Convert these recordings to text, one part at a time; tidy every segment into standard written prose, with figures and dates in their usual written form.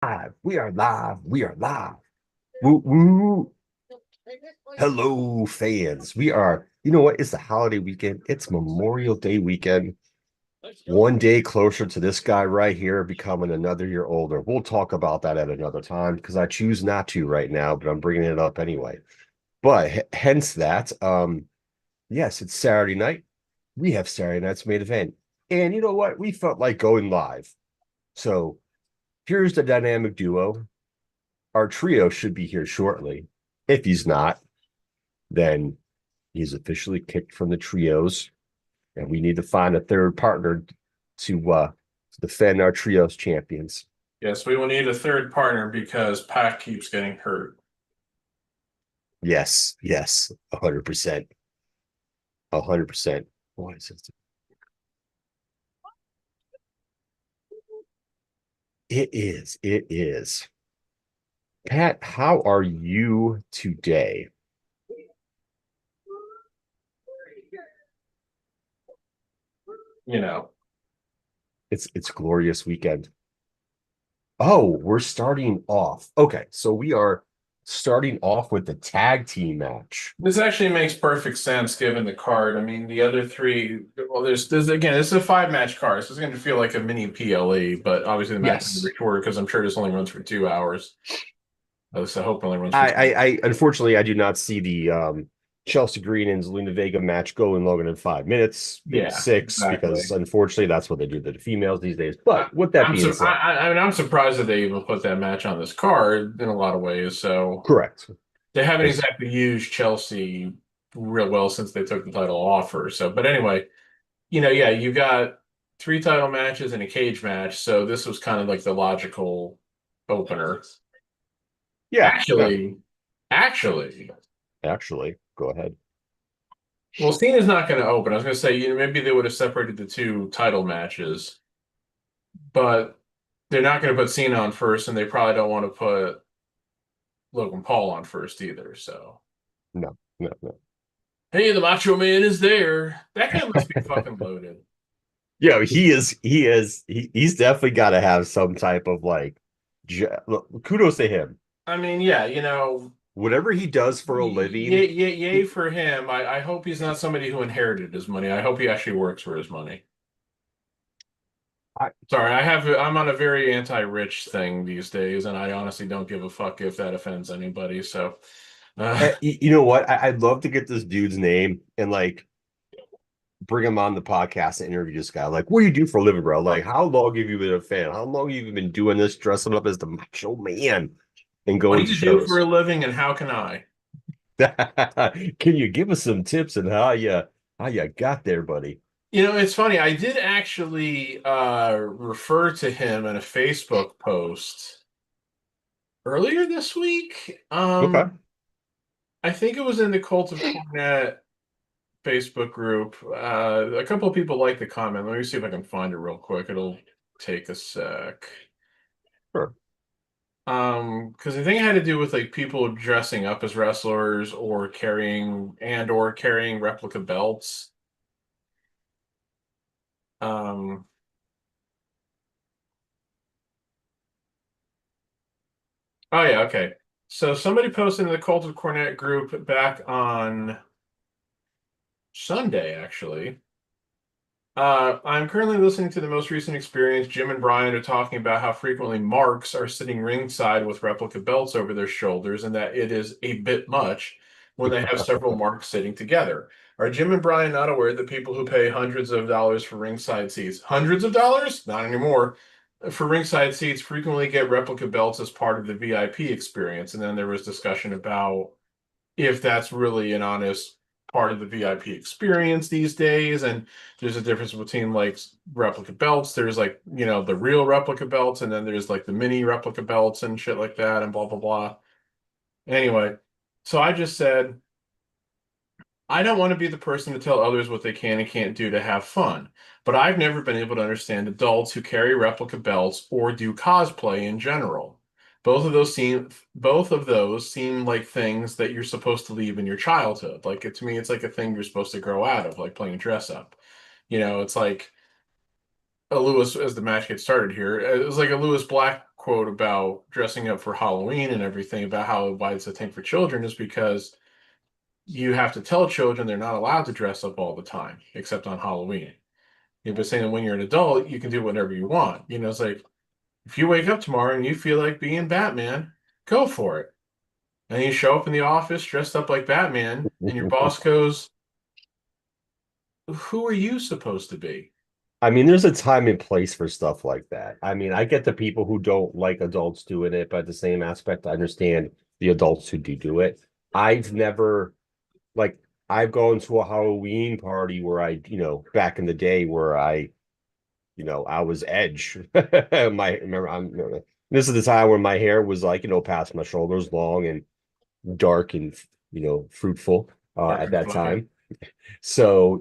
Live. We are live. We are live. Woo, woo. Hello, fans. We are, you know what? It's the holiday weekend. It's Memorial Day weekend. One day closer to this guy right here becoming another year older. We'll talk about that at another time because I choose not to right now, but I'm bringing it up anyway. But hence that, yes, it's Saturday night. We have Saturday night's main event. And you know what? We felt like going live. So here's the dynamic duo. Our trio should be here shortly. If he's not, then he's officially kicked from the trios, and we need to find a third partner to defend our trios champions. Yes, we will need a third partner because Pac keeps getting hurt. Yes, yes, 100%, 100%. What is it? It is. It is. Pat, how are you today? You know, It's glorious weekend. Oh, we're starting off. Okay, so we are starting off with the tag team match. this actually makes perfect sense given the card. I mean, the other three, well, there's again, this is a five-match card, so it's going to feel like a mini PLE, but obviously the match is going to Yes. be shorter because I'm sure this only runs for 2 hours. At least I hope it only runs for I, two. I unfortunately I do not see the Chelsea Green and Zelina Vega match going longer than 5 minutes, maybe Yeah, six, because exactly. unfortunately that's what they do to the females these days. But with that I'm being so said, I mean I'm surprised that they even put that match on this card in a lot of ways. So correct. they haven't As exactly used Chelsea real well since they took the title off her. So, but anyway, yeah, you got three title matches and a cage match, so this was kind of like the logical opener. yeah, yeah, Actually, actually, actually, go ahead. well, Cena's not going to open. I was going to say, maybe they would have separated the two title matches, but they're not going to put Cena on first, and they probably don't want to put Logan Paul on first either. So, No, no, no. hey, the Macho Man is there. That guy must be fucking loaded. Yeah, he's definitely got to have some type of like kudos to him. I mean, yeah, Whatever he does for a living, yay he, for him. I hope he's not somebody who inherited his money. I hope he actually works for his money. I, Sorry, I'm on a very anti-rich thing these days, and I honestly don't give a fuck if that offends anybody. So, uh, you know what? I'd love to get this dude's name and like bring him on the podcast and interview this guy. Like, what do you do for a living, bro? Like, how long have you been a fan? How long have you been doing this, dressing up as the macho man and what going do to you do for shows? a living, and how can I? Can you give us some tips on how you got there, buddy? It's funny. I did actually refer to him in a Facebook post earlier this week. Okay, I think it was in the Cult of Cornet Facebook group. A couple of people like the comment. Let me see if I can find it real quick. It'll take a sec. sure. Because I think it had to do with like people dressing up as wrestlers or carrying replica belts. Um, oh yeah, okay. So somebody posted in the Cult of Cornet group back on Sunday, actually. I'm currently listening to the most recent experience. Jim and Brian are talking about how frequently marks are sitting ringside with replica belts over their shoulders, and that it is a bit much when they have several marks sitting together. Are Jim and Brian not aware that people who pay hundreds of dollars for ringside seats, hundreds of dollars? Not anymore, for ringside seats frequently get replica belts as part of the VIP experience? And then there was discussion about if that's really an honest part of the VIP experience these days. And there's a difference between like replica belts. There's like, the real replica belts, and then there's like the mini replica belts and shit like that, and blah, blah, blah. Anyway, so I just said, I don't want to be the person to tell others what they can and can't do to have fun, but I've never been able to understand adults who carry replica belts or do cosplay in general. Both of those seem like things that you're supposed to leave in your childhood. Like to me, it's like a thing you're supposed to grow out of, like playing dress up. It's like a Lewis as the match gets started here. It was like a Lewis Black quote about dressing up for Halloween and everything about why it's a thing for children is because you have to tell children they're not allowed to dress up all the time, except on Halloween. You've been saying that when you're an adult, you can do whatever you want. It's like if you wake up tomorrow and you feel like being Batman, go for it. And you show up in the office dressed up like Batman, and your boss goes, "Who are you supposed to be?" I mean, there's a time and place for stuff like that. I mean, I get the people who don't like adults doing it, but at the same aspect, I understand the adults who do it. I've never, like, I've gone to a Halloween party where back in the day where I was Edge. This is the time when my hair was like, past my shoulders, long and dark and fruitful at that time. So,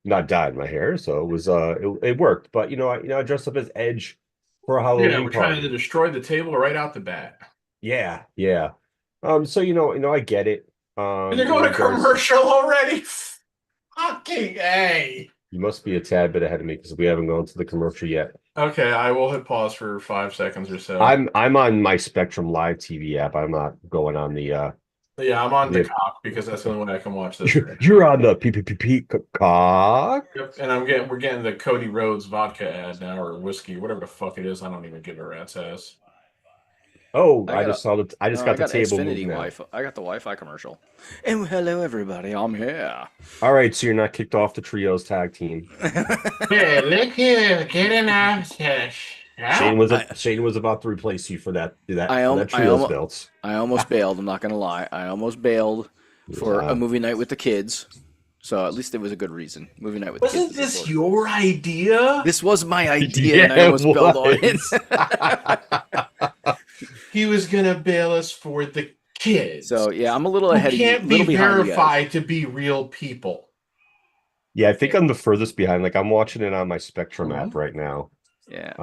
not dyed my hair, so it was it worked. But I dressed up as Edge for a Yeah, Halloween we're trying to party. destroy the table right out the bat. Yeah, yeah. So I get it. And they're In going to regards to, commercial already. Fucking A. you must be a tad bit ahead of me because we haven't gone to the commercial yet. Okay, I will hit pause for 5 seconds or so. I'm on my Spectrum Live TV app. I'm not going on the Yeah, I'm on the the cock because that's the only way I can watch this. you're on the PPPP cock. Yep, and we're getting the Cody Rhodes vodka ad now or whiskey, whatever the fuck it is. I don't even give a rat's ass. Oh, I I got just saw I just No, got I the got table Xfinity moved now. Wi-Fi. I got the Wi-Fi commercial. And hello, everybody. I'm here. All right, so you're not kicked off the trios tag team. Yeah, look here, get in our Shane was about to replace you for that I for that trios almo- belts. I almost bailed. I'm not gonna lie. I almost bailed for Yeah. a movie night with the kids. So at least it was a good reason. Movie night with the Wasn't kids. this your idea? This was my idea, and I almost bailed on it. He was gonna bail us for the kids. So yeah, I'm a little who ahead of you. can't Little be behind you guys. verified to be real people. Yeah, I think I'm the furthest behind. Like I'm watching it on my Spectrum Mhm. app right now. Yeah,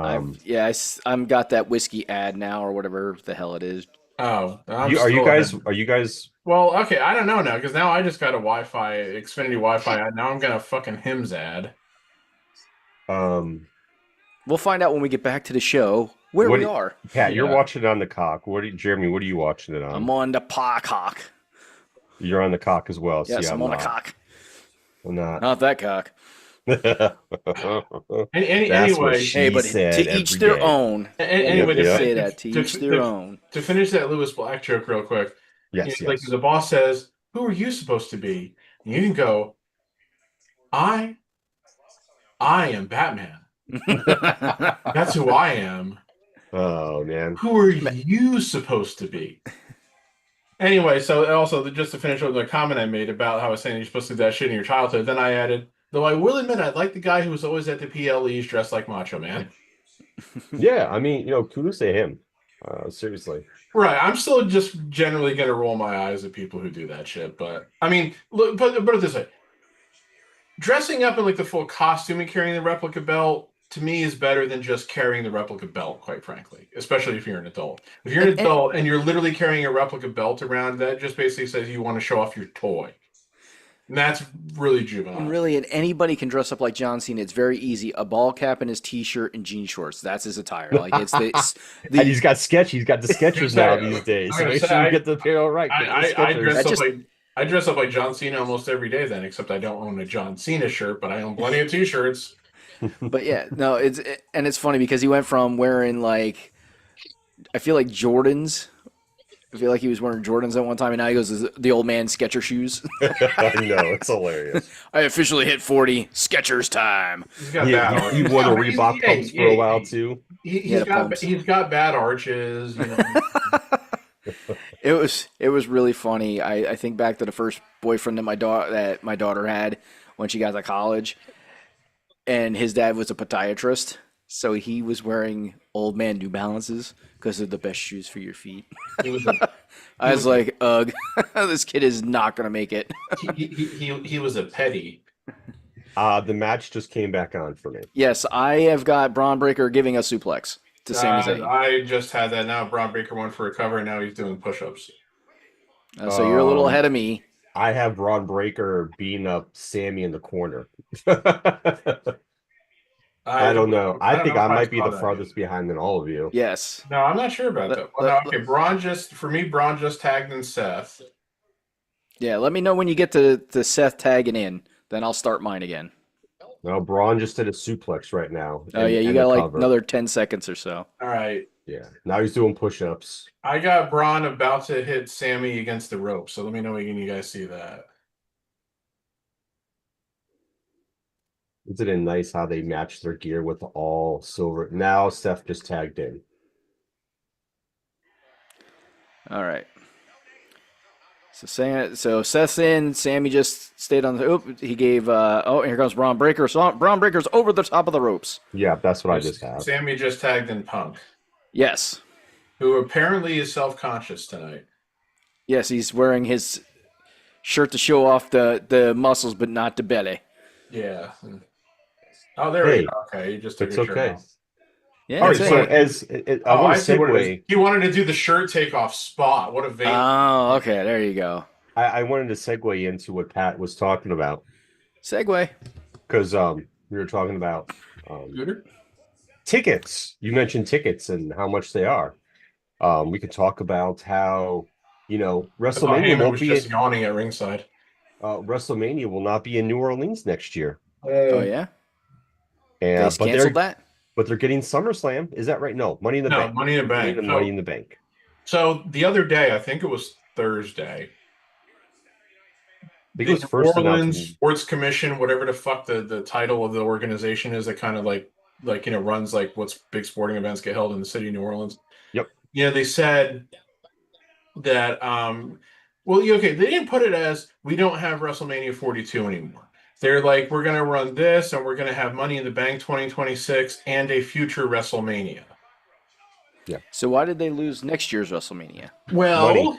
I'm got that whiskey ad now or whatever the hell it is. Oh, Are you guys Well, okay, I don't know now because now I just got a Wi-Fi, Xfinity Wi-Fi ad. Now I'm gonna fucking Hims ad. We'll find out when we get back to the show where What we do- are. Pat, you're Yeah. watching it on the cock. Jeremy, what are you watching it on? I'm on the cock. You're on the cock as well. Yes, See, I'm on the not. cock. I'm not. Not that cock. That's Anyway, what she Hey, but said to each every their day. own. anyway, Yep. Say that to each their own. To finish that Lewis Black joke real quick, Yes, like yes. the boss says, "Who are you supposed to be?" And you can go, "I am Batman. That's who I am. Oh man. Who are you supposed to be?" Anyway, so also just to finish up the comment I made about how I was saying you're supposed to do that shit in your childhood, then I added, though I will admit I like the guy who was always at the PLEs dressed like Macho Man. Yeah, I mean, kudos to him. Seriously. Right, I'm still just generally gonna roll my eyes at people who do that shit, but I mean, look, put it this way: dressing up in like the full costume and carrying the replica belt to me is better than just carrying the replica belt, quite frankly, especially if you're an adult. If you're an adult and you're literally carrying a replica belt around, that just basically says you want to show off your toy. And that's really juvenile. And really, and anybody can dress up like John Cena. It's very easy. A ball cap and his T-shirt and jean shorts. That's his attire. Like it's And he's got the sketchers now these days. So make sure you get the apparel right. I dress up like John Cena almost every day then, except I don't own a John Cena shirt, but I own plenty of T-shirts. But yeah, no, it's funny because he went from wearing like, I feel like Jordans. I feel like he was wearing Jordans at one time, and now he goes the old man Sketcher shoes. I know, it's hilarious. I officially hit 40. Skechers time. He's got bad arches. He wore the Reebok pumps for a while too. He's got bad arches. You know. It was really funny. I think back to the first boyfriend that my daughter had when she got to college, and his dad was a podiatrist, so he was wearing old man New Balances because they're the best shoes for your feet. I was like, ugh, this kid is not gonna make it. he was a petty. The match just came back on for me. Yes, I have got Braun Breaker giving a suplex to Sami Zayn. I just had that now. Braun Breaker went for a cover, and now he's doing push-ups. So you're a little ahead of me. I have Braun Breaker beating up Sammy in the corner. I don't know. I think if I might be saw the that farthest behind in all of you. Yes. No, I'm not sure about Let- that. Well, no, let- okay, Braun just tagged in Seth. Yeah, let me know when you get to Seth tagging in. Then I'll start mine again. No, Braun just did a suplex right now. Oh yeah, you and got the like cover. another 10 seconds or so. All right. Yeah. Now he's doing push-ups. I got Braun about to hit Sammy against the rope, so let me know when you guys see that. Isn't it nice how they match their gear with all silver? Now Steph just tagged in. All right. So Seth's in. Sammy just stayed on the. Oop, he gave. Here comes Braun Breaker. So Braun Breaker's over the top of the ropes. Yeah, that's what I just have. Sammy just tagged in Punk, Yes. who apparently is self-conscious tonight. Yes, he's wearing his shirt to show off the muscles, but not the belly. Yeah. Oh, there we Hey, go. Okay, he just took It's his shirt okay. off. Yeah. All right, that's so it. I want I to see what it is. segue. He wanted to do the shirt takeoff spot. What a vain. Oh, okay. There you go. I wanted to segue into what Pat was talking about Segue. because we were talking about Scooter? tickets. You mentioned tickets and how much they are. We could talk about how I thought WrestleMania Heyman won't was be just yawning at ringside. WrestleMania will not be in New Orleans next year. Oh yeah. And They canceled that. but they're getting SummerSlam. Is that right? No, Money in the No, Bank. Money in the Bank. Getting So- Money in the Bank. So the other day, I think it was Thursday, I think the it was first New Orleans announced. Sports Commission, whatever the fuck the title of the organization is, that kind of like runs like what's big sporting events get held in the city of New Orleans. Yep. Yeah, they said that they didn't put it as we don't have WrestleMania 42 anymore. They're like, we're gonna run this and we're gonna have Money in the Bank 2026 and a future WrestleMania. So why did they lose next year's WrestleMania? Well,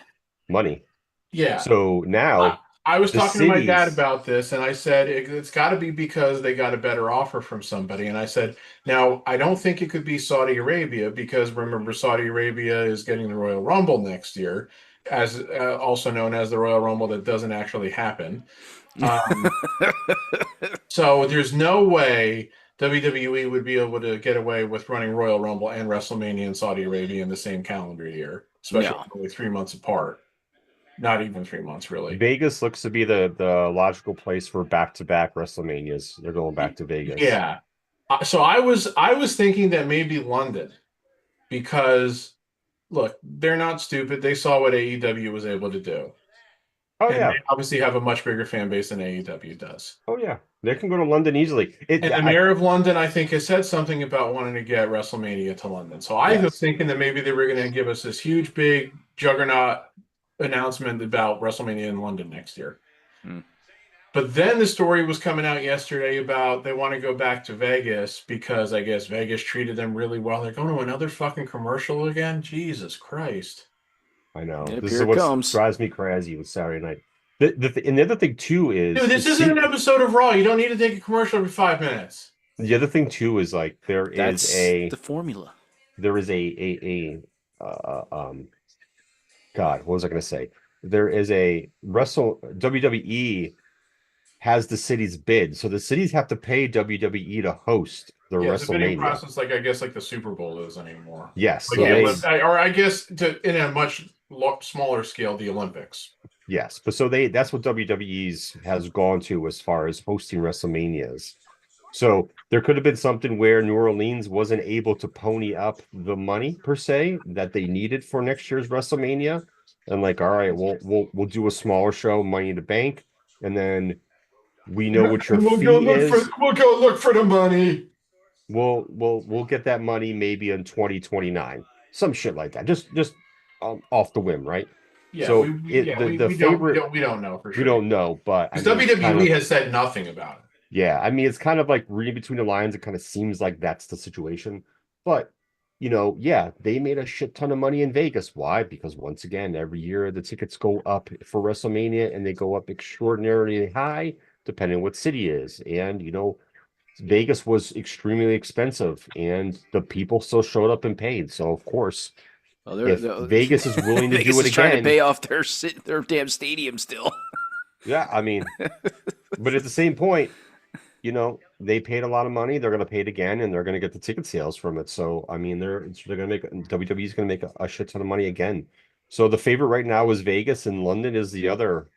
Money. yeah. So now I was the talking to my dad cities- about this, and I said it's got to be because they got a better offer from somebody. And I said, now I don't think it could be Saudi Arabia because remember, Saudi Arabia is getting the Royal Rumble next year, as also known as the Royal Rumble that doesn't actually happen. So there's no way WWE would be able to get away with running Royal Rumble and WrestleMania in Saudi Arabia in the same calendar year, especially No. only 3 months apart. Not even 3 months, really. Vegas looks to be the logical place for back-to-back WrestleManias. They're going back to Vegas. Yeah. So I was thinking that maybe London, because look, they're not stupid. They saw what AEW was able to do. Oh And yeah. they obviously have a much bigger fan base than AEW does. Oh yeah. They can go to London easily. And the mayor of London, I think, has said something about wanting to get WrestleMania to London. So I was Yes. thinking that maybe they were going to give us this huge, big juggernaut announcement about WrestleMania in London next year. Hmm. But then the story was coming out yesterday about they want to go back to Vegas because I guess Vegas treated them really well. They're going to another fucking commercial again? Jesus Christ. I know. Yep, This here is it what comes. drives me crazy with Saturday night. And the other thing too is Dude, this isn't an episode of Raw. You don't need to take a commercial every 5 minutes. the other thing too is like That's the formula. there is God, what was I going to say? There is a WWE has the city's bid, so the cities have to pay WWE to host the Yeah, it's a bidding WrestleMania. process like I guess like the Super Bowl is anymore. Yes, Like so the they- Olymp- or I guess in a much smaller scale, the Olympics. yes, but so that's what WWE's has gone to as far as hosting WrestleManias. So there could have been something where New Orleans wasn't able to pony up the money per se that they needed for next year's WrestleMania, and like, all right, we'll do a smaller show, Money in the Bank, and then we know what your fee is. We'll go look for the money. We'll get that money maybe in 2029, some shit like that. Just off the whim, right? Yeah, So we don't know for sure. We don't know, but I Because mean, it's WWE kind of- has said nothing about it. Yeah, I mean, it's kind of like reading between the lines. It kind of seems like that's the situation. But, yeah, they made a shit ton of money in Vegas. Why? Because once again, every year the tickets go up for WrestleMania and they go up extraordinarily high, depending on what city is. And, Vegas was extremely expensive and the people still showed up and paid. So, of course, Well, if Vegas is willing to Vegas do it is trying to again, pay off their damn stadium still. yeah, I mean, but at the same point, they paid a lot of money. They're going to pay it again, and they're going to get the ticket sales from it. So I mean, they're going to make WWE's going to make a shit ton of money again. So the favorite right now is Vegas, and London is the other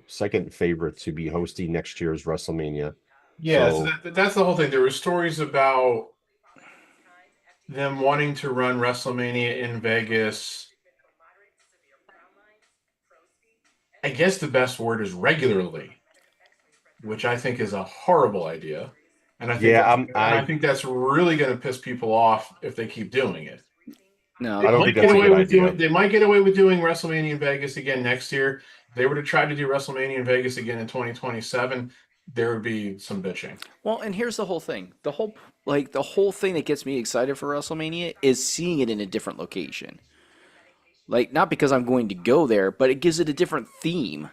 second favorite to be hosting next year's WrestleMania. Yeah, so So that's the whole thing. There were stories about them wanting to run WrestleMania in Vegas. I guess the best word is regularly, which I think is a horrible idea. And I think yeah, I think that's really going to piss people off if they keep doing it. No, I don't Might think get that's a away good with idea. they might get away with doing WrestleMania in Vegas again next year. If they were to try to do WrestleMania in Vegas again in 2027, there would be some bitching. well, and here's the whole thing. The whole thing that gets me excited for WrestleMania is seeing it in a different location. Like, not because I'm going to go there, but it gives it a different theme.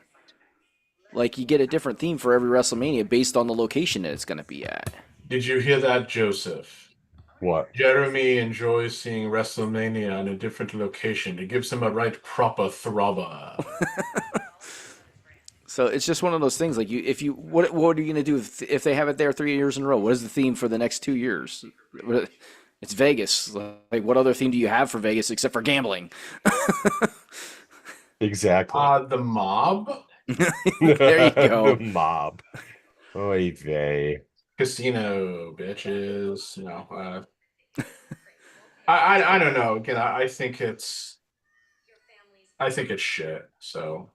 Like, you get a different theme for every WrestleMania based on the location that it's going to be at. Did you hear that, Joseph? what? Jeremy enjoys seeing WrestleMania in a different location. It gives him a right proper throbber. So it's just one of those things. Like, what are you going to do if they have it there 3 years in a row? What is the theme for the next 2 years? It's Vegas. Like, what other theme do you have for Vegas except for gambling? Exactly. The mob? There you go. The mob. Oy vey. Casino, bitches. I don't know. Again, I think it's shit. So,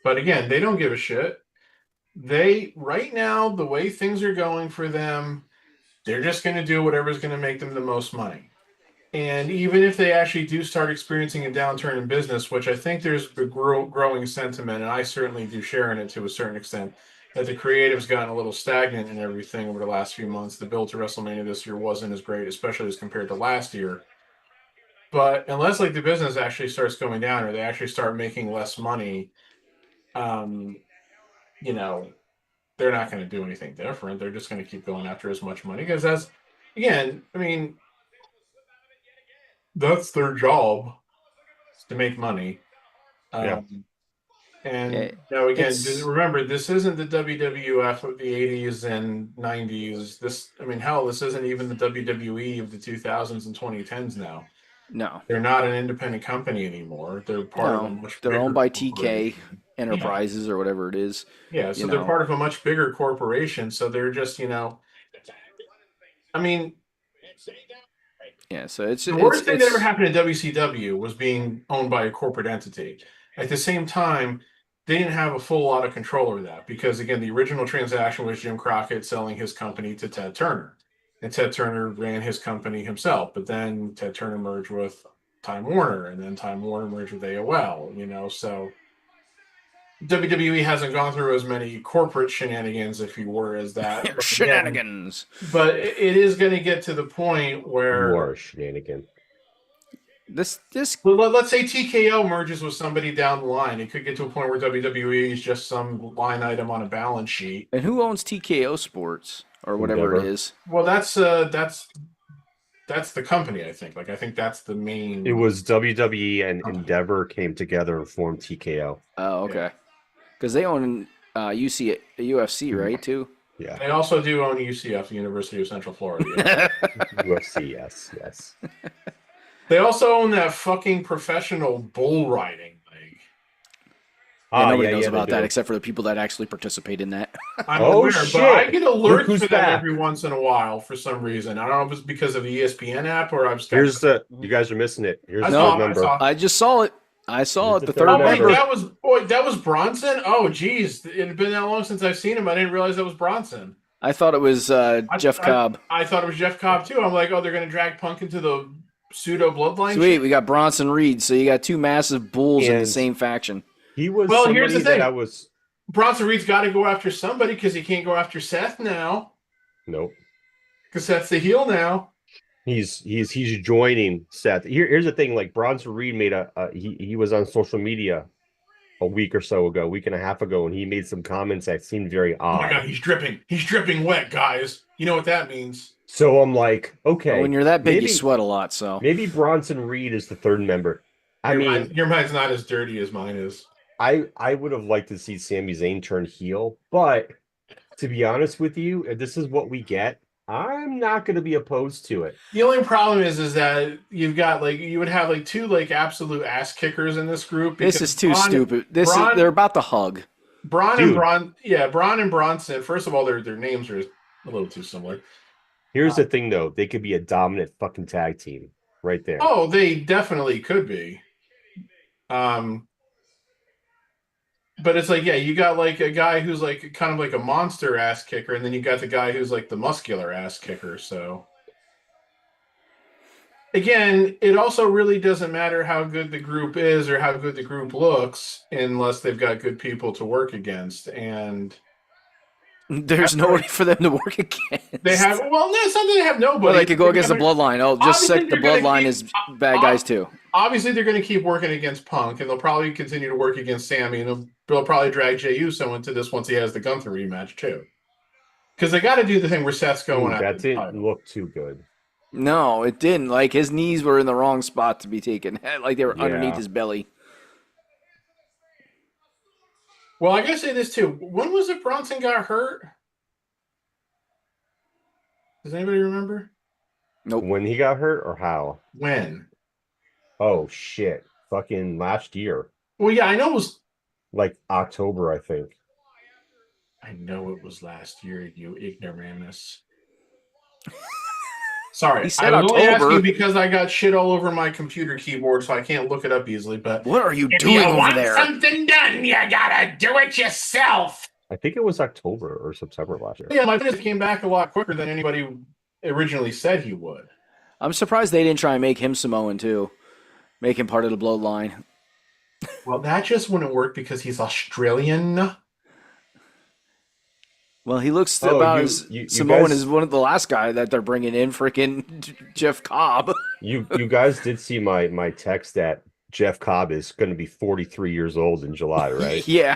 but again, they don't give a shit. They right now, the way things are going for them, they're just going to do whatever's going to make them the most money. And even if they actually do start experiencing a downturn in business, which I think there's a growing sentiment, and I certainly do share in it to a certain extent, that the creative's gotten a little stagnant and everything over the last few months. The build to WrestleMania this year wasn't as great, especially as compared to last year. But unless like the business actually starts going down or they actually start making less money, you know, they're not going to do anything different. They're just going to keep going after as much money because again, I mean, that's their job to make money. Yeah. And Yeah, again, it's- remember, this isn't the WWF of the 80s and 90s. This isn't even the WWE of the 2000s and 2010s now. No. They're not an independent company anymore. They're part of a No. much They're bigger owned by TK corporation. Enterprises or whatever it is. Yeah, so you they're know. part of a much bigger corporation. So they're just, I mean, Yeah, so it's the worst thing that it's- ever happened in WCW was being owned by a corporate entity. At the same time, they didn't have a full lot of control over that because, again, the original transaction was Jim Crockett selling his company to Ted Turner. And Ted Turner ran his company himself. But then Ted Turner merged with Time Warner, and then Time Warner merged with AOL, so WWE hasn't gone through as many corporate shenanigans, if you were, as that. But again, shenanigans. but it is going to get to the point where You are a shenanigan. This well, let's say TKO merges with somebody down the line. It could get to a point where WWE is just some line item on a balance sheet. and who owns TKO Sports or whatever it Endeavor. is? Well, that's the company, I think. Like, I think that's the main. It was WWE and Endeavor came together and formed TKO. Oh, okay. Because they own UFC, right? Too. Yeah. They also do own UCF, the University of Central Florida. UFC, yes. They also own that fucking professional bull riding league. Nobody knows they about that do. except for the people that actually participate in that. I'm Oh, aware, shit. but I get alerts who's for them back. every once in a while for some reason. I don't know if it's because of the ESPN app or I've just got You guys are missing it. Here's I the saw third it, I member. saw I just saw it. I saw Here's it. the The third third Oh, wait, member. that was Bronson? Oh, geez. It had been that long since I've seen him. I didn't realize that was Bronson. I thought it was Jeff Cobb. I thought it was Jeff Cobb, too. I'm like, oh, they're going to drag Punk into the pseudo bloodline. Sweet, we got Bronson Reed. So you got two massive bulls in the And- same faction. He was Well, here's the somebody thing. that I was Bronson Reed's got to go after somebody because he can't go after Seth now nope. because Seth's the heel now. He's joining Seth. Here's the thing, like Bronson Reed made he was on social media a week or so ago, week and a half ago, and he made some comments that seemed very Oh, my odd. God, he's dripping. He's dripping wet, guys. You know what that means. So I'm like, okay, When you're that big, maybe- you sweat a lot. So maybe Bronson Reed is the third member. I mean, Your mind's not as dirty as mine is. I would have liked to see Sami Zayn turn heel, but to be honest with you, and this is what we get. I'm not going to be opposed to it. The only problem is that you've got like you would have like two like absolute ass kickers in this group. This because is too Braun- stupid. Braun- They're about to hug. Braun and Dude. Braun and Bronson. First of all, their names are a little too similar. Here's the thing, though. They could be a dominant fucking tag team right there. Oh, they definitely could be. But it's like, yeah, you got like a guy who's like kind of like a monster ass kicker, and then you got the guy who's like the muscular ass kicker. So again, it also really doesn't matter how good the group is or how good the group looks unless they've got good people to work against. And There's nobody for them to work against. they have, well, no, it's not that they have nobody. Well, they could go against the Bloodline. Oh, just Obviously, sick. The they're gonna Bloodline keep- is bad guys too. Obviously, they're going to keep working against Punk, and they'll probably continue to work against Sammy, and they'll probably drag Jey Uso into this once he has the Gunther rematch too. Because they got to do the thing where Seth's going That after the didn't title. look too good. No, it didn't. Like his knees were in the wrong spot to be taken. Like they were Yeah. underneath his belly. Well, I gotta say this too. When was it Bronson got hurt? Does anybody remember Nope. When he got hurt or how? when? Oh, shit. Fucking last year. Well, yeah, I know it was. Like October, I think. I know it was last year. You ignoramus. Sorry, He said I was only October. asking because I got shit all over my computer keyboard, so I can't look it up easily. But What are you if doing you over want there? something done, you gotta do it yourself. I think it was October or September last year. Yeah, my business came back a lot quicker than anybody originally said he would. I'm surprised they didn't try and make him Samoan too. Make him part of the Bloodline. Well, that just wouldn't work because he's Australian. Well, he looks Oh, about you- as you Samoan guys- as one of the last guy that they're bringing in, freaking Jeff Cobb. You guys did see my text that Jeff Cobb is going to be 43 years old in July, right? Yeah.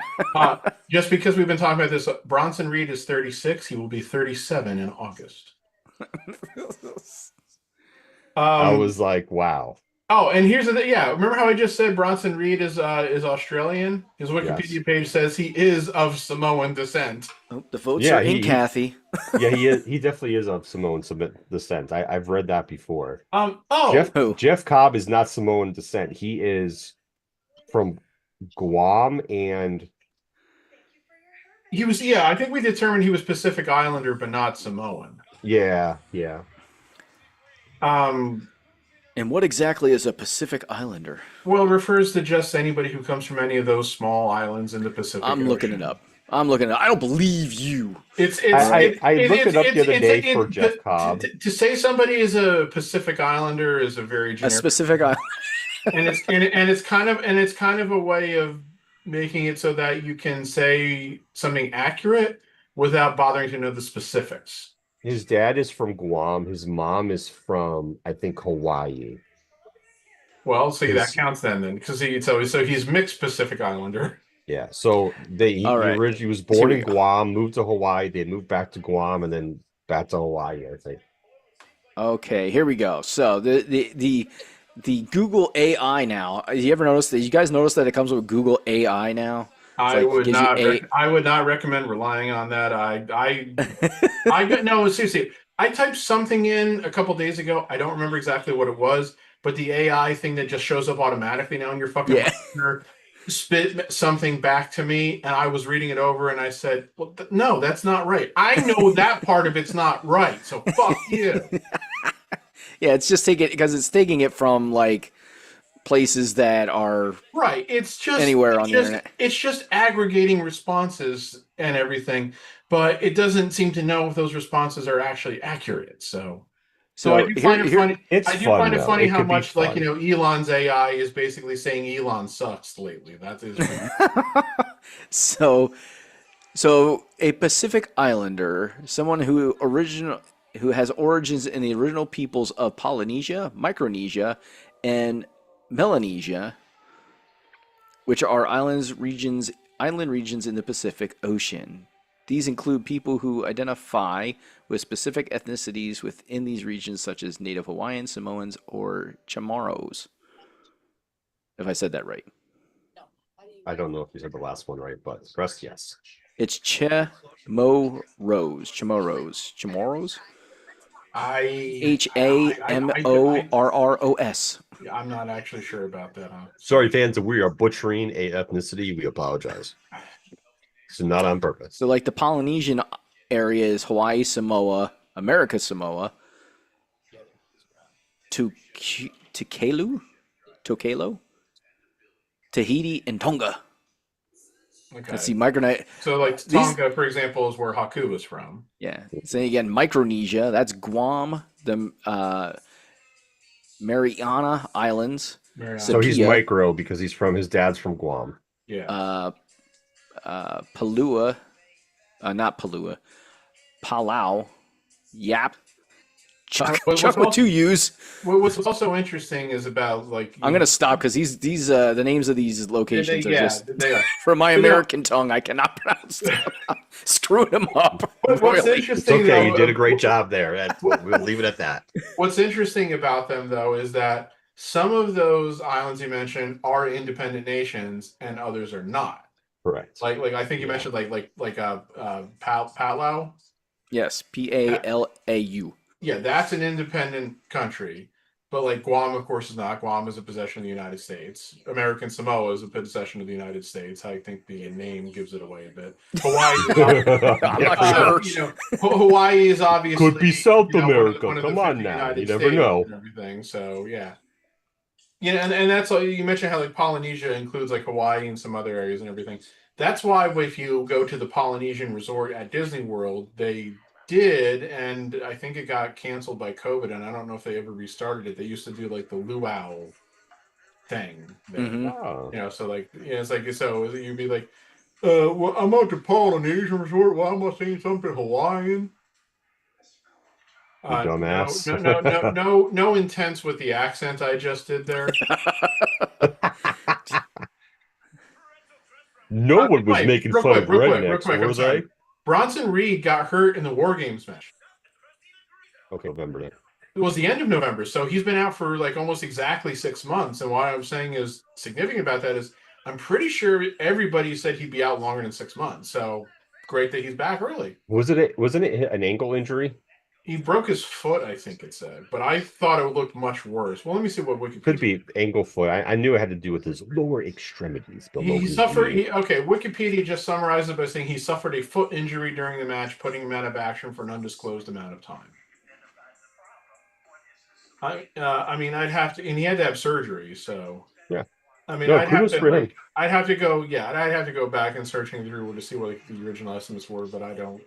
Just because we've been talking about this, Bronson Reed is 36. He will be 37 in August. I was like, wow. Oh, and here's the thing. Yeah, remember how I just said Bronson Reed is Australian? His Wikipedia page says he is of Samoan descent. Oh, the votes Yeah, are in he- Kathy. Yeah, he is. He definitely is of Samoan descent. I've read that before. Oh, Who? Jeff Cobb is not Samoan descent. He is from Guam and he was. Yeah, I think we determined he was Pacific Islander, but not Samoan. yeah. And what exactly is a Pacific Islander? Well, it refers to just anybody who comes from any of those small islands in the Pacific. I'm looking Ocean. it up. I don't believe you. I looked it up the other day for Jeff Cobb. To say somebody is a Pacific Islander is a very A generic, specific island. and it's kind of a way of making it so that you can say something accurate without bothering to know the specifics. His dad is from Guam. His mom is from, I think, Hawaii. Well, see, that His- counts then because so he's mixed Pacific Islander. Yeah. So he All right. originally was Here born we in go. Guam, moved to Hawaii. They moved back to Guam and then back to Hawaii, I think. Okay, here we go. So the Google AI now. You ever notice that? You guys notice that it comes with Google AI now? I like would gives you not. a- I would not recommend relying on that. I got no, seriously. I typed something in a couple days ago. I don't remember exactly what it was, but the AI thing that just shows up automatically now in your fucking Yeah. computer spit something back to me, and I was reading it over, and I said, "Well, no, that's not right. I know that part of it's not right. So fuck you." Yeah, it's just taking it from like places that are Right. It's just Anywhere on it's the just- internet. It's just aggregating responses and everything, but it doesn't seem to know if those responses are actually accurate. So I do find it funny. It's I do fun, find it though. funny It how could be much, like, fun. Elon's AI is basically saying Elon sucks lately. That is So a Pacific Islander, someone who has origins in the original peoples of Polynesia, Micronesia, and Melanesia, which are island regions in the Pacific Ocean. These include people who identify with specific ethnicities within these regions, such as Native Hawaiians, Samoans, or Chamorros. If I said that right. I don't know if you said the last one right, but the rest, yes. It's Chamorros. Chamorros. I Chamorros. I'm not actually sure about that. Huh? Sorry, fans, if we are butchering a ethnicity, we apologize. So not on purpose. So, like the Polynesian area is Hawaii, Samoa, America, Samoa, Tokelau, Tahiti, and Tonga. Okay. Let's see, Micronesia. So, like Tonga, for example, is where Haku is from. Yeah. So again, Micronesia. That's Guam, the Mariana Islands. So he's Sapia. micro because he's from his dad's from Guam. Yeah. Palua, not Palua, Palau, Yap, Chuck with two U's. What's also interesting is about like I'm gonna stop because these the names of these locations are just they are. from my American tongue. I cannot pronounce them. I'm screwing them up. What's royally. It's interesting? okay, though, you did a great job there. We'll leave it at that. What's interesting about them though is that some of those islands you mentioned are independent nations and others are not. Correct. Like I think you mentioned Palau. Yes, Palau. Yeah, that's an independent country. But like Guam, of course, is not. Guam is a possession of the United States. American Samoa is a possession of the United States. I think the name gives it away a bit. Hawaii, I'm not sure. Hawaii is obviously Could be South America. one of the Come on 50 now, United you never States know. and everything. So yeah, and that's all you mentioned how like Polynesia includes like Hawaii and some other areas and everything. That's why if you go to the Polynesian resort at Disney World, they did, and I think it got canceled by COVID, and I don't know if they ever restarted it. They used to do like the luau thing, Mm-hmm. So like it's like so you'd be like, well, I'm at the Polynesian resort. Why am I saying something Hawaiian? Dumbass. No intense with the accent I just did there. No one was making fun of rednecks, were they? Bronson Reed got hurt in the War Games match. Okay, November. It was the end of November, so he's been out for like almost exactly 6 months. And what I'm saying is significant about that is I'm pretty sure everybody said he'd be out longer than 6 months. So great that he's back early. Wasn't it an ankle injury? He broke his foot, I think it said, but I thought it looked much worse. Well, let me see what Wikipedia. Could be ankle foot. I knew it had to do with his lower extremities. He suffered. Wikipedia just summarized it by saying he suffered a foot injury during the match, putting him out of action for an undisclosed amount of time. I mean, I'd have to, and he had to have surgery, so yeah. I mean, I'd have to go back and searching through to see what the original estimates were, but I don't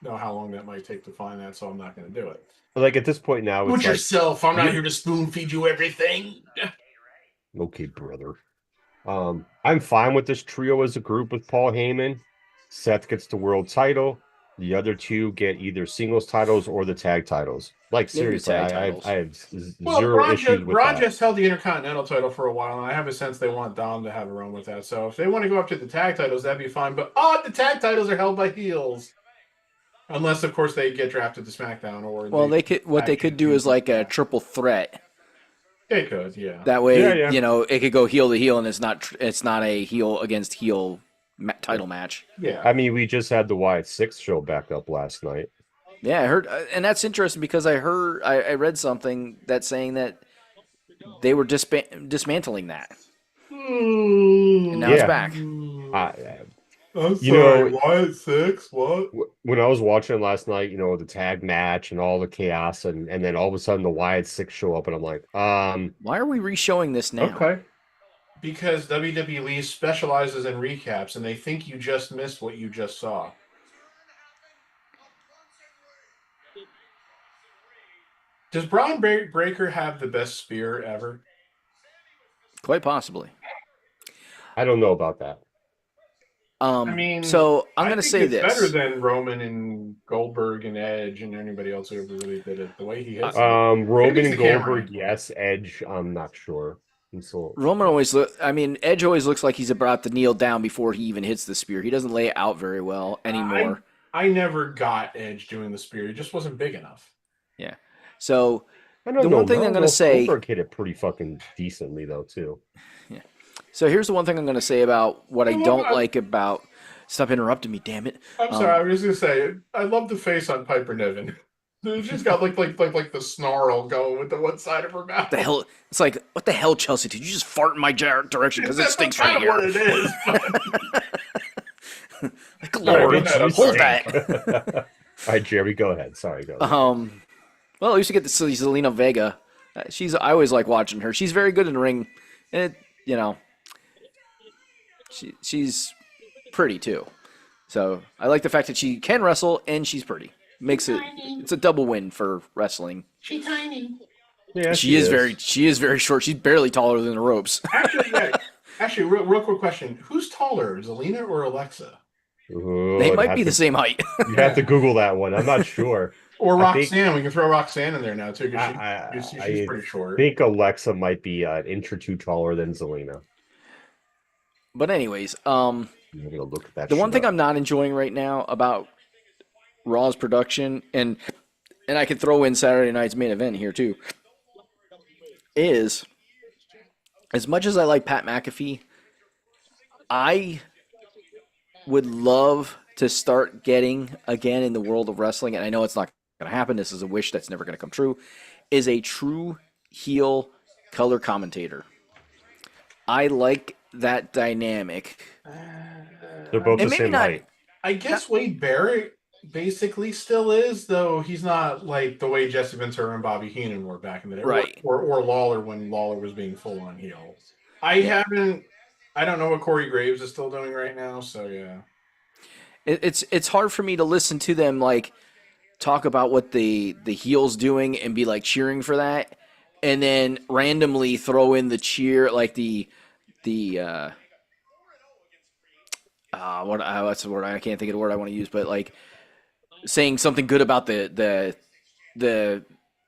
know how long that might take to find that, so I'm not going to do it. Like at this point now, it's yourself. I'm not here to spoon feed you everything. Okay, brother. I'm fine with this trio as a group with Paul Heyman. Seth gets the world title. The other two get either singles titles or the tag titles. Like seriously, I have zero issues with Braun that. just held the Intercontinental title for a while, and I have a sense they want Dom to have a run with that. So if they want to go up to the tag titles, that'd be fine. But the tag titles are held by heels. Unless, of course, they get drafted to SmackDown, or they could do is like a triple threat. They could, yeah. That way, it could go heel to heel, and it's not a heel against heel title match. Yeah, I mean, we just had the Wyatt Six show back up last night. Yeah, I heard, and that's interesting because I read something that's saying that they were dismantling that, and now it's back. I'm sorry, Wyatt Six? What? When I was watching last night, the tag match and all the chaos, and then all of a sudden the Wyatt Six show up, and I'm like, why are we re-showing this now? Okay. Because WWE specializes in recaps, and they think you just missed what you just saw. Does Braun Breaker have the best spear ever? Quite possibly. I don't know about that. I mean, so I'm going to say this: better than Roman and Goldberg and Edge and anybody else who ever really did it. The way he hits. Roman and Goldberg, yes. Edge, I'm not sure. Roman Edge always looks like he's about to kneel down before he even hits the spear. He doesn't lay it out very well anymore. I never got Edge doing the spear. He just wasn't big enough. Yeah. So one thing I'm going to say, Goldberg hit it pretty fucking decently though too. Yeah. So here's the one thing I'm going to say about what I don't like about Stop interrupting me, damn it. I'm sorry. I was just gonna say, I love the face on Piper Niven. She's got like the snarl going with the one side of her mouth. The hell? It's like, what the hell, Chelsea? Did you just fart in my direction? Because it That's stinks kind right of what here. it is. Like, Lord, Sorry, hold that. All right, Jeremy, go ahead. Sorry, go ahead. Well, I used to get to see Zelina Vega. I always like watching her. She's very good in the ring, and she's pretty too. So I like the fact that she can wrestle and she's pretty. It's a double win for wrestling. She's tiny. Yeah, She is very short. She's barely taller than the ropes. Actually, real quick question: who's taller, Zelina or Alexa? Ooh, They I'd might have be to- the same height. You have to Google that one. I'm not sure. Or I think- Roxanne? We can throw Roxanne in there now too, because she's I pretty short. think Alexa might be an inch or two taller than Zelina. But anyways, I'm gonna look at that. the one shit thing up. I'm not enjoying right now about Raw's production, and I can throw in Saturday night's main event here too, is as much as I like Pat McAfee, I would love to start getting again in the world of wrestling, and I know it's not going to happen. This is a wish that's never going to come true. Is a true heel color commentator. I like that dynamic. They're both And the maybe same not- height. I guess Wade Barrett basically still is, though he's not like the way Jesse Ventura and Bobby Heenan were back in the day, Right. Or Lawler when Lawler was being full on heel. I don't know what Corey Graves is still doing right now, so yeah. It's hard for me to listen to them like talk about what the heel's doing and be like cheering for that, and then randomly throw in the cheer like the what's the word? I can't think of the word I want to use, but like saying something good about the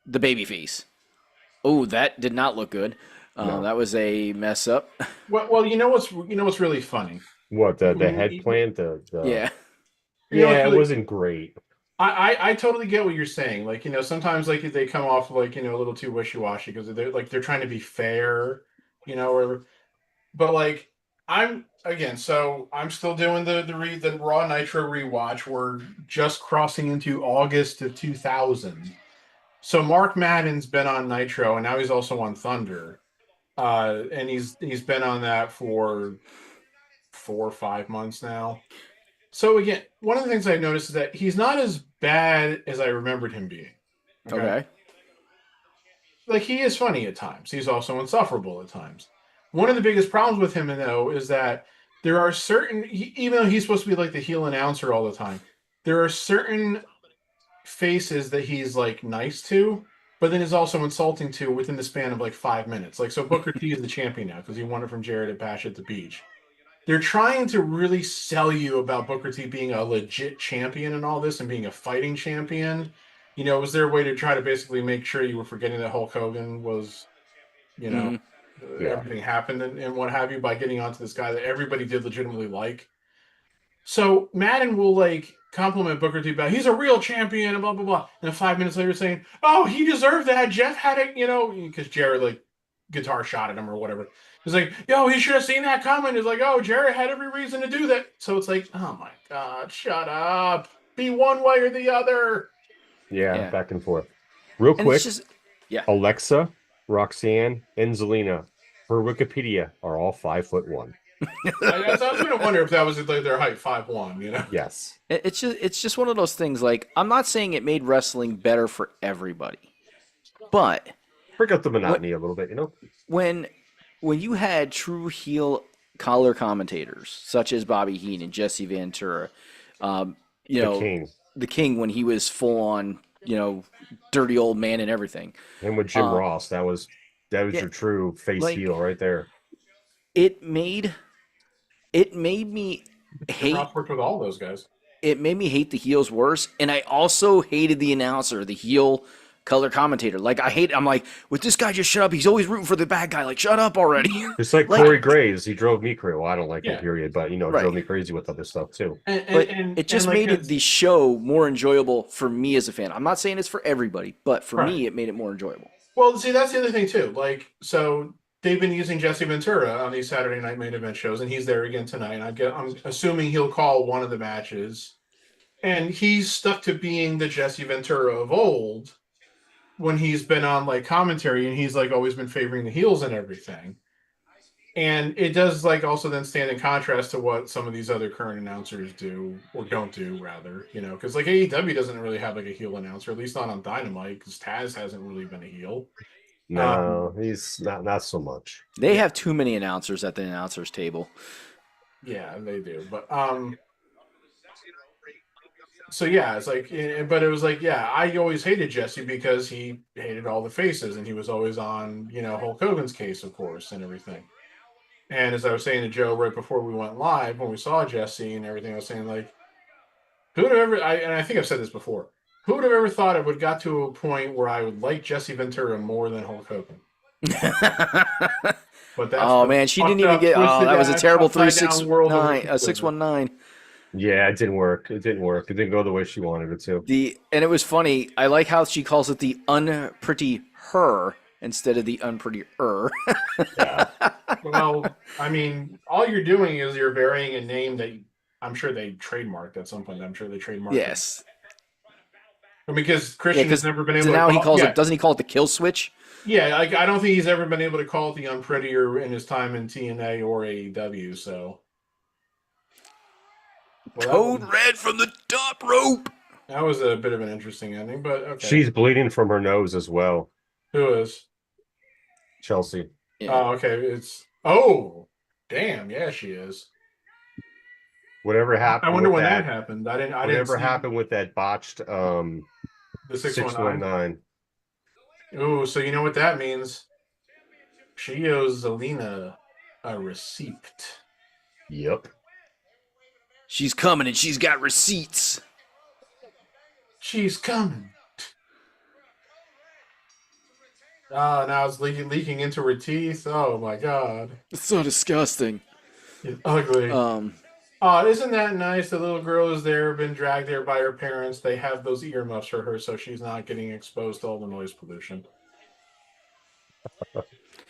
baby face. Oh, that did not look good. No. That was a mess up. Well, you know what's really funny? What the head plant? Yeah. You know, Yeah, really- it wasn't great. I totally get what you're saying. Like, sometimes like they come off like, a little too wishy-washy because they're trying to be fair, or but like so I'm still doing the Raw Nitro rewatch. We're just crossing into August of 2000. So Mark Madden's been on Nitro and now he's also on Thunder. And he's been on that for 4 or 5 months now. So again, one of the things I've noticed is that he's not as bad as I remembered him being. Okay. Like, he is funny at times. He's also insufferable at times. One of the biggest problems with him, though, is that there are even though he's supposed to be like the heel announcer all the time, there are certain faces that he's like nice to, but then is also insulting to within the span of like 5 minutes. Like, so Booker T is the champion now because he won it from Jared at Bash at the Beach. They're trying to really sell you about Booker T being a legit champion and all this and being a fighting champion. Was there a way to try to basically make sure you were forgetting that Hulk Hogan was, Mhm. everything happened and what have you by getting onto this guy that everybody did legitimately like? So Madden will like compliment Booker T about he's a real champion and blah, blah, blah. And then 5 minutes later saying, oh, he deserved that. Jeff had it, because Jared like guitar shot at him or whatever. It's like, yo, he should have seen that coming. It's like, oh, Jared had every reason to do that. So it's like, oh my God, shut up. Be one way or the other. Yeah, back and forth. Real And quick, it's just Alexa, Roxanne, and Zelina, per Wikipedia, are all 5'1". I was going to wonder if that was like their height, 5'1", Yes. it's just one of those things. Like, I'm not saying it made wrestling better for everybody, but Break up the monotony a little bit, when you had true heel color commentators such as Bobby Heenan, Jesse Ventura, The King. the King when he was full on, dirty old man and everything. And with Jim Ross, that was your true face like- heel right there. It made me hate. Ross worked with all those guys. It made me hate the heels worse, and I also hated the announcer, the heel color commentator. Like, I'm like, would this guy just shut up? He's always rooting for the bad guy. Like, shut up already. It's like Like- Corey Graves. He drove me crazy. Well, I don't like Yeah. him, period. But, Right. drove me crazy with other stuff, too. But it just made it the show more enjoyable for me as a fan. I'm not saying it's for everybody, but for Right. me, it made it more enjoyable. Well, see, that's the other thing too. Like, so they've been using Jesse Ventura on these Saturday night main event shows, and he's there again tonight. And I'm assuming he'll call one of the matches. And he's stuck to being the Jesse Ventura of old when he's been on like commentary, and he's like always been favoring the heels and everything. And it does like also then stand in contrast to what some of these other current announcers do or don't do, rather, you know, because like AEW doesn't really have like a heel announcer, at least not on Dynamite, because Taz hasn't really been a heel. No, he's not so much. They have too many announcers at the announcers table. Yeah, they do. But so yeah, it's like, but it was like, yeah, I always hated Jesse because he hated all the faces, and he was always on, you know, Hulk Hogan's case, of course, and everything. And as I was saying to Joe right before we went live, when we saw Jesse and everything, I was saying, like, who would have ever, and I think I've said this before, who would have ever thought it would got to a point where I would like Jesse Ventura more than Hulk Hogan? But that's man, she didn't even get. Oh, that was a terrible 3-6-9, 619. Yeah, it didn't work. It didn't work. It didn't go the way she wanted it to. And it was funny. I like how she calls it the unpretty her instead of the unpretty Yeah. Well, I mean, all you're doing is you're varying a name that I'm sure they trademarked at some point. I'm sure they trademarked. Yes. It. Because Christian has never been able so to. Now he calls it. Doesn't he call it the kill switch? Yeah, like I don't think he's ever been able to call it the unprettier in his time in TNA or AEW. So. Well, Code Red from the top rope. That was a bit of an interesting ending, but okay. She's bleeding from her nose as well. Who is? Chelsea. Yeah. Oh, okay. Oh, damn. Yeah, she is. Whatever happened. I wonder when that happened. I didn't. Whatever happened with that botched the 619. Oh, so you know what that means? She owes Zelina a receipt. Yep. She's coming and she's got receipts. She's coming. Now it's leaking into her teeth. Oh my god. It's so disgusting. It's ugly. Isn't that nice? The little girl is there, been dragged there by her parents. They have those earmuffs for her so she's not getting exposed to all the noise pollution.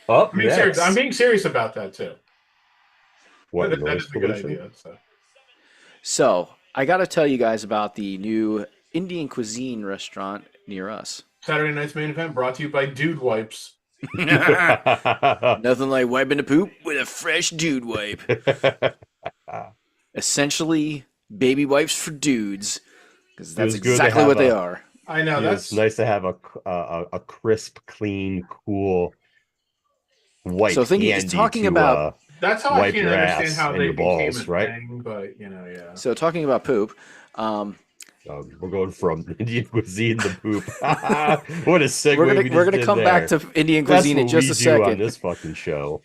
I'm being serious about that too. What that is a good idea. So I got to tell you guys about the new Indian cuisine restaurant near us. Saturday night's main event brought to you by Dude Wipes. Nothing like wiping the poop with a fresh dude wipe. Essentially, baby wipes for dudes, because that's exactly what they are. I know. It's nice to have a crisp, clean, cool white. So talking about. That's how I can't understand how they became a thing, but you know, yeah. So talking about poop, we're going from Indian cuisine to poop. What a segue! We're gonna come back to Indian cuisine in just a second. On this fucking show.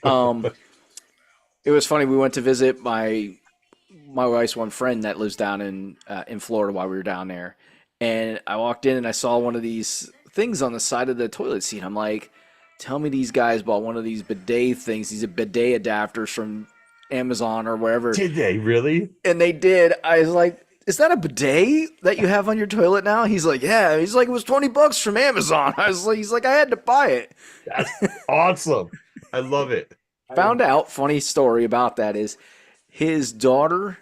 It was funny. We went to visit my wife's one friend that lives down in Florida while we were down there, and I walked in and I saw one of these things on the side of the toilet seat. I'm like, tell me these guys bought one of these bidet things, these bidet adapters from Amazon or wherever. Did they really? And they did. I was like, is that a bidet that you have on your toilet now? He's like, yeah. He's like, it was $20 from Amazon. He's like, I had to buy it. That's awesome. I love it. Found out, funny story about that is his daughter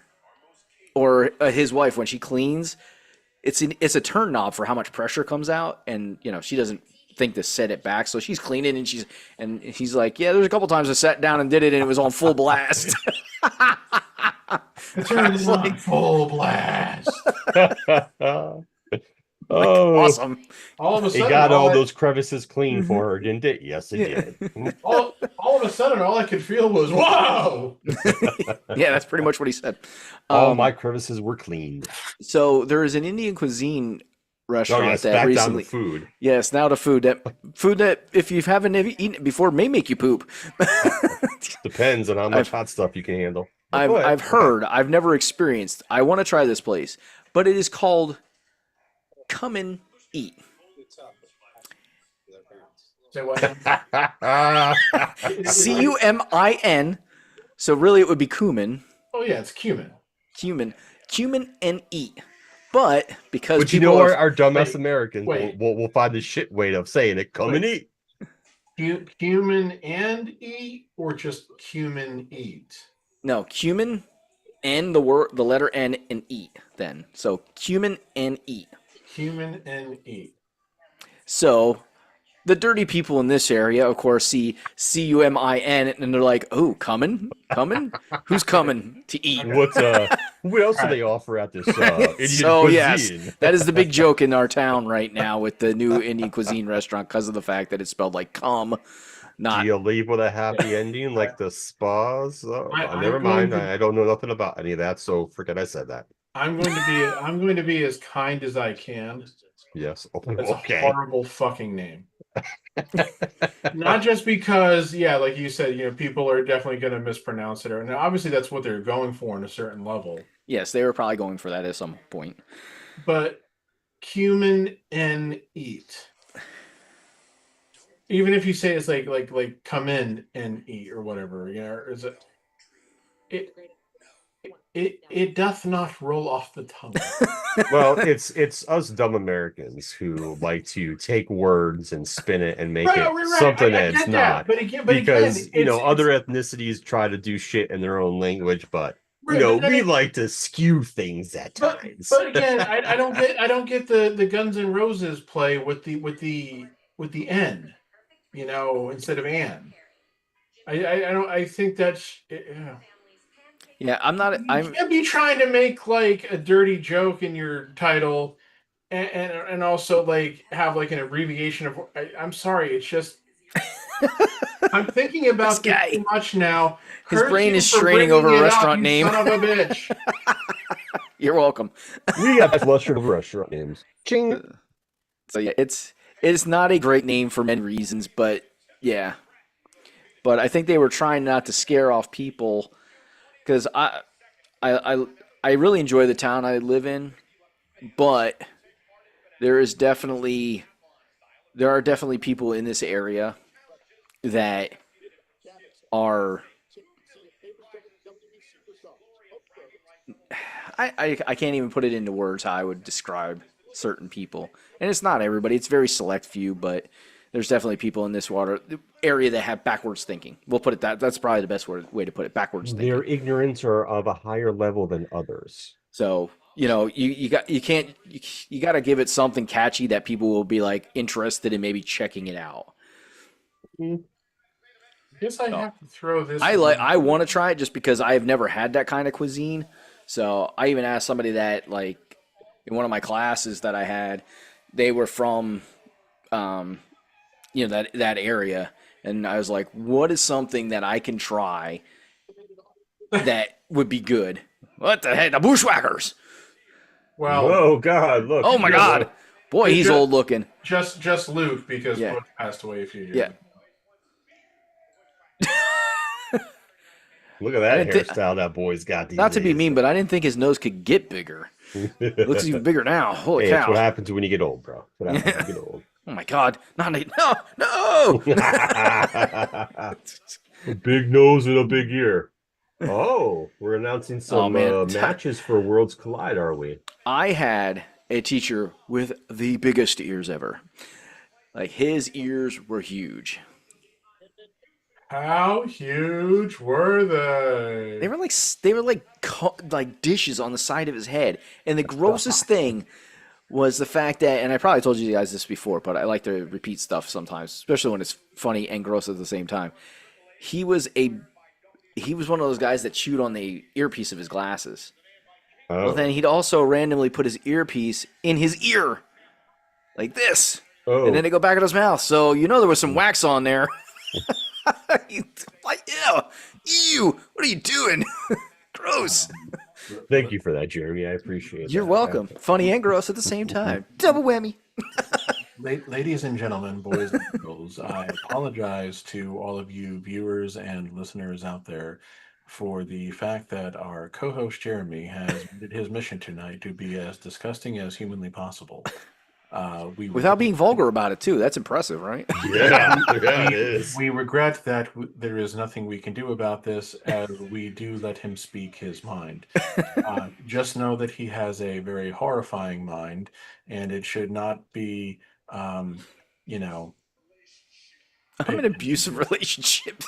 or his wife, when she cleans, it's a turn knob for how much pressure comes out. And, you know, she doesn't think to set it back, so she's cleaning and he's like, yeah, there's a couple times I sat down and did it and it was on full blast. It's like full blast. Awesome. All of a sudden, he got all those crevices clean for her, didn't it? Yes, it did. all of a sudden, all I could feel was, whoa! Yeah, that's pretty much what he said. All my crevices were cleaned. So there is an Indian cuisine restaurant that back recently. Down to food. Yes, now to food that if you haven't eaten it before may make you poop. Depends on how much hot stuff you can handle. I've heard. I've never experienced. I want to try this place, but it is called Come and Eat. Say what? Cumin. So really, it would be cumin. Oh yeah, it's cumin. Cumin and eat. But because you know, our dumbass Americans will find the shit way of saying it. Come and eat. Cumin and eat, or just cumin eat? No, cumin and the letter N and eat. Then so cumin and eat. Cumin and eat. So the dirty people in this area, of course, see CUMIN, and they're like, "Oh, coming, who's coming to eat?" What else do Right. they offer at this Indian So yes, cuisine? that is the big joke in our town right now with the new Indian cuisine restaurant because of the fact that it's spelled like "cum," Do not. you leave with a happy ending like the spas? Oh, I'm never going mind. to I don't know nothing about any of that, so forget I said that. I'm going to be as kind as I can. Yes. Oh, That's a okay. horrible fucking name. Not just because, yeah, like you said, people are definitely going to mispronounce it, and obviously that's what they're going for in a certain level. Yes, they were probably going for that at some point. But cumin and eat. Even if you say it's like come in and eat or whatever, is it it doth not roll off the tongue. Well, it's us dumb Americans who like to take words and spin it and make it Right. something I that it's get that, not. but again, Because it's other ethnicities try to do shit in their own language, but right, but then we like to skew things at times. but again, I don't get the Guns N' Roses play with the N, instead of Ann. I don't. I think that's. Yeah, I'm not. You can't be trying to make like a dirty joke in your title, and also like have like an abbreviation of. I'm sorry, it's just. I'm thinking about This this guy. too much now. His Curse brain you is for straining bringing over a it up, restaurant you name. son of a bitch. You're welcome. We got flustered over restaurant names. Ching. So yeah, it's not a great name for many reasons, but yeah. But I think they were trying not to scare off people because I really enjoy the town I live in, but there are definitely people in this area that are I can't even put it into words how I would describe certain people. And it's not everybody, it's very select few, but there's definitely people in this area that have backwards thinking. We'll put it that's probably the best way to put it, backwards thinking. Their ignorance are of a higher level than others. So, you got to give it something catchy that people will be like interested in maybe checking it out. Guess I have to throw this. I want to try it just because I have never had that kind of cuisine. So I even asked somebody that like in one of my classes that I had, they were from, that area, and I was like, what is something that I can try that would be good? What the heck? The Bushwhackers. Well, oh God, look. Oh my God. Boy, he's old looking. Just Luke, because Yeah. Butch passed away a few years Yeah. ago. Look at that hairstyle that boy's got these Not to be days. mean, but I didn't think his nose could get bigger. It looks even bigger now. Holy Hey, cow. that's what happens when you get old, bro. That's what happens when you get old. Oh my God. No. A big nose and a big ear. Oh, we're announcing some matches for Worlds Collide, are we? I had a teacher with the biggest ears ever. Like his ears were huge. How huge were they? They were like dishes on the side of his head. And the grossest thing was the fact that, and I probably told you guys this before, but I like to repeat stuff sometimes, especially when it's funny and gross at the same time. He was one of those guys that chewed on the earpiece of his glasses. Oh. Well, then he'd also randomly put his earpiece in his ear, like this, Oh. and then it go back in his mouth. So there was some wax on there. Like, ew! What are you doing? Gross. Thank you for that, Jeremy. I appreciate it. You're welcome. Funny and gross at the same time. Double whammy. Ladies and gentlemen, boys and girls, I apologize to all of you viewers and listeners out there for the fact that our co-host Jeremy has made it his mission tonight to be as disgusting as humanly possible. Without being vulgar about it too. That's impressive, right? Yeah, it is. We regret that there is nothing we can do about this, as we do let him speak his mind. Just know that he has a very horrifying mind, and it should not be, I'm in an abusive relationship.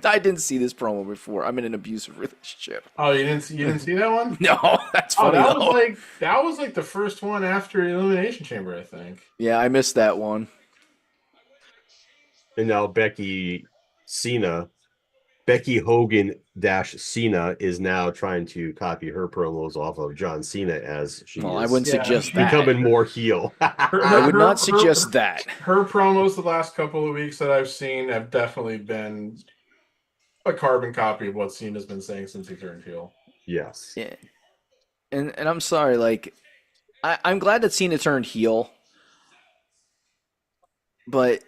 I didn't see this promo before. I'm in an abusive relationship. Oh, you didn't see that one? No, that's Oh, funny though. that was like the first one after Elimination Chamber, I think. Yeah, I missed that one. And now Becky Hogan dash Cena is now trying to copy her promos off of John Cena as she Well, I is wouldn't suggest that. becoming more heel. I would not suggest that. Her promos the last couple of weeks that I've seen have definitely been a carbon copy of what Cena's been saying since he turned heel. Yes. Yeah. And I'm sorry, like I'm glad that Cena turned heel, but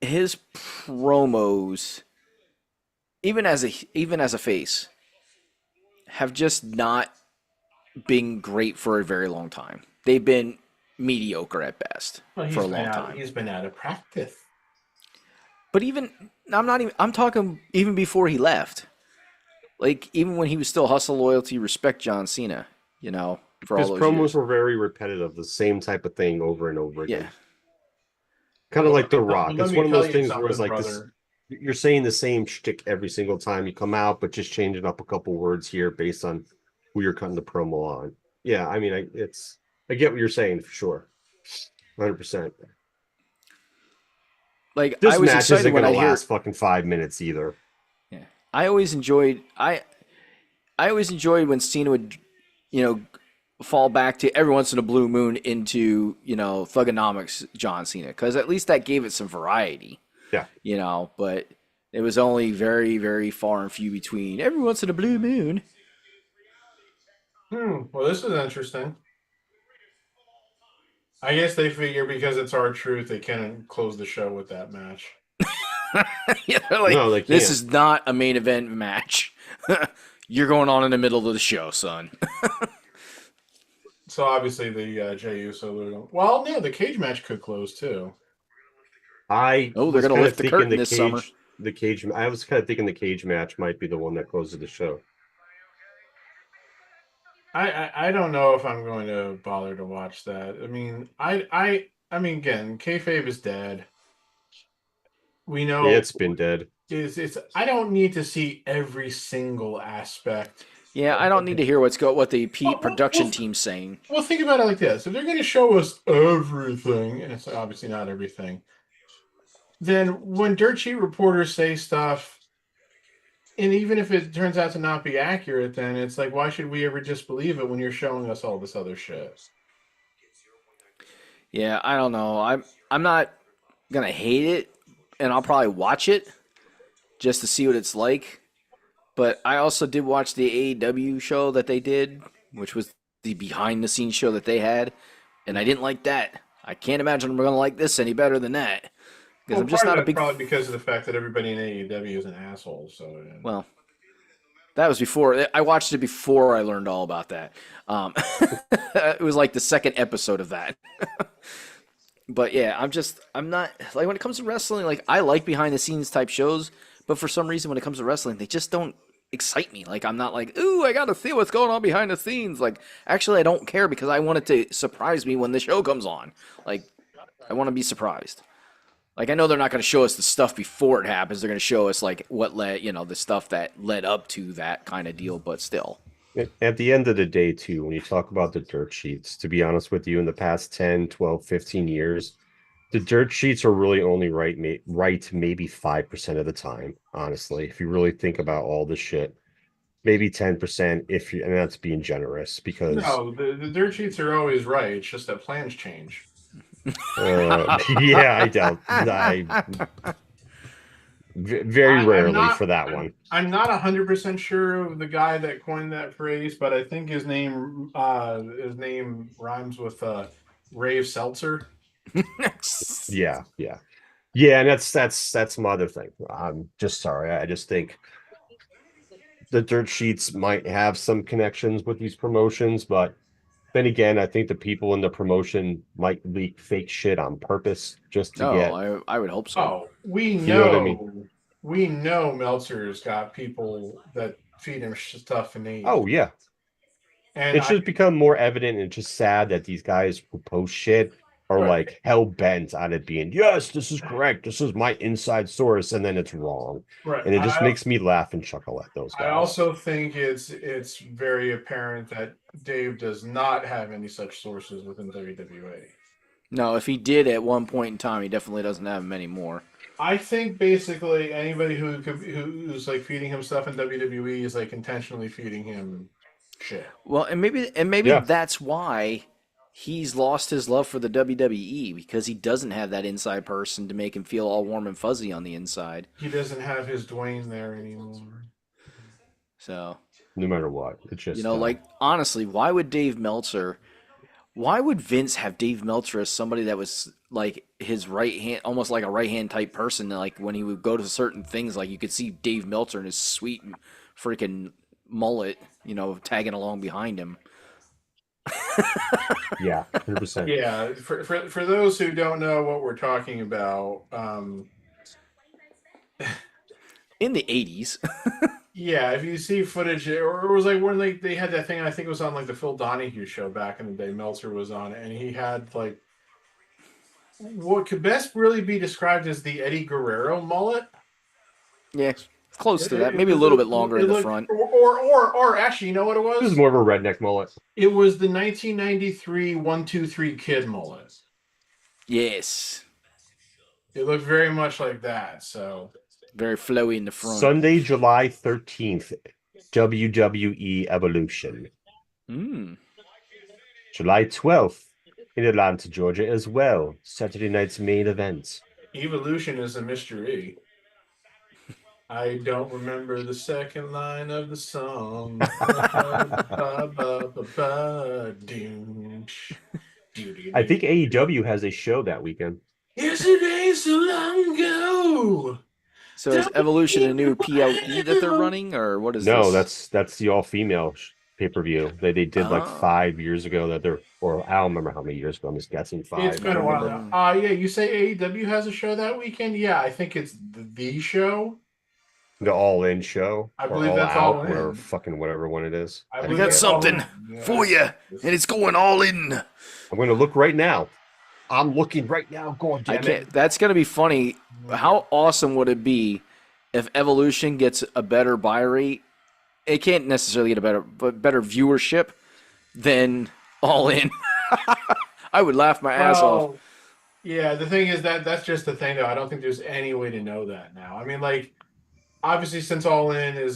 his promos, even as a face, have just not been great for a very long time. They've been mediocre at best for a long time. He's been out of practice. But I'm talking even before he left. Like, even when he was still Hustle, Loyalty, Respect John Cena, for His all those promos years. were very repetitive, the same type of thing over and over again. Yeah. Kind of like The Rock. Let It's me one of tell those you things where it's something, like this. brother. You're saying the same shtick every single time you come out, but just changing up a couple words here based on who you're cutting the promo on. Yeah, I mean, I get what you're saying for sure, 100%. Like, This I was match excited isn't when going to I hear. last fucking 5 minutes either. Yeah. I always enjoyed when Cena would, fall back to every once in a blue moon into, Thugonomics John Cena, because at least that gave it some variety. Yeah. But it was only very, very far and few between. Every once in a blue moon. Well, this is interesting. I guess they figure because it's R-Truth, they can close the show with that match. Yeah, they're like, No, they this can't. is not a main event match. You're going on in the middle of the show, son. So obviously the Jey Uso. Well, no, the cage match could close too. I Oh, they're was going to kinda lift the thinking curtain this summer. I was kind of thinking the cage match might be the one that closes the show. I don't know if I'm going to bother to watch that. I mean, again, kayfabe is dead. We know Yeah, it's been dead. it's. I don't need to see every single aspect. Yeah, I don't need to hear what the Well, production well, team's saying. Well, think about it like this: if they're going to show us everything, and it's obviously not everything, then when dirt sheet reporters say stuff, and even if it turns out to not be accurate, then it's like, why should we ever disbelieve it when you're showing us all this other shit? Yeah, I don't know. I'm not gonna hate it, and I'll probably watch it just to see what it's like. But I also did watch the AEW show that they did, which was the behind the scenes show that they had, and I didn't like that. I can't imagine I'm gonna like this any better than that. Because I'm just not a big. Probably because of the fact that everybody in AEW is an asshole. So yeah. Well, that was before. I watched it before I learned all about that. It was like the second episode of that. But yeah, I'm not like, when it comes to wrestling, like, I like behind the scenes type shows, but for some reason when it comes to wrestling, they just don't excite me. Like, I'm not like, ooh, I gotta see what's going on behind the scenes. Like, actually, I don't care because I want it to surprise me when the show comes on. Like, I want to be surprised. Like, I know they're not going to show us the stuff before it happens. They're going to show us, like, the stuff that led up to that kind of deal, but still. At the end of the day, too, when you talk about the dirt sheets, to be honest with you, in the past 10, 12, 15 years, the dirt sheets are really only right maybe 5% of the time, honestly. If you really think about all the shit, maybe 10% and that's being generous because No, the dirt sheets are always right. It's just that plans change. yeah, I doubt. Very rarely for that one. I'm not 100% sure of the guy that coined that phrase, but I think his name rhymes with Rave Seltzer. Yeah, and that's my other thing. I'm just sorry. I just think the dirt sheets might have some connections with these promotions, but then again, I think the people in the promotion might leak fake shit on purpose just to get. I would hope so. Oh, we know. You know what I mean? We know Meltzer's got people that feed him stuff and eat. Oh yeah, and it's just become more evident and just sad that these guys who post shit are Right. like hell bent on it being, yes, this is correct. This is my inside source, and then it's wrong. Right. And it just makes me laugh and chuckle at those I guys. also think it's very apparent that Dave does not have any such sources within WWE. No, if he did at one point in time, he definitely doesn't have them anymore. I think basically anybody who's like feeding him stuff in WWE is like intentionally feeding him shit. Well, and maybe Yeah. that's why he's lost his love for the WWE, because he doesn't have that inside person to make him feel all warm and fuzzy on the inside. He doesn't have his Dwayne there anymore. So, No matter what, it's just like honestly, why would Vince have Dave Meltzer as somebody that was like his right hand, almost like a right hand type person? Like when he would go to certain things, like you could see Dave Meltzer and his sweet freaking mullet, tagging along behind him. yeah, 100%. Yeah, for those who don't know what we're talking about, In the 80s. yeah, if you see footage, or it was like when they had that thing, I think it was on like the Phil Donahue show back in the day. Meltzer was on it, and he had like what could best really be described as the Eddie Guerrero mullet. Yeah, close to that. Maybe a little bit longer in the front. Or actually, you know what it This was? is more of a redneck mullet. It was the 1993 1-2-3 Kid mullet. Yes. It looked very much like that. So Very flowy in the front. Sunday, July 13th, WWE Evolution. July 12th in Atlanta, Georgia as well. Saturday night's main event. Evolution is a mystery. I don't remember the second line of the song. I think AEW has a show that weekend. Yesterday so long ago. So is Evolution a new PLE that they're running, or what is No, this? that's the all-female pay-per-view. They did like Oh. 5 years ago that they're, or I don't remember how many years ago. I'm just guessing 5. It's been a while now. Yeah, you say AEW has a show that weekend? Yeah, I think it's the show. The all-in show. I or believe all that's out, all in. Or fucking whatever one it is. I I believe got that's forget. all something in. for you, and it's going all in. I'm going to look right now. I'm looking right now. God I damn can't. it. That's gonna be funny. How awesome would it be if Evolution gets a better buy rate? It can't necessarily get but better viewership than All In. I would laugh my ass off. Yeah, the thing is that's just the thing though. I don't think there's any way to know that now. I mean, like obviously since All In is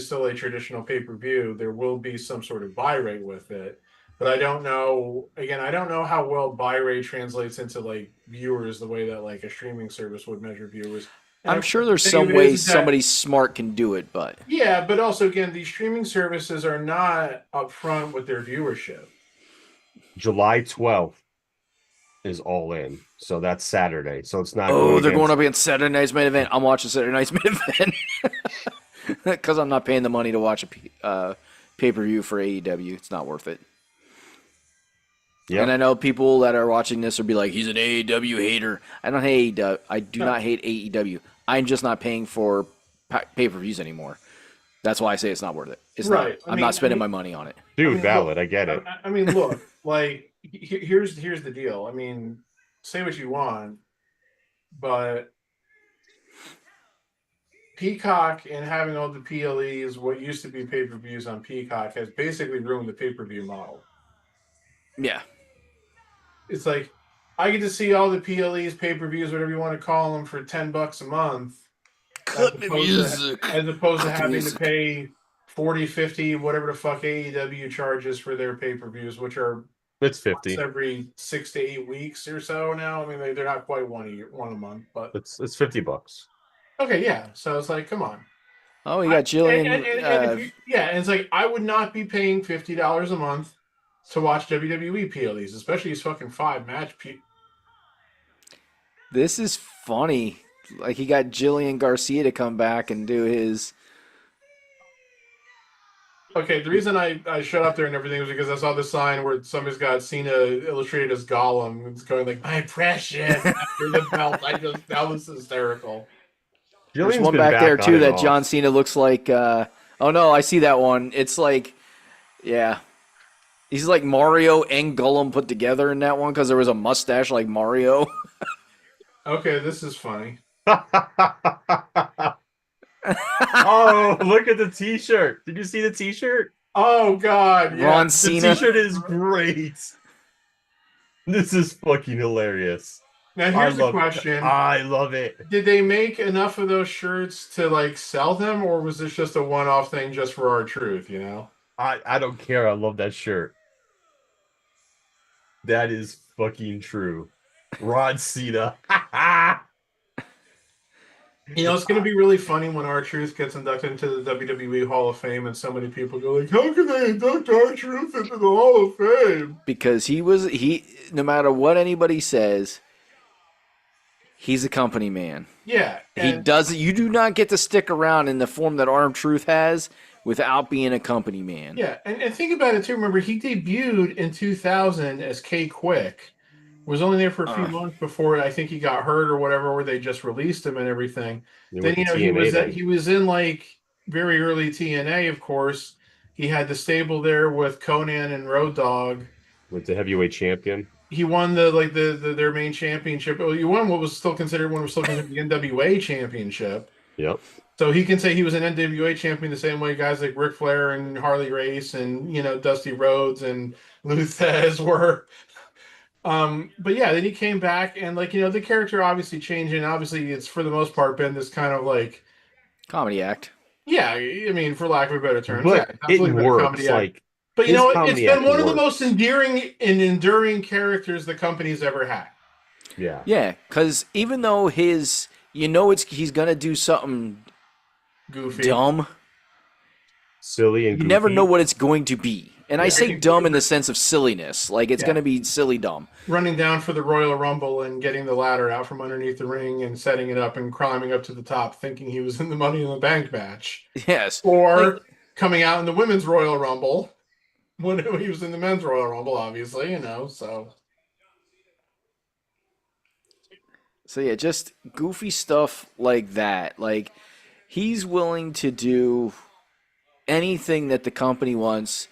still a traditional pay-per-view, there will be some sort of buy rate with it. But I don't know. Again, I don't know how well buy rate translates into like viewers the way that like a streaming service would measure viewers. And I'm sure there's the thing some is way that- somebody smart can do it, but Yeah, but also again, these streaming services are not upfront with their viewership. July 12th is all in. So that's Saturday. So it's not. they're going up against Saturday night's main event. I'm watching Saturday night's main event because I'm not paying the money to watch a pay-per-view for AEW. It's not worth it. Yep. And I know people that are watching this will be like, he's an AEW hater. I don't hate AEW. I do not hate AEW. I'm just not paying for pay-per-views anymore. That's why I say it's not worth it. It's Right. not. I'm not spending my money on it. Dude, valid. I get it. I mean, look, like here's the deal. I mean, say what you want, but Peacock and having all the PLEs, what used to be pay-per-views on Peacock, has basically ruined the pay-per-view model. Yeah. It's like I get to see all the PLEs, pay-per-views, whatever you want to call them, for $10 a month. Cut the music. As opposed to Cut the having music. to pay 40, 50, whatever the fuck AEW charges for their pay-per-views, which are It's 50. every 6 to 8 weeks or so now. I mean, they're not quite one a month, but It's $50. okay, yeah. So it's like, come on. Oh, you got Jillian. And and it's like I would not be paying $50 a month to watch WWE PLEs, especially these fucking 5-match. This is funny. Like he got Jillian Garcia to come back and do his. Okay, the reason I shut up there and everything was because I saw the sign where somebody's got Cena illustrated as Gollum. It's going like, my precious, after the belt. That was hysterical. There's Jillian's one been back there on too and that off. John Cena looks like. Oh no, I see that one. It's like, yeah. He's like Mario and Gollum put together in that one because there was a mustache like Mario. Okay, this is funny. Oh, look at the t-shirt. Did you see the t-shirt? Oh God, yeah. Ron The Cena. t-shirt is great. This is fucking hilarious. Now here's the question: I love it. did they make enough of those shirts to like sell them, or was this just a one-off thing just for our truth? You know? I don't care. I love that shirt. That is fucking true. Rod Cena. You know, it's going to be really funny when our truth gets inducted into the WWE Hall of Fame, and so many people go like, "How can they induct our truth into the Hall of Fame?" Because he no matter what anybody says, he's a company man. Yeah, He and does. You do not get to stick around in the form that Armed Truth has without being a company man. yeah, and think about it too. Remember, he debuted in 2000 as K Quick. Was only there for a few months before I think he got hurt or whatever, where they just released him and everything. He Then went to he was TNA then. he was in like very early TNA, of course. He had the stable there with Conan and Road Dogg. Went to heavyweight champion. He won their main championship. Well, he won what was still considered the NWA championship. Yep. So he can say he was an NWA champion the same way guys like Ric Flair and Harley Race and Dusty Rhodes and Luthez were. But yeah, then he came back and the character obviously changed, and obviously it's for the most part been this kind of like, Comedy act. yeah, I mean, for lack of a better term, But yeah, it's absolutely it been a works. comedy act. Like But his it's comedy been act one of the works. most endearing and enduring characters the company's ever had. Yeah. Yeah, because even though he's gonna do something Goofy. dumb, Silly and you never goofy. know what it's going to be. And I Yeah. say dumb in the sense of silliness, like it's Yeah. gonna be silly dumb. Running down for the Royal Rumble and getting the ladder out from underneath the ring and setting it up and climbing up to the top thinking he was in the Money in the Bank match. Yes. Or coming out in the Women's Royal Rumble when he was in the Men's Royal Rumble, obviously, so. So yeah, just goofy stuff like that. Like he's willing to do anything that the company wants.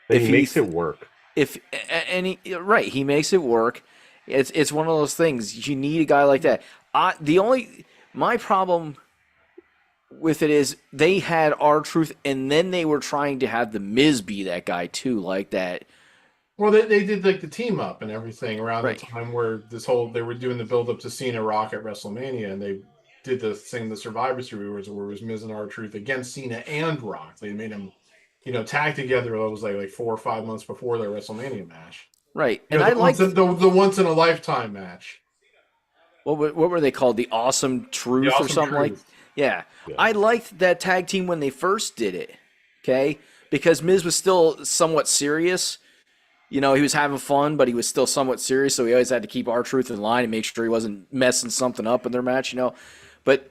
And if he he makes th- it work. He makes it work. It's one of those things. You need a guy like that. My problem with it is they had R-Truth, and then they were trying to have the Miz be that guy too, like that. Well, they did like the team up and everything around Right. the time where they were doing the build up to Cena Rock at WrestleMania, and they did the thing, the Survivor Series, where it was Miz and R-Truth against Cena and Rock. They made them, tag together. It was like 4 or 5 months before their WrestleMania match. Right, and I like the once in a lifetime match. what were they called? The Awesome Truth The Awesome or something like. Truth. Yeah. Yeah. I liked that tag team when they first did it. Okay, because Miz was still somewhat serious. He was having fun, but he was still somewhat serious, so he always had to keep R-Truth in line and make sure he wasn't messing something up in their match, But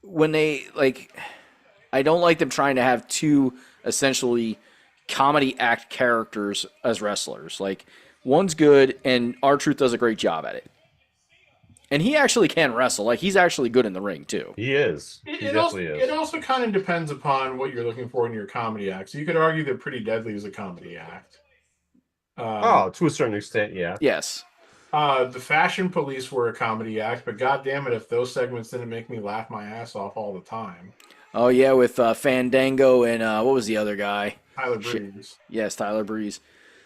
when they, I don't like them trying to have two essentially comedy act characters as wrestlers. Like, one's good, and R-Truth does a great job at it. And he actually can wrestle. Like, he's actually good in the ring, too. He is. He definitely It is. also kind of depends upon what you're looking for in your comedy act. So you could argue that Pretty Deadly is a comedy act. Oh, to a certain extent, yeah. Yes. The Fashion Police were a comedy act, but god damn it if those segments didn't make me laugh my ass off all the time. Oh, yeah, with Fandango and what was the other guy? Tyler Breeze. Yes, Tyler Breeze.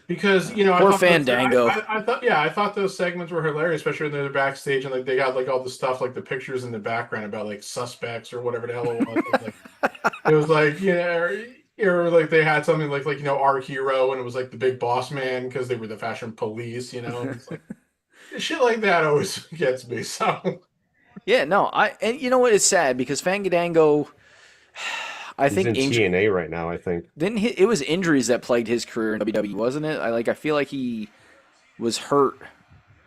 Because, I Poor thought Fandango. I thought those segments were hilarious, especially when they're backstage and they got all the stuff, the pictures in the background about suspects or whatever the hell it was. It was or they had something our hero, and it was the big boss man because they were the Fashion Police, It's shit like that always gets me. So Yeah, no, and you know what? It's sad because Fandango, I He's think in TNA right now, I think. it was injuries that plagued his career in WWE, wasn't it? I feel like he was hurt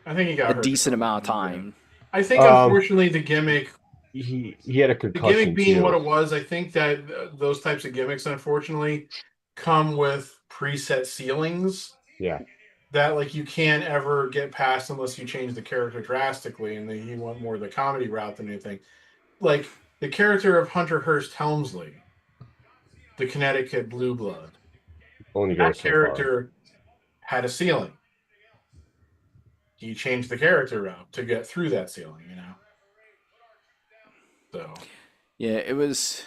I think he got a hurt. decent amount of time. I think unfortunately the gimmick He had a the concussion. gimmick being too. what it was, I think that those types of gimmicks, unfortunately, come with preset ceilings. Yeah. That you can't ever get past unless you change the character drastically, and then you want more of the comedy route than anything. Like the character of Hunter Hearst Helmsley, the Connecticut Blue Blood. Only That goes so far. character had a ceiling. He changed the character out to get through that ceiling, you know. So Yeah, it was.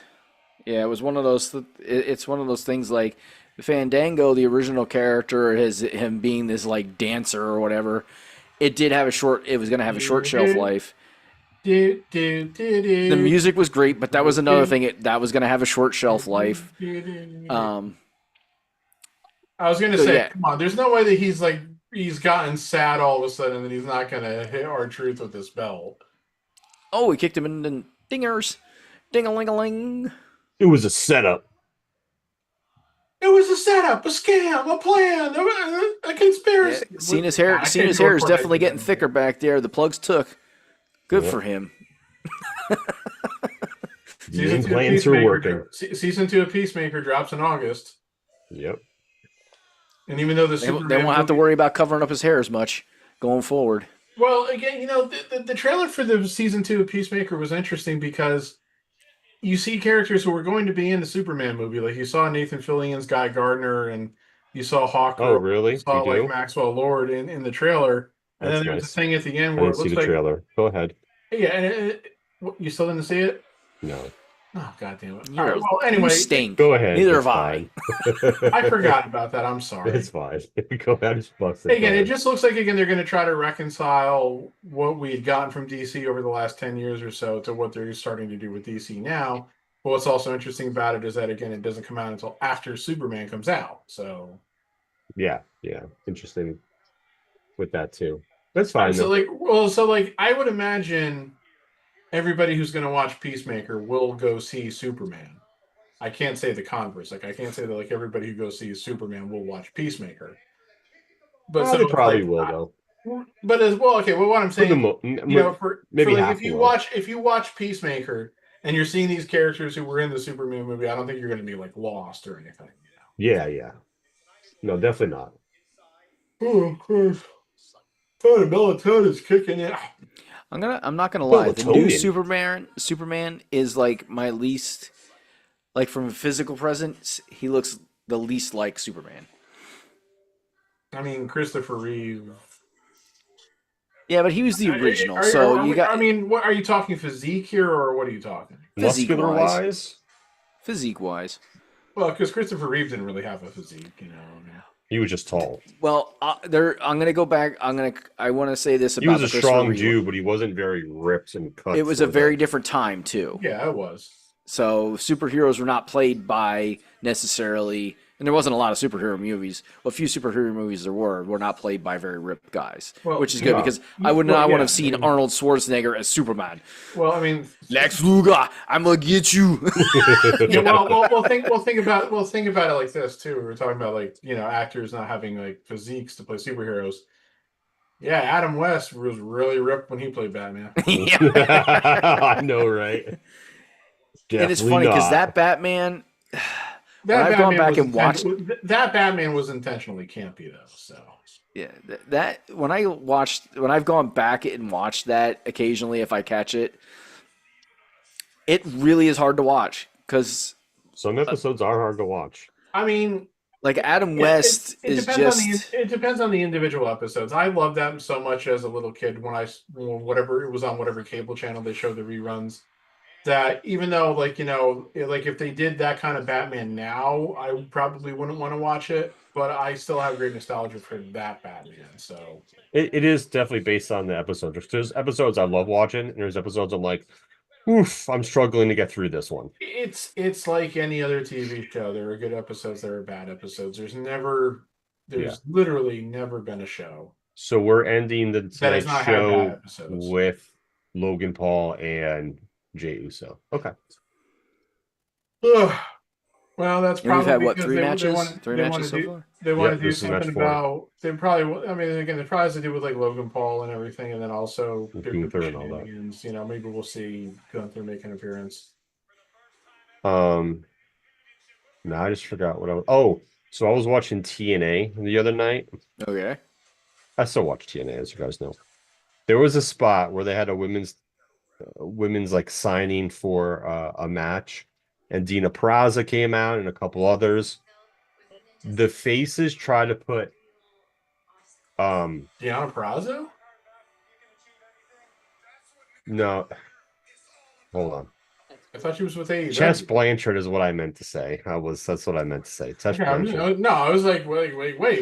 Yeah, it was one of those. It's one of those things like Fandango, the original character, is him being this like dancer or whatever. It did have a short. It was going to have a short shelf life. The music was great, but that was another thing. That was going to have a short shelf life. I was gonna So, say, yeah. come on, there's no way that he's gotten sad all of a sudden that he's not gonna hit R-Truth with this belt. Oh, we kicked him in the dingers, ding-a-ling-a-ling. It was a setup. It was a setup, a scam, a plan, a Yeah, conspiracy. Cena's I hair. can't Cena's go hair is for definitely it. getting thicker back there. The plugs took. Good Yep. for him. Game plans are working. Season 2 of Peacemaker drops in August, Yep. and even though the They Superman won't have to movie- worry about covering up his hair as much going forward. Well, again, you know, the trailer for the season 2 of Peacemaker was interesting because you see characters who were going to be in the Superman movie. Like you saw Nathan Fillion's Guy Gardner, and you saw Hawk. Oh, really? You saw You like do? Maxwell Lord in the trailer. And That's then there's nice. a thing at the end I where didn't it see looks the like trailer. Go ahead. yeah, and you still didn't see it? No. Oh, God damn it! You're All right, a- well, anyway, you stink. Go ahead. Neither It's have I. fine. I forgot about that. I'm sorry. It's fine. Go ahead. Just bust it. Go Again, it ahead. just looks like they're going to try to reconcile what we had gotten from DC over the last 10 years or so to what they're starting to do with DC now. But what's also interesting about it is that again, it doesn't come out until after Superman comes out. So, Yeah. Interesting with that too. That's fine. so though. I would imagine everybody who's going to watch Peacemaker will go see Superman. I can't say the converse. Like I can't say that like everybody who goes see Superman will watch Peacemaker. But They probably will though. But as well, okay. Well, what I'm For saying, the you know, maybe like half if you will. watch Peacemaker and you're seeing these characters who were in the Superman movie, I don't think you're going to be like lost or anything. Yeah. No, definitely not. Oh, Christ. The melatonin is kicking in. I'm not gonna lie. The new Melatonin. Superman is like my least, like from a physical presence, he looks the least like Superman. I mean, Christopher Reeve. Yeah, but he was the original. So you got. I mean, what are you talking physique here, or what are you talking? Muscular Physique-wise. wise, Physique wise. Well, because Christopher Reeve didn't really have a physique, you know. he was just tall. Well, I'm gonna go back. I want to say this about He was the a Christopher strong Reeve Jew, one. but he wasn't very ripped and cut. It was a for very the- different time too. Yeah, it was. So superheroes were not played by necessarily, and there wasn't a lot of superhero movies. Well, a few superhero movies there were not played by very ripped guys, Well, which is good yeah. because I would not Well, want to yeah, have seen I mean- Arnold Schwarzenegger as Superman. Well, I mean, Lex Luger, I'm gonna get you. yeah, well, think about it like this too. We were talking about like actors not having like physiques to play superheroes. Yeah, Adam West was really ripped when he played Batman. I know, right? And it's Definitely funny because not. that Batman. That I've gone Batman back was and watched- that Batman was intentionally campy though. So Yeah, that when I've gone back and watched that occasionally if I catch it, it really is hard to watch because Some episodes are hard to watch. I mean, like Adam yeah, West it is depends just it depends on the individual episodes. I loved them so much as a little kid when whatever it was on whatever cable channel they showed the reruns. That even though like if they did that kind of Batman now, I probably wouldn't want to watch it. But I still have great nostalgia for that Batman. So It is definitely based on the episodes. There's episodes I love watching, and there's episodes I'm like, oof, I'm struggling to get through this one. it's like any other TV show. There are good episodes, there are bad episodes. There's literally never been a show So we're ending the that has Tonight not had bad Show episodes. with Logan Paul and Jey Uso. Okay. Ugh. Well, that's and we've probably had what because 3 matches? want, 3 they matches want so to do, far. they want Yep, to do this is match something 4. about. They probably. I mean, again, it probably has to do with like Logan Paul and everything, and then also With different Gunther and all that. shenanigans. Maybe we'll see Gunther make an appearance. No, I just forgot what I was. Oh, so I was watching TNA the other night. Okay. I still watch TNA, as you guys know. There was a spot where they had a women's like signing for a match, and Dina Praza came out and a couple others. the faces try to put Deanna Prazo? no, hold on. I thought she was with AEW. Tess Blanchard is what I meant to say. That's what I meant to say. Tess Okay, Blanchard. no, I was like, wait.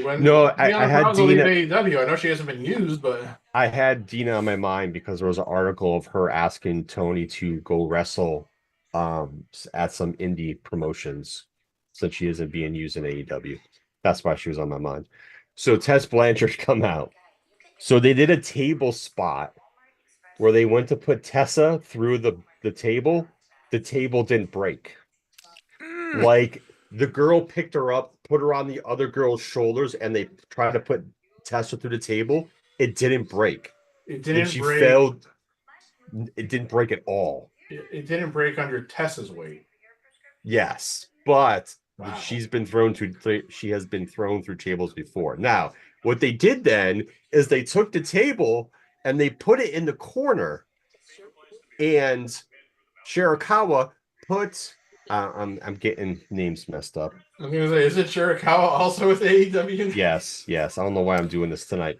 When No, did I Deanna had Prazo leave Dina. AEW? I know she hasn't been used, but I had Dina on my mind because there was an article of her asking Tony to go wrestle at some indie promotions since she isn't being used in AEW. That's why she was on my mind. So Tess Blanchard come out. So they did a table spot where they went to put Tessa through the table. The table didn't break. Like the girl picked her up, put her on the other girl's shoulders, and they tried to put Tessa through the table. It didn't break. it When didn't she break. fell, it didn't break at all. It didn't break under Tessa's weight. Yes, but Wow. she has been thrown through tables before. Now, what they did then is they took the table and they put it in the corner, and Shirakawa put. I'm getting names messed up. I was gonna say, is it Shirakawa also with AEW? Yes. I don't know why I'm doing this tonight.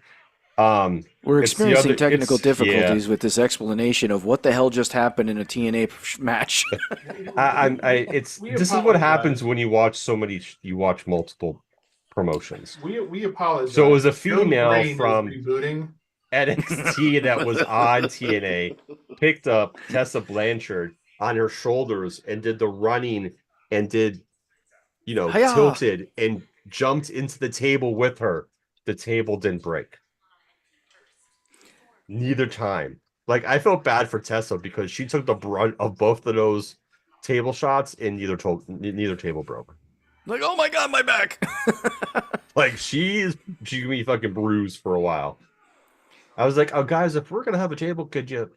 We're It's the experiencing other- technical it's- difficulties with this explanation of what the hell just happened in a TNA match. This is what apologize. happens when you watch multiple promotions. We apologize. So it was a Joe's female brain is from rebooting. NXT that was on TNA, picked up Tessa Blanchard on her shoulders and did the running and did, Hi-ya. tilted and jumped into the table with her. The table didn't break. Neither time. Like, I felt bad for Tessa because she took the brunt of both of those table shots and neither table broke. Like, oh my god, my back. Like, she gonna be fucking bruised for a while. I was like, oh guys, if we're gonna have a table, could you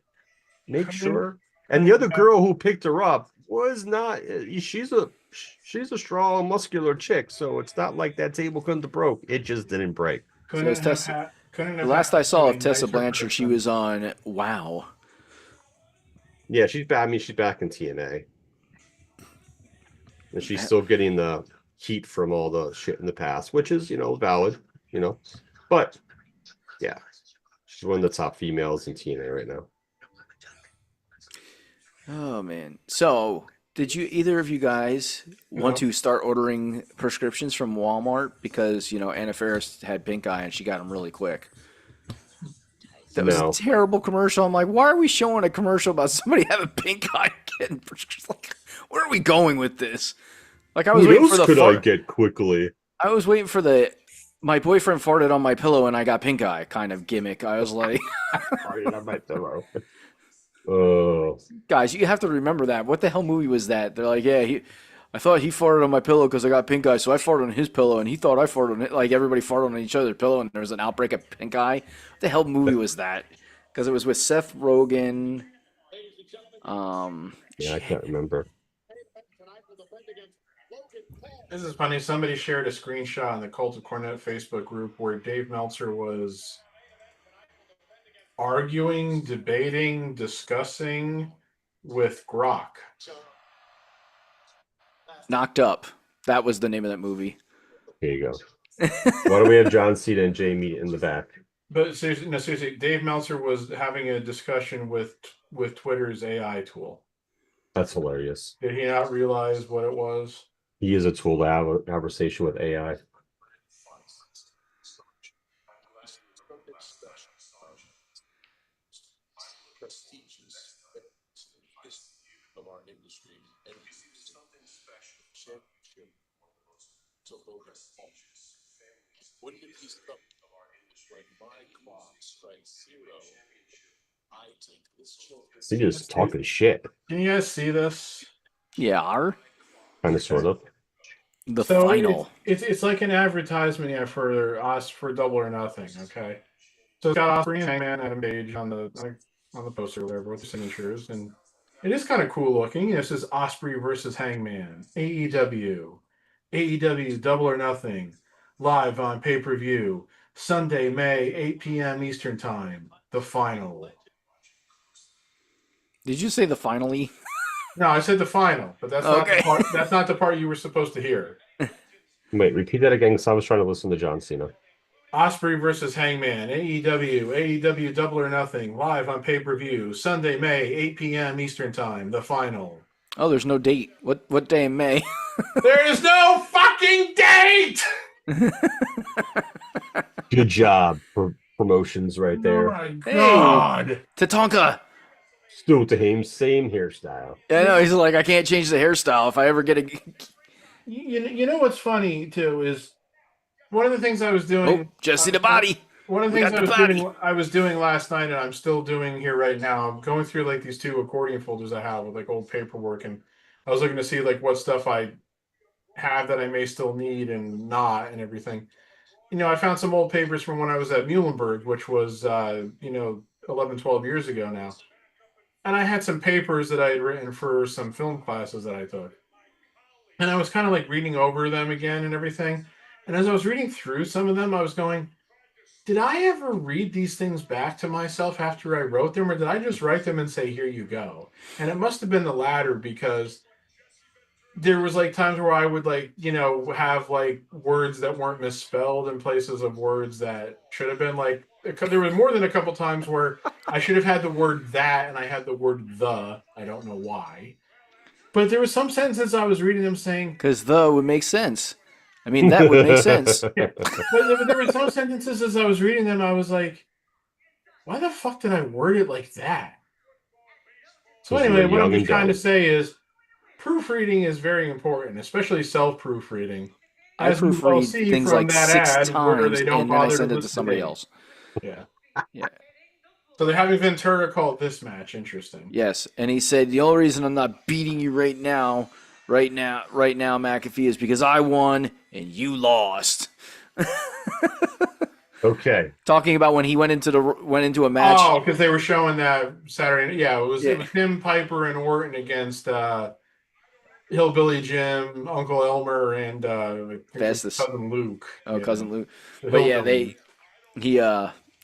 make sure? And the other girl who picked her up was not. She's a strong, muscular chick, so it's not like that table couldn't have broke. It just didn't break. Couldn't it's have Tessa- had- couldn't The have last had I saw of a Tessa nicer Blanchard, she person. was on Wow. Yeah, she's back. I mean, she's back in TNA, and she's still getting the heat from all the shit in the past, which is valid, But yeah, she's one of the top females in TNA right now. Oh man. So, did you either of you guys want to start ordering prescriptions from Walmart because Anna Faris had pink eye and she got them really quick? That was No. a terrible commercial. I'm like, why are we showing a commercial about somebody having pink eye and getting prescriptions? Like, where are we going with this? Like, I was waiting for the could I fart. get quickly? I was waiting for the my boyfriend farted on my pillow and I got pink eye kind of gimmick. I was like, Farted on my pillow. Oh, guys, you have to remember that. What the hell movie was that? They're like, yeah, I thought he farted on my pillow because I got pink eye, so I farted on his pillow, and he thought I farted on it. Like, everybody farted on each other's pillow, and there was an outbreak of pink eye. What the hell movie was that? Because it was with Seth Rogen. yeah, I can't remember. This is funny. Somebody shared a screenshot in the Cult of Cornette Facebook group where Dave Meltzer was arguing, debating, discussing with Grok. Knocked Up. That was the name of that movie. Here you go. Why do we have John Cena and Jay meet in the back? But seriously, Dave Meltzer was having a discussion with Twitter's AI tool. That's hilarious. Did he not realize what it was? He is a tool to have a conversation with AI. He just talking shit, Can you guys see this? Yeah, kind of, sort of. the So final. it's like an advertisement for us for Double or Nothing. Okay, so it's got Osprey and Hangman Adam Page on the poster or whatever with the signatures, and it is kind of cool looking. This is Osprey versus Hangman, AEW's Double or Nothing, live on pay-per-view Sunday, May 8 p.m. Eastern Time. The final. Did you say the finally? No, I said the final, but that's not Okay. the part. That's not the part you were supposed to hear. Wait, repeat that again because I was trying to listen to John Cena. Osprey versus Hangman, AEW Double or Nothing, live on pay-per-view, Sunday, May, 8 p.m. Eastern Time, the final. Oh, there's no date. What day in May? There is no fucking date! Good job for promotions right Oh there. my god! Tatanka. Still to him, same hairstyle. Yeah, I know. He's like, I can't change the hairstyle if I ever get a. You know what's funny too is one of the things I was doing. Oh, just see the body. One of the We things got the body. I was doing last night, and I'm still doing here right now. I'm going through like these 2 accordion folders I have with like old paperwork, and I was looking to see like what stuff I have that I may still need and not, and everything. You know, I found some old papers from when I was at Muhlenberg, which was 11, 12 years ago now, and I had some papers that I had written for some film classes that I took, and I was kind of like reading over them again and everything. And as I was reading through some of them, I was going, did I ever read these things back to myself after I wrote them, or did I just write them and say, here you go? And it must have been the latter, because there was like times where I would like, have like words that weren't misspelled in places of words that should have been like, there was more than a couple times where I should have had the word that and I had the word the. I don't know why. But there was some sentences I was reading them saying, Because the would make sense. I mean, that would make sense. but there were some sentences as I was reading them, I was like, why the fuck did I word it like that? So Because you anyway, were what I'm young just and trying to dumb. say is proofreading is very important, especially self-proofreading. I As we will proofread see things from like that 6 ad where times, they don't and then I bother send to it to list the somebody date. else. Yeah. Yeah. So they're having Ventura call this match interesting. Yes, and he said the only reason I'm not beating you right now, McAfee, is because I won and you lost. Okay. Talking about when he went into a match. Oh, because they were showing that Saturday. Yeah, it was Yeah. him, Piper, and Orton against Hillbilly Jim, Uncle Elmer, and I think it was Festus. cousin Luke. Oh, Yeah. cousin Luke. The But yeah, Hillbilly.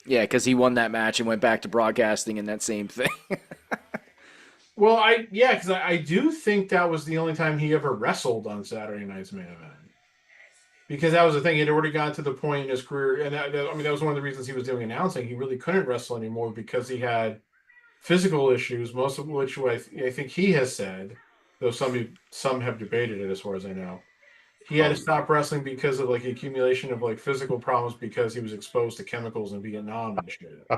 because he won that match and went back to broadcasting and that same thing. Well, because I do think that was the only time he ever wrestled on Saturday Night's Main Event. Because that was the thing, he'd already gotten to the point in his career, and that was one of the reasons he was doing announcing. He really couldn't wrestle anymore because he had physical issues, most of which I think he has said, though some have debated it as far as I know. He had to stop wrestling because of like accumulation of like physical problems because he was exposed to chemicals in Vietnam and shit.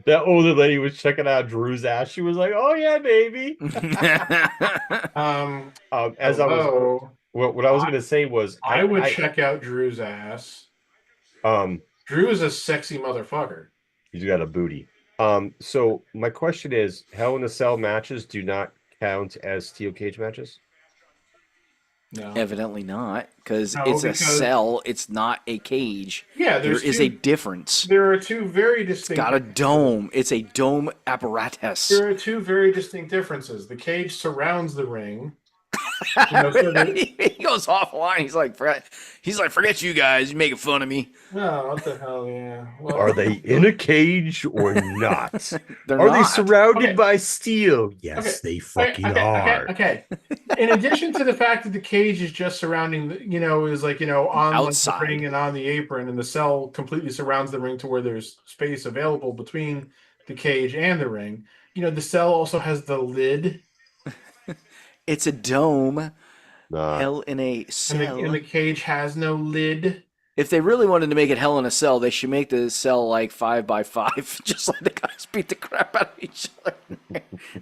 That older lady was checking out Drew's ass. She was like, "Oh yeah, baby." As I was, Hello. what I was going to say was, I would check out Drew's ass. Drew is a sexy motherfucker. He's got a booty. So my question is, Hell in a Cell matches do not count as steel cage matches? No. Evidently not, because No, it's a because- cell. It's not a cage. Yeah, There there's is a difference. there are two very It's distinct. got a dome. It's a dome apparatus. There are two very distinct differences. The cage surrounds the ring. So He goes offline. He's like, forget you guys. You're making fun of me. no, what the hell? Yeah. Well, Are they in a cage or not? They're Are they not. surrounded Okay. by steel? Yes, Okay. they fucking okay, are. Okay. In addition to the fact that the cage is just surrounding, is like on Outside. the ring and on the apron, and the cell completely surrounds the ring to where there's space available between the cage and the ring. The cell also has the lid, It's a dome. Nah. Hell in a and cell. the cage has no lid. If they really wanted to make it hell in a cell, they should make the cell like 5x5, just like the guys beat the crap out of each other.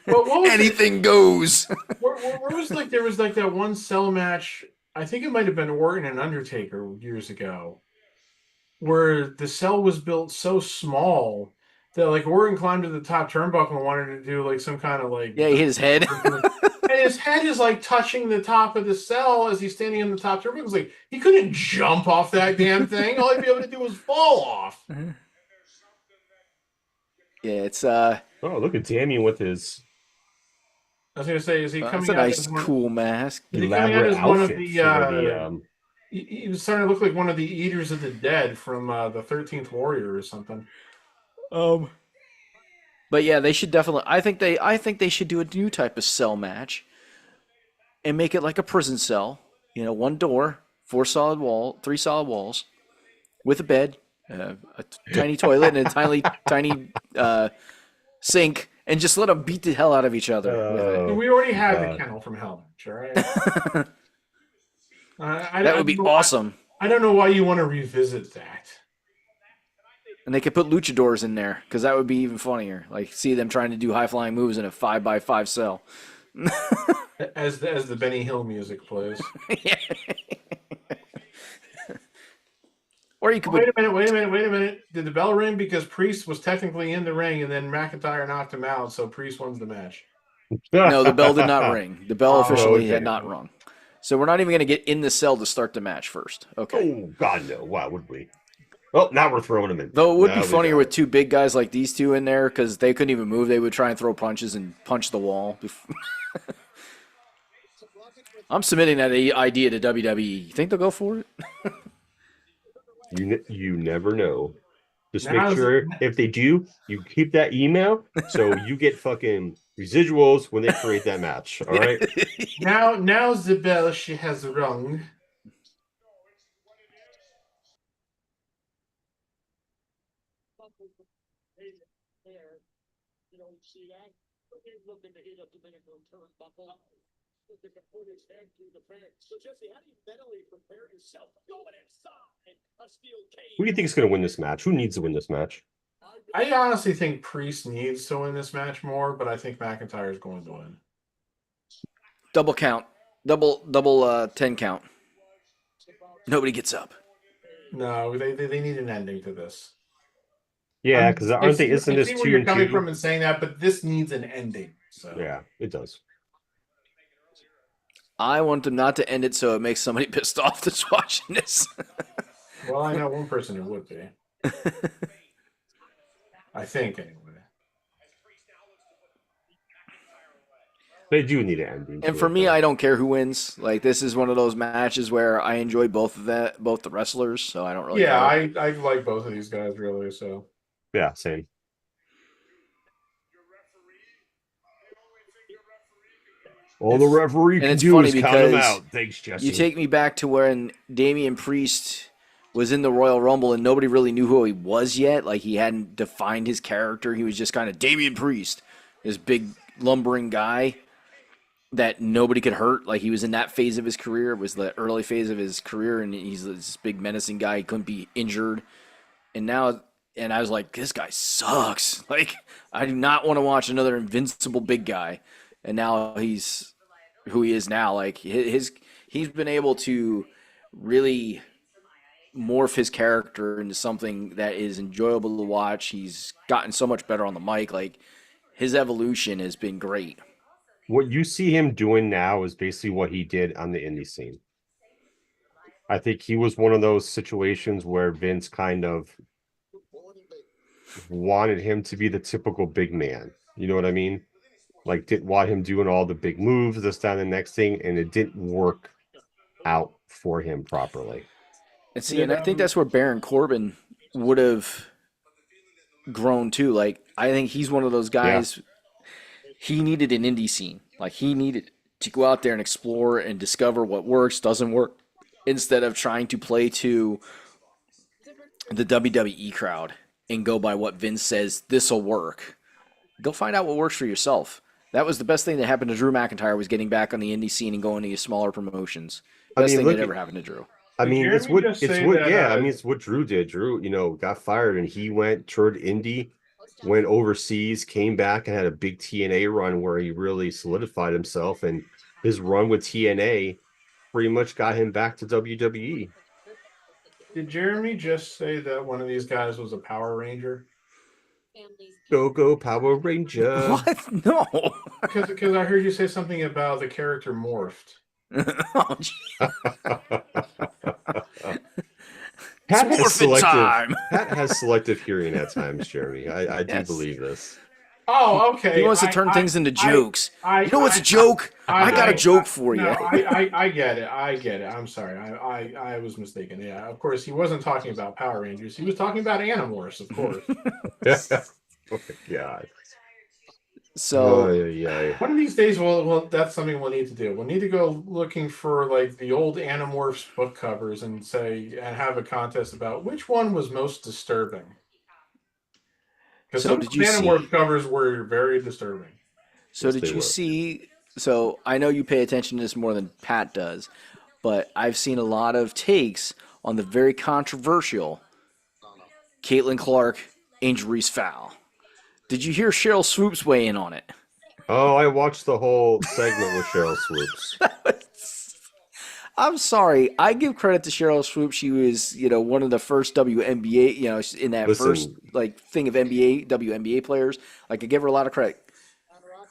Well, what was it? Anything goes. Where was there was like that one cell match? I think it might have been Orton and Undertaker years ago, where the cell was built so small that like Orton climbed to the top turnbuckle and wanted to do like some kind of like Yeah, he hit his head. and his head is like touching the top of the cell as he's standing in the top turnbuckle. It's like he couldn't jump off that damn thing. All he'd be able to do was fall off. Yeah, it's Oh, look at Damien with his I was gonna say, is he coming that's a out nice as one- cool mask. Is he coming out elaborate as one of outfit the, for the he was starting to look like one of the Eaters of the Dead from the 13th Warrior or something. But yeah, they should definitely. I think they should do a new type of cell match, and make it like a prison cell. One door three solid walls with a bed, a tiny toilet, and a tiny sink, and just let them beat the hell out of each other with it. We already have the God. kennel from Hell Match, all right? That would be awesome. I don't know why you want to revisit that. And they could put luchadors in there because that would be even funnier. Like see them trying to do high flying moves in a 5x5 cell. As the Benny Hill music plays. Or you could Wait a minute. Did the bell ring because Priest was technically in the ring and then McIntyre knocked him out, so Priest wins the match? No, the bell did not ring. The bell officially okay. had not rung. So we're not even going to get in the cell to start the match first. Okay. Oh God, no! Why would we? Well, now we're throwing them in. Though it would be Now we funnier got with it. two big guys like these two in there because they couldn't even move. They would try and throw punches and punch the wall. I'm submitting that idea to WWE. You think they'll go for it? You never know. Just Now make is sure it- if they do, you keep that email so you get fucking residuals when they create that match. All right. Now the bell she has rung. Who do you think is going to win this match? Who needs to win this match? I honestly think Priest needs to win this match more, but I think McIntyre is going to win. Double count. Double 10 count. Nobody gets up. No, they need an ending to this. Yeah, because aren't they? Isn't I this see where 2 you're and coming 2? from and saying that, but this needs an ending. So Yeah, it does. I want them not to end it so it makes somebody pissed off that's watching this. Well, I know one person who would be. I think anyway. They do need an ending. And to for it, me, though. I don't care who wins. Like this is one of those matches where I enjoy both the wrestlers, so I don't really Yeah, care. I like both of these guys really. So Yeah, same. All the referee and can it's do funny is count them because out. Thanks, Jesse. You take me back to when Damian Priest was in the Royal Rumble and nobody really knew who he was yet. Like he hadn't defined his character. He was just kind of Damian Priest, this big lumbering guy that nobody could hurt. Like he was in that phase of his career. It was the early phase of his career, and he's this big menacing guy. He couldn't be injured. And now, and I was like, this guy sucks. Like I do not want to watch another invincible big guy. And now he's who he is now. Like he's been able to really morph his character into something that is enjoyable to watch. He's gotten so much better on the mic. Like his evolution has been great. What you see him doing now is basically what he did on the indie scene. I think he was one of those situations where Vince kind of wanted him to be the typical big man. You know what I mean? Like didn't want him doing all the big moves, this, that, and the next thing, and it didn't work out for him properly. And see, and I think that's where Baron Corbin would have grown too. Like I think he's one of those guys. Yeah. He needed an indie scene. Like he needed to go out there and explore and discover what works, doesn't work, instead of trying to play to the WWE crowd and go by what Vince says this'll work. Go find out what works for yourself. That was the best thing that happened to Drew McIntyre was getting back on the indie scene and going to smaller promotions. Best thing that ever happened to Drew. I mean, it's what Drew did. Drew, got fired and he went toward indie, went overseas, came back and had a big TNA run where he really solidified himself. And his run with TNA pretty much got him back to WWE. Did Jeremy just say that one of these guys was a Power Ranger? Go Power Ranger. What? No. Because I heard you say something about the character morphed. Oh, Pat has selective hearing at times, Jeremy. I do believe this. Oh, okay. He wants to turn things into jokes. You know what's a joke? I got a joke for you. I get it. I'm sorry. I was mistaken. Yeah, of course, he wasn't talking about Power Rangers. He was talking about Animorphs, of course. Oh, my God. So Yeah. One of these days, well, that's something we'll need to do. We'll need to go looking for like the old Animorphs book covers and have a contest about which one was most disturbing. Because so some of did the you see? Animorph covers were very disturbing. So Yes, did they you were. see? So I know you pay attention to this more than Pat does, but I've seen a lot of takes on the very controversial Caitlin Clark Angel Reese foul. Did you hear Cheryl Swoops weigh in on it? Oh, I watched the whole segment with Cheryl Swoops. I'm sorry. I give credit to Cheryl Swoops. She was, one of the first WNBA, in that first Listen, like thing of NBA, WNBA players. Like I give her a lot of credit.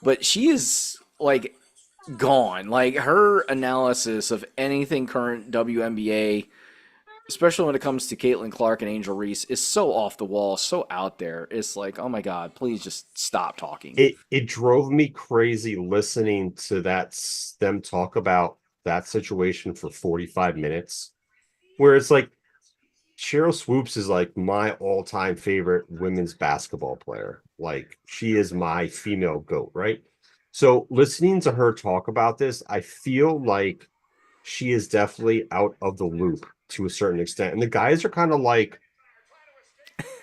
But she is like gone. Like her analysis of anything current WNBA, especially when it comes to Caitlin Clark and Angel Reese, is so off the wall, so out there. It's like, oh my God, please just stop talking. it drove me crazy listening to them talk about that situation for 45 minutes, where it's like Cheryl Swoops is like my all-time favorite women's basketball player. Like she is my female GOAT, right? So listening to her talk about this, I feel like she is definitely out of the loop to a certain extent. And the guys are kind of like,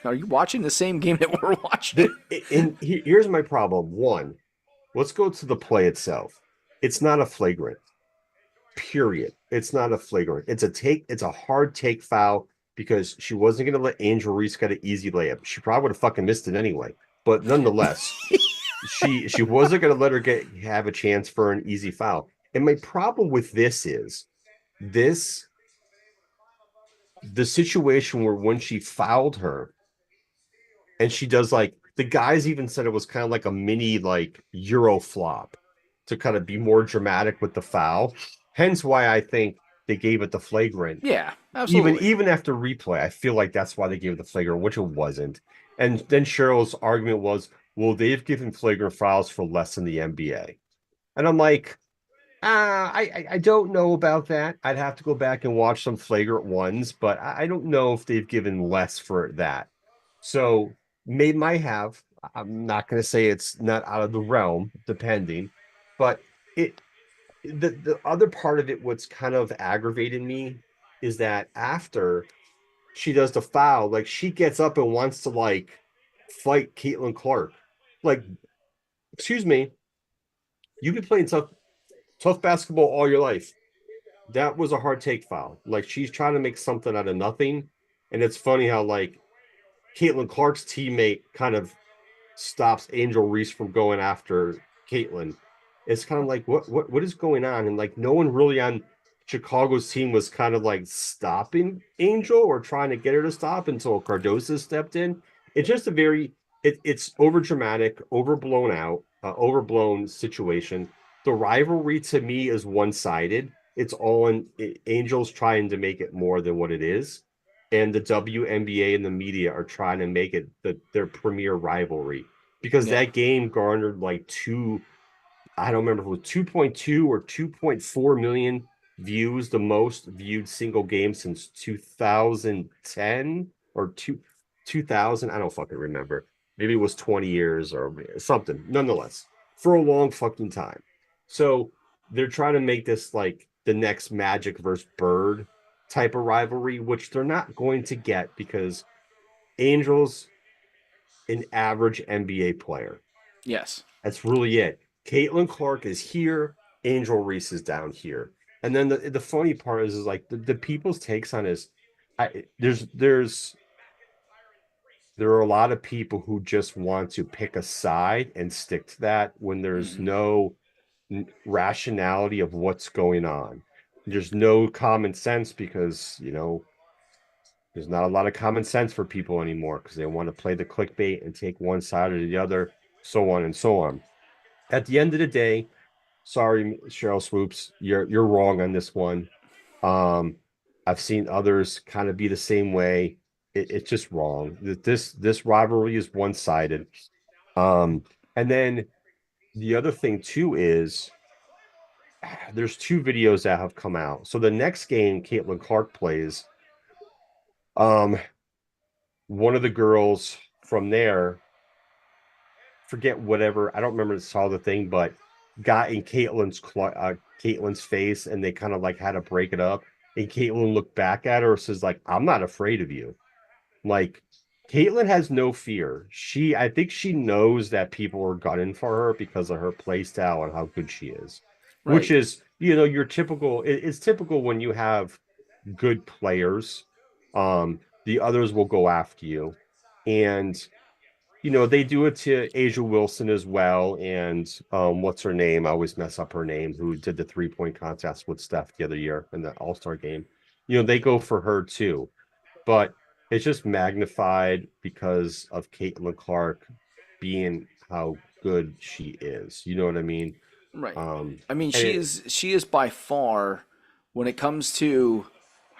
Are you watching the same game that we're watching? here's my problem. One, let's go to the play itself. It's not a flagrant, period. It's not a flagrant. It's a hard take foul because she wasn't going to let Angel Reese get an easy layup. She probably would have fucking missed it anyway. But nonetheless, she wasn't going to let her have a chance for an easy foul. And my problem with this is this the situation where when she fouled her and she does like the guys even said it was kind of like a mini like Euro flop to kind of be more dramatic with the foul. Hence why I think they gave it the flagrant. Yeah, Even absolutely. even after replay, I feel like that's why they gave it the flagrant, which it wasn't. And then Cheryl's argument was, well, they've given flagrant fouls for less in the NBA. And I'm like, I don't know about that. I'd have to go back and watch some flagrant ones, but I don't know if they've given less for that. So might have. I'm not going to say it's not out of the realm, depending, but it the other part of it, what's kind of aggravated me is that after she does the foul, like she gets up and wants to like fight Caitlin Clark. Like, excuse me, you've been playing tough basketball all your life. That was a hard take foul. Like she's trying to make something out of nothing. And it's funny how like Caitlin Clark's teammate kind of stops Angel Reese from going after Caitlin. It's kind of like what is going on? And like no one really on Chicago's team was kind of like stopping Angel or trying to get her to stop until Cardoso stepped in. It's just a very it's over dramatic, overblown situation. The rivalry to me is one sided. It's all in Angels trying to make it more than what it is, and the WNBA and the media are trying to make it their premier rivalry because Yeah. that game garnered like I don't remember if it was 2.2 or 2.4 million views, the most viewed single game since 2010 or 2000. I don't fucking remember. Maybe it was 20 years or something. Nonetheless, for a long fucking time. So they're trying to make this like the next Magic versus Bird type of rivalry, which they're not going to get because Angels, an average NBA player. Yes. That's really it. Caitlin Clark is here. Angel Reese is down here. And then the funny part is like the people's takes on this. There are a lot of people who just want to pick a side and stick to that when there's Mhm. no rationality of what's going on. There's no common sense because there's not a lot of common sense for people anymore because they want to play the clickbait and take one side or the other, so on and so on. At the end of the day, sorry, Cheryl Swoops, you're wrong on this one. Um, I've seen others kind of be the same way. It's just wrong. This rivalry is one sided. And then the other thing too is there's two videos that have come out. So the next game Caitlin Clark plays, um, one of the girls from there forget whatever. I don't remember saw the thing, but got in Caitlyn's face, and they kind of like had to break it up. And Caitlyn looked back at her and says, like, "I'm not afraid of you." Like, Caitlyn has no fear. I think she knows that people are gunning for her because of her play style and how good she is. Which Right. is, your typical. It's typical when you have good players. The others will go after you, and they do it to Asia Wilson as well. And what's her name? I always mess up her name, who did the 3-point contest with Steph the other year in the All-Star game. They go for her too. But it's just magnified because of Caitlin Clark being how good she is. You know what I mean? Right. Um, I mean, and she is by far, when it comes to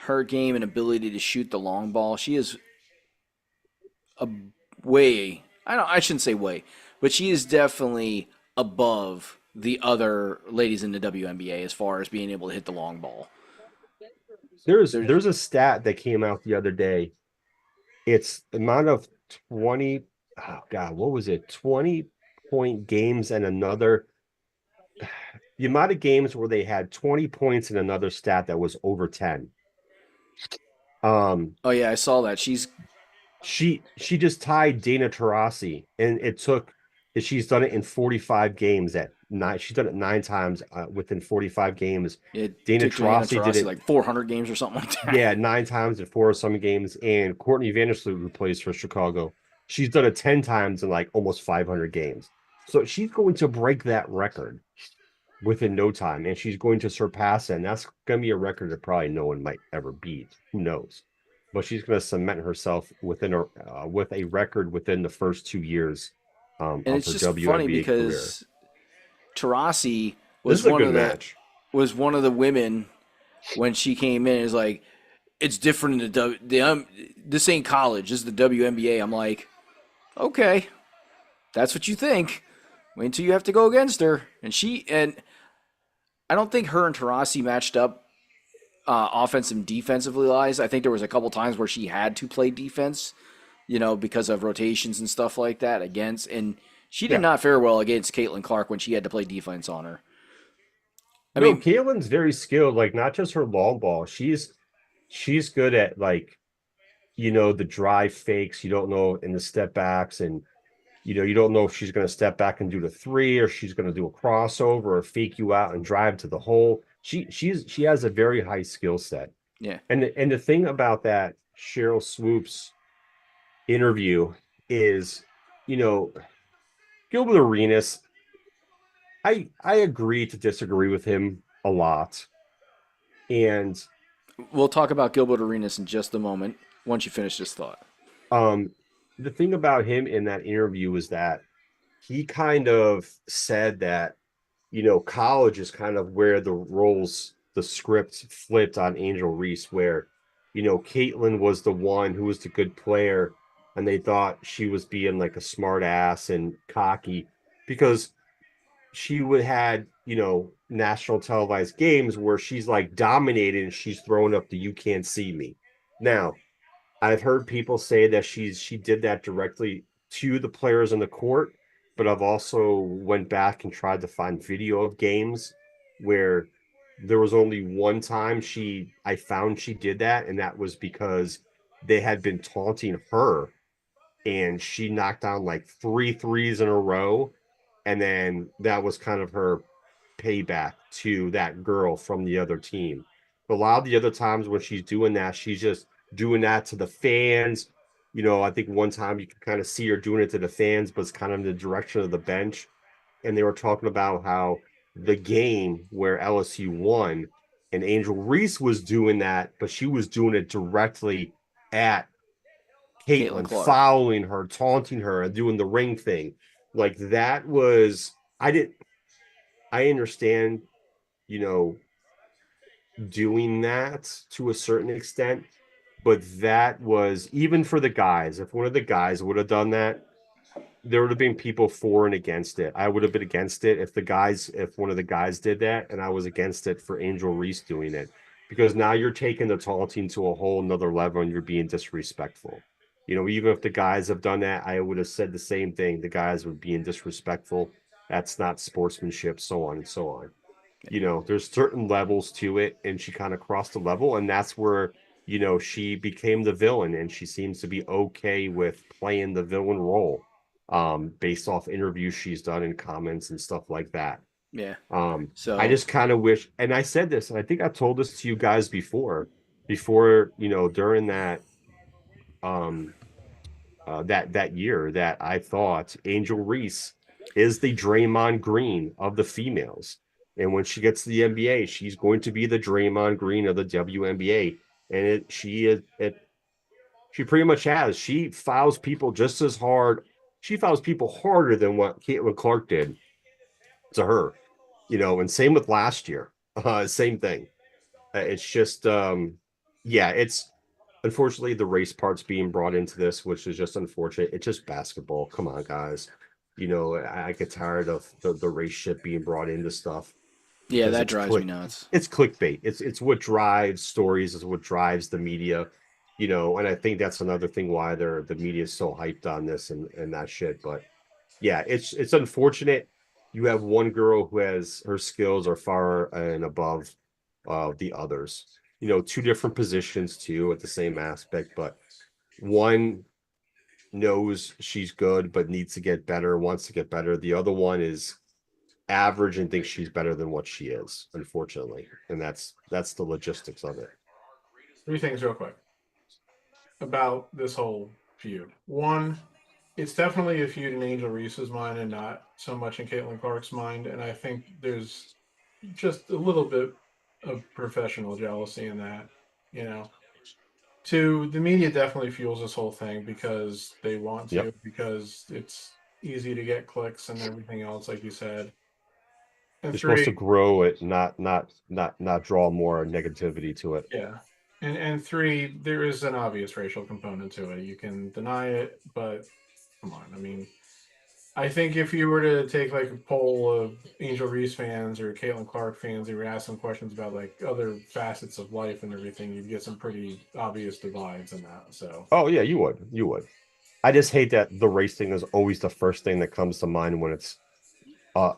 her game and ability to shoot the long ball, she is a way. I shouldn't say way, but she is definitely above the other ladies in the WNBA as far as being able to hit the long ball. There's there's a stat that came out the other day. It's the amount of 20, oh God, what was it? 20-point games and another. The amount of games where they had 20 points and another stat that was over 10. Oh yeah, I saw that. She just tied Dana Taurasi, and she's done it in 45 games at nine. She's done it 9 times within 45 games. It Dana took Johanna Taurasi did Taurasi it, like 400 games or something like that. yeah, 9 times in 4 or some games. And Courtney Vandersloot, who plays for Chicago, she's done it 10 times in like almost 500 games. So she's going to break that record within no time, and she's going to surpass it. And that's going to be a record that probably no one might ever beat. Who knows? But she's going to cement herself with a record within the first 2 years And of it's her just funny WNBA career. because Taurasi This was is a one good of the match. women when she came in. Is like, it's different in this ain't college. This is the WNBA. I'm like, okay, that's what you think. Wait until you have to go against her. And I don't think her and Tarasi matched up offensive and defensively wise. I think there was a couple times where she had to play defense, because of rotations and stuff like that and she did Yeah. not fare well against Caitlin Clark when she had to play defense on her. I No, mean, Caitlin's very skilled. Like, not just her long ball. She's good at, like, the drive fakes. You don't know, in the step backs, and you don't know if she's going to step back and do the three, or she's going to do a crossover or fake you out and drive to the hole. She has a very high skill set. yeah. And the thing about that Cheryl Swoops interview is, you know, Gilbert Arenas, I agree to disagree with him a lot. And We'll talk about Gilbert Arenas in just a moment once you finish this thought. um the thing about him in that interview is that he kind of said that, college is kind of where the script flipped on Angel Reese, where, Caitlin was the one who was the good player, and they thought she was being like a smart ass and cocky because she would had, national televised games where she's like dominating and she's throwing up the "you can't see me." Now, I've heard people say that she did that directly to the players on the court, but I've also went back and tried to find video of games where there was only one time I found she did that, and that was because they had been taunting her, and she knocked down like 3 threes in a row, and then that was kind of her payback to that girl from the other team. But a lot of the other times when she's doing that, she's just doing that to the fans. I think one time you can kind of see her doing it to the fans, but it's kind of in the direction of the bench. And they were talking about how the game where LSU won and Angel Reese was doing that, but she was doing it directly at Caitlin Caitlin, Clark. following her, taunting her, and doing the ring thing. Like, that was, I understand, you know, doing that to a certain extent, but that was, even for the guys, if one of the guys would have done that, there would have been people for and against it. I would have been against it if one of the guys did that, and I was against it for Angel Reese doing it, because now you're taking the taunting to a whole nother level and you're being disrespectful. You know, even if the guys have done that, I would have said the same thing. The guys were being disrespectful. That's not sportsmanship, so on and so on. You know, there's certain levels to it, and she kind of crossed the level, and that's where, you know, she became the villain, and she seems to be okay with playing the villain role, based off interviews she's done and comments and stuff like that. Yeah. I So just kind of wish, and I said this, and I think I told this to you guys before, you know, during um that year, that I thought Angel Reese is the Draymond Green of the females. And when she gets to the NBA, she's going to be the Draymond Green of the WNBA. And she pretty much has. She fouls people just as hard. She fouls people harder than what Caitlin Clark did to her. You know, and same with last year. Same thing. It's just yeah, it's unfortunately the race part's being brought into this, which is just unfortunate. It's just basketball. Come on, guys. You know, I get tired of the race shit being brought into stuff. yeah, Because that it's drives me nuts. it's clickbait. It's what drives stories, is what drives the media. You know, and I think that's another thing why the media is so hyped on this and that shit. But yeah, it's unfortunate. You have one girl who has, her skills are far and above the others. You know, two different positions too at the same aspect, but one knows she's good but needs to get better, wants to get better. The other one is average and thinks she's better than what she is, unfortunately. And that's the logistics of it. Three things real quick about this whole feud. One, it's definitely a feud in Angel Reese's mind and not so much in Caitlin Clark's mind. And I think there's just a little bit of professional jealousy in that, you know. Two, the media definitely fuels this whole thing because they want to, Yep. because it's easy to get clicks and everything else, like you said. And You're supposed to three, grow it, not draw more negativity to it. yeah. And three, there is an obvious racial component to it. You can deny it, but come on. I mean, I think if you were to take like a poll of Angel Reese fans or Caitlin Clark fans, and you were ask them questions about like other facets of life and everything, you'd get some pretty obvious divides in that. So, Oh yeah, you would. I just hate that the race thing is always the first thing that comes to mind when it's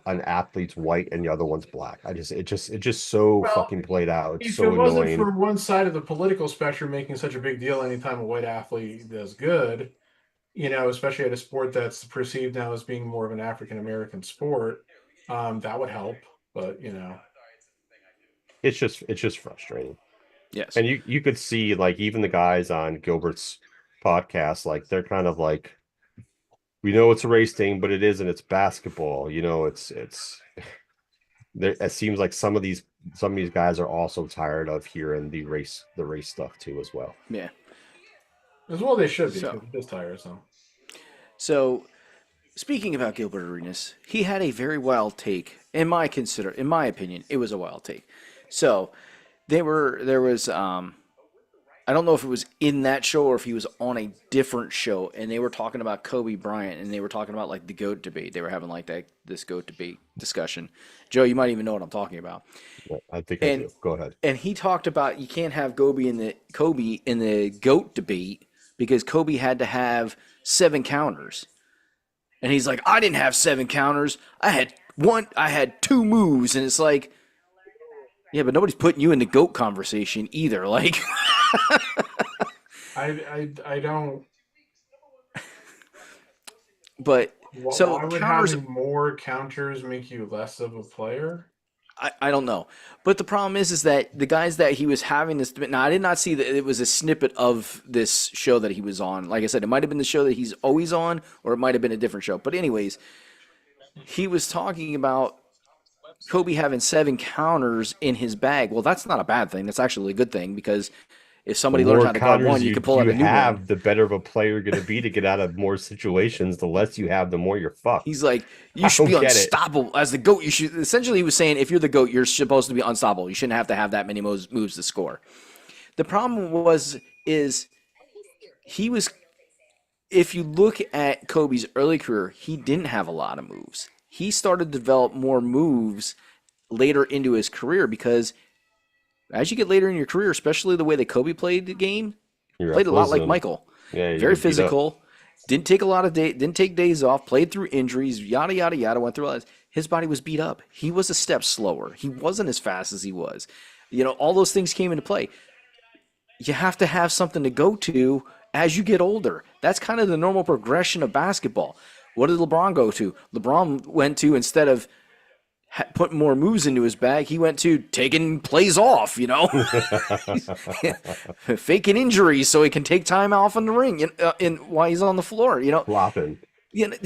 an athlete's white and the other one's black. It just so Well, fucking played out. It's if so it wasn't annoying. for one side of the political spectrum making such a big deal anytime a white athlete does good, you know, especially at a sport that's perceived now as being more of an African American sport, that would help. But you know, It's just frustrating. Yes. And you could see, like, even the guys on Gilbert's podcast, like, they're kind of like, we know it's a race thing, but it isn't. It's basketball. You know, it's there. It seems like some of these guys are also tired of hearing the race stuff too as well. Yeah. as well they should be So- because it is tiresome. So, speaking about Gilbert Arenas, he had a very wild take. In my opinion, it was a wild take. So, there was I don't know if it was in that show or if he was on a different show, and they were talking about Kobe Bryant, and they were talking about like the GOAT debate. They were having like this GOAT debate discussion. Joe, you might even know what I'm talking about. Yeah, I think I And- do. Go ahead. And he talked about you can't have Kobe in the GOAT debate because Kobe had to have 7 counters. And he's like, I didn't have 7 counters. I had 2 moves. And it's like, yeah, but nobody's putting you in the GOAT conversation either. Like, I don't. but so why would counters, having more counters make you less of a player? I don't know. But the problem is that the guys that he was having this debate. Now, I did not see that it was a snippet of this show that he was on. Like I said, it might have been the show that he's always on, or it might have been a different show. But anyways, he was talking about Kobe having 7 counters in his bag. Well, that's not a bad thing. That's actually a good thing because if somebody The learns more how to guard counters one, you can pull out a new have, one. the better of a player you're going to be to get out of more situations. The less you have, the more you're fucked. He's like, I you should be don't get it. unstoppable as the GOAT. You should essentially he was saying if you're the GOAT, you're supposed to be unstoppable. You shouldn't have to have that many moves to score. The problem is he was. If you look at Kobe's early career, he didn't have a lot of moves. He started to develop more moves later into his career because as you get later in your career, especially the way that Kobe played the game, You're played a lot like listen, Michael. Yeah, you very get beat up. physical. Didn't take days off. Played through injuries. Yada yada yada. Went through all that. His body was beat up. He was a step slower. He wasn't as fast as he was. All those things came into play. You have to have something to go to as you get older. That's kind of the normal progression of basketball. What did LeBron go to? LeBron went to, instead of putting more moves into his bag, he went to taking plays off, faking injuries so he can take time off in the ring while he's on the floor. Flopping. You know,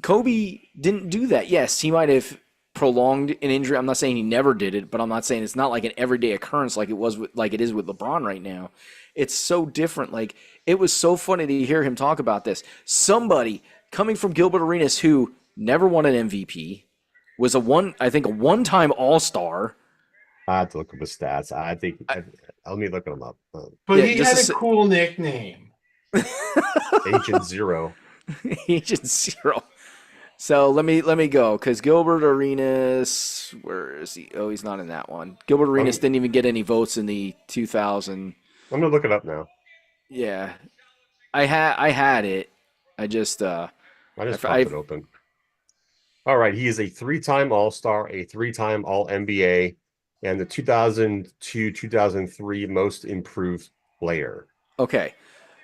Kobe didn't do that. Yes, he might have prolonged an injury. I'm not saying he never did it, but I'm not saying it's not like an everyday occurrence like it is with LeBron right now. It's so different. Like, it was so funny to hear him talk about this. Somebody coming from Gilbert Arenas who never won an MVP, was a one-time All-Star. I have to look up his stats. Let me look them up. But he had a cool nickname. Agent Zero. Agent Zero. So let me go, because Gilbert Arenas, where is he? Oh, he's not in that one. Gilbert Arenas didn't even get any votes in the 2000. I'm gonna look it up now. Yeah, I had it. I just popped it open. All right, he is a 3-time All-Star, a 3-time All-NBA, and the 2002-2003 Most Improved Player. Okay,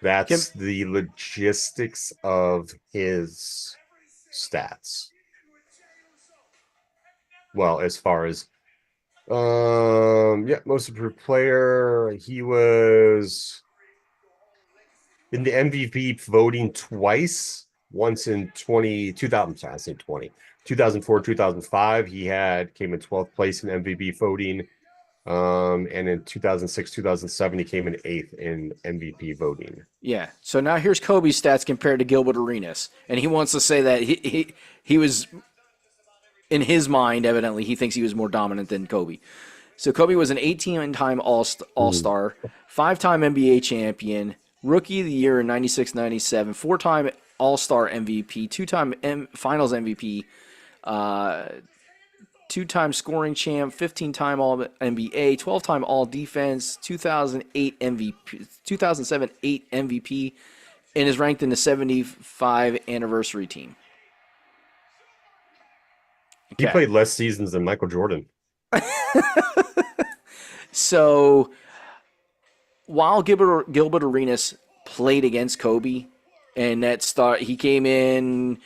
that's the logistics of his stats. Well, as far as most improved player, he was in the MVP voting twice, once in 2004, 2005. He came in 12th place in MVP voting. And in 2006, 2007, he came in 8th in MVP voting. Yeah. So now here's Kobe's stats compared to Gilbert Arenas. And he wants to say that he was, in his mind, evidently, he thinks he was more dominant than Kobe. So Kobe was an 18-time All-Star, 5-time NBA champion, Rookie of the Year in 96-97, 4-time All-Star MVP, 2-time Finals MVP, 2-time scoring champ, 15-time All-NBA, 12-time All-Defense, 2008 MVP, 2007 8 MVP, and is ranked in the 75 anniversary team. Okay. He played less seasons than Michael Jordan. So while Gilbert Arenas played against Kobe, and he came in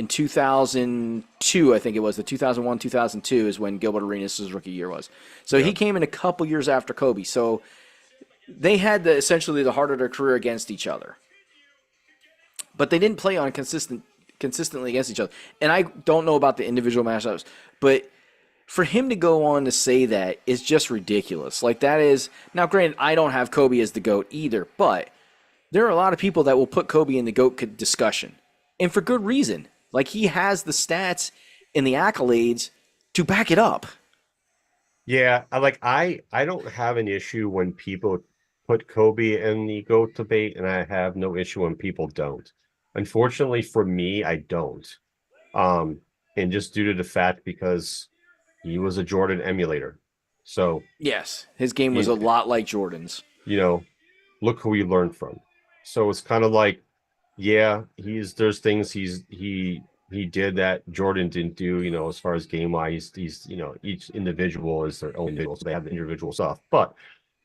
2002, I think it was. The 2001-2002 is when Gilbert Arenas' rookie year was. So He came in a couple years after Kobe. So they had essentially the heart of their career against each other. But they didn't play on consistently against each other. And I don't know about the individual matchups, but for him to go on to say that is just ridiculous. Like, that is... Now, granted, I don't have Kobe as the GOAT either, but there are a lot of people that will put Kobe in the GOAT discussion. And for good reason. Like, he has the stats and the accolades to back it up. Yeah, I don't have an issue when people put Kobe in the GOAT debate, and I have no issue when people don't. Unfortunately for me, I don't. And just due to the fact because he was a Jordan emulator. So yes, his game was a lot like Jordan's. Look who he learned from. So it's kind of like, yeah, there's things he did that Jordan didn't do, as far as game wise. Each individual is their own individual, so they have the individual stuff. But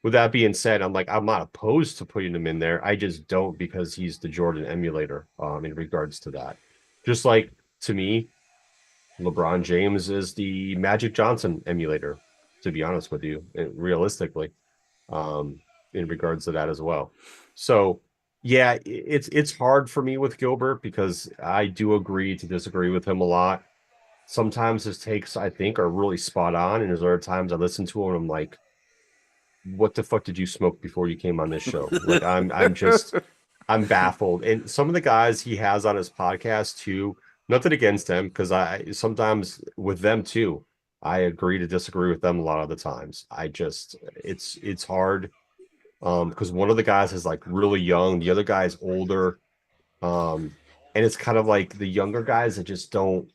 with that being said, I'm not opposed to putting him in there. I just don't, because he's the Jordan emulator in regards to that. Just like, to me, LeBron James is the Magic Johnson emulator, to be honest with you, realistically, in regards to that as well. So yeah, it's hard for me with Gilbert, because I do agree to disagree with him a lot. Sometimes his takes, I think, are really spot on, and there's other times I listen to him and I'm like, what the fuck did you smoke before you came on this show? Like, I'm baffled. And some of the guys he has on his podcast too, nothing against them, because I sometimes with them too, I agree to disagree with them a lot of the times. It's hard. Because one of the guys is like really young, the other guy's older. And it's kind of like the younger guys that just don't,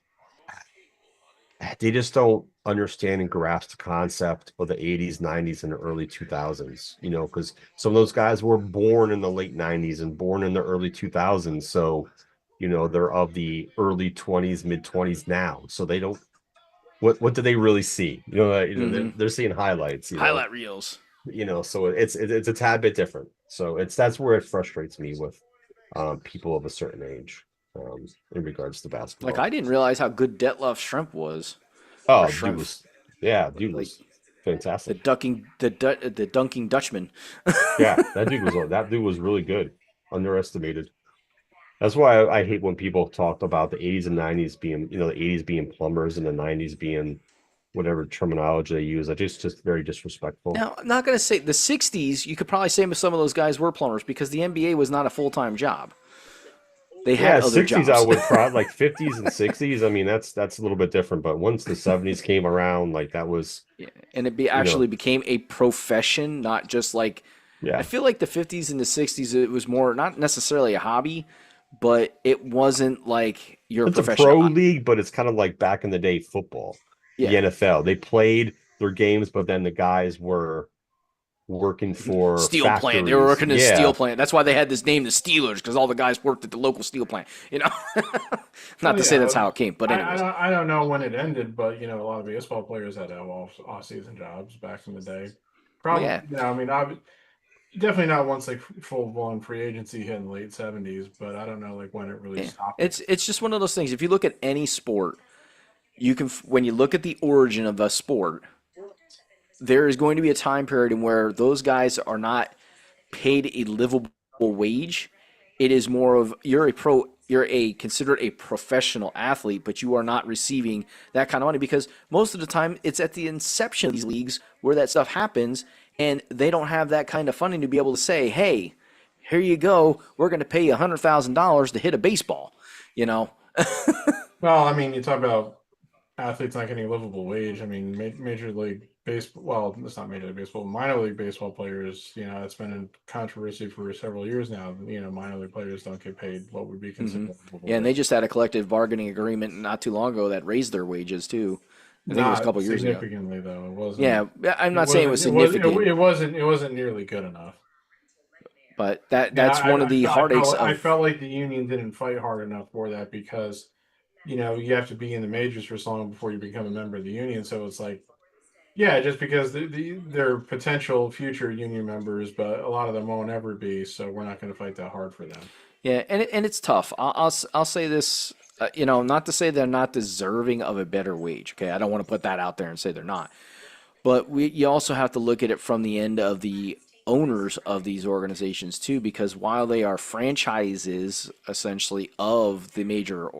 they just don't understand and grasp the concept of the 80s, 90s, and the early 2000s, because some of those guys were born in the late 90s and born in the early 2000s. So, they're of the early 20s, mid 20s now. So they don't, what do they really see? They're seeing highlights, Highlight reels. So it's a tad bit different. So that's where it frustrates me with people of a certain age in regards to basketball. Like I didn't realize how good Detlef Schrempf was. Oh, Or Schrempf. Dude was fantastic. The dunking Dutchman. Yeah, that dude was really good. Underestimated. That's why I hate when people talk about the 80s and 90s being, the 80s being plumbers and the 90s being whatever terminology they use. I just very disrespectful. Now, I'm not going to say the 60s, you could probably say some of those guys were plumbers because the NBA was not a full-time job. They had other 60s jobs. I would probably like 50s and 60s. I mean, that's a little bit different. But once the 70s came around, like that was and it actually became a profession, not just like I feel like the 50s and the 60s it was more not necessarily a hobby, but it wasn't like your profession. It's a pro league, but it's kind of like back in the day football. The NFL. They played their games, but then the guys were working for steel factories. plant. They were working in a steel plant. That's why they had this name, the Steelers, because all the guys worked at the local steel plant. Not to say that's how it came, but anyways. I don't know when it ended, but a lot of baseball players had to have off-season jobs back in the day. Probably, I mean, definitely not once like full-blown free agency hit in the late 70s, but I don't know like when it really stopped. It's just one of those things. If you look at any sport, you can when you look at the origin of the sport, there is going to be a time period in where those guys are not paid a livable wage. It is more of you're considered a professional athlete, but you are not receiving that kind of money because most of the time it's at the inception of these leagues where that stuff happens, and they don't have that kind of funding to be able to say, "Hey, here you go. We're going to pay you $100,000 to hit a baseball." Well, I mean, you talk about athletes not getting a livable wage. I mean, Major League Baseball. Well, it's not Major League Baseball. Minor League Baseball players. It's been in controversy for several years now. Minor league players don't get paid what would be considered. Yeah, and they just had a collective bargaining agreement not too long ago that raised their wages too. I think it was a couple years ago. Significantly, though, it wasn't. Yeah, I'm not saying it was significant. It wasn't nearly good enough. But that's one of the heartaches. I felt like the union didn't fight hard enough for that because. You have to be in the majors for so long before you become a member of the union. So it's like, just because they're potential future union members, but a lot of them won't ever be. So we're not going to fight that hard for them. Yeah, and it's tough. I'll say this, not to say they're not deserving of a better wage. Okay, I don't want to put that out there and say they're not, but you also have to look at it from the end of the owners of these organizations too, because while they are franchises essentially of the major.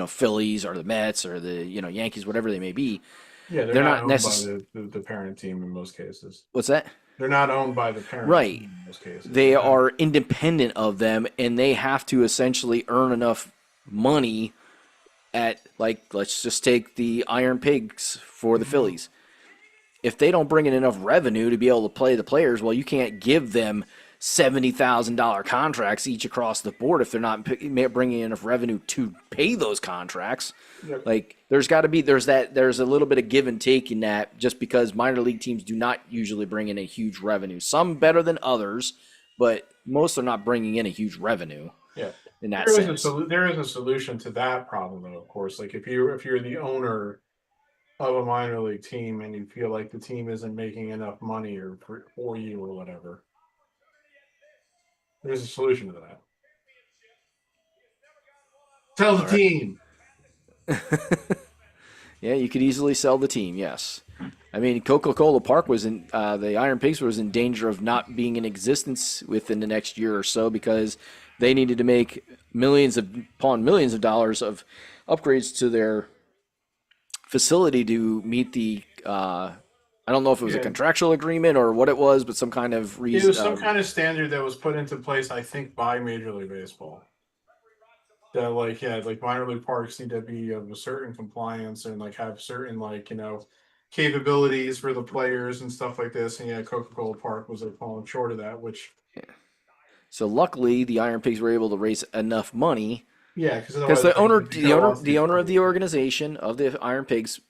Phillies or the Mets or the Yankees, whatever they may be. Yeah, they're not owned by the parent team in most cases. What's that? They're not owned by the parent team in most cases. They are independent of them, and they have to essentially earn enough money at, like, let's just take the Iron Pigs for the Phillies. If they don't bring in enough revenue to be able to play the players, well, you can't give them $70,000 contracts each across the board if they're not bringing enough revenue to pay those contracts. Yep. Like there's a little bit of give and take in that just because minor league teams do not usually bring in a huge revenue. Some better than others, but most are not bringing in a huge revenue. Yeah. In that sense. There is a solution to that problem though, of course. Like if you're the owner of a minor league team and you feel like the team isn't making enough money or for you or whatever. There's a solution to that. Sell the team. Yeah, you could easily sell the team, yes. I mean, Coca-Cola Park the Iron Pigs was in danger of not being in existence within the next year or so because they needed to make millions upon millions of dollars of upgrades to their facility to meet the I don't know if it was a contractual agreement or what it was, but some kind of reason. It was some kind of standard that was put into place, I think, by Major League Baseball. That like minor league parks need to be of a certain compliance and like have certain capabilities for the players and stuff like this. And Coca-Cola Park was falling short of that, which. Yeah. So luckily, the Iron Pigs were able to raise enough money Yeah, because Because otherwise, the owner of the organization of the Iron Pigs,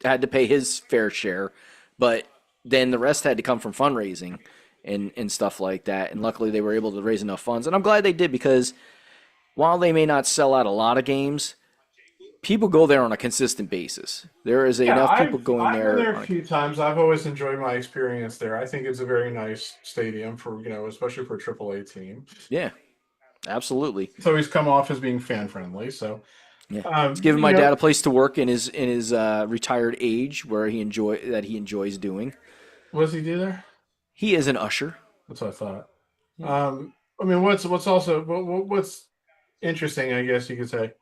had to pay his fair share, but then the rest had to come from fundraising and stuff like that. And luckily, they were able to raise enough funds, and I'm glad they did because while they may not sell out a lot of games, people go there on a consistent basis. There is Yeah, enough people going I've been there. there a few times. I've always enjoyed my experience there. I think it's a very nice stadium for especially for a AAA team. Yeah, absolutely. It's always come off as being fan friendly. So, Yeah, it's giving my dad a place to work in his retired age where he enjoys doing. what does he do there? He is an usher. That's what I thought. Yeah. I mean, what's interesting, I guess you could say.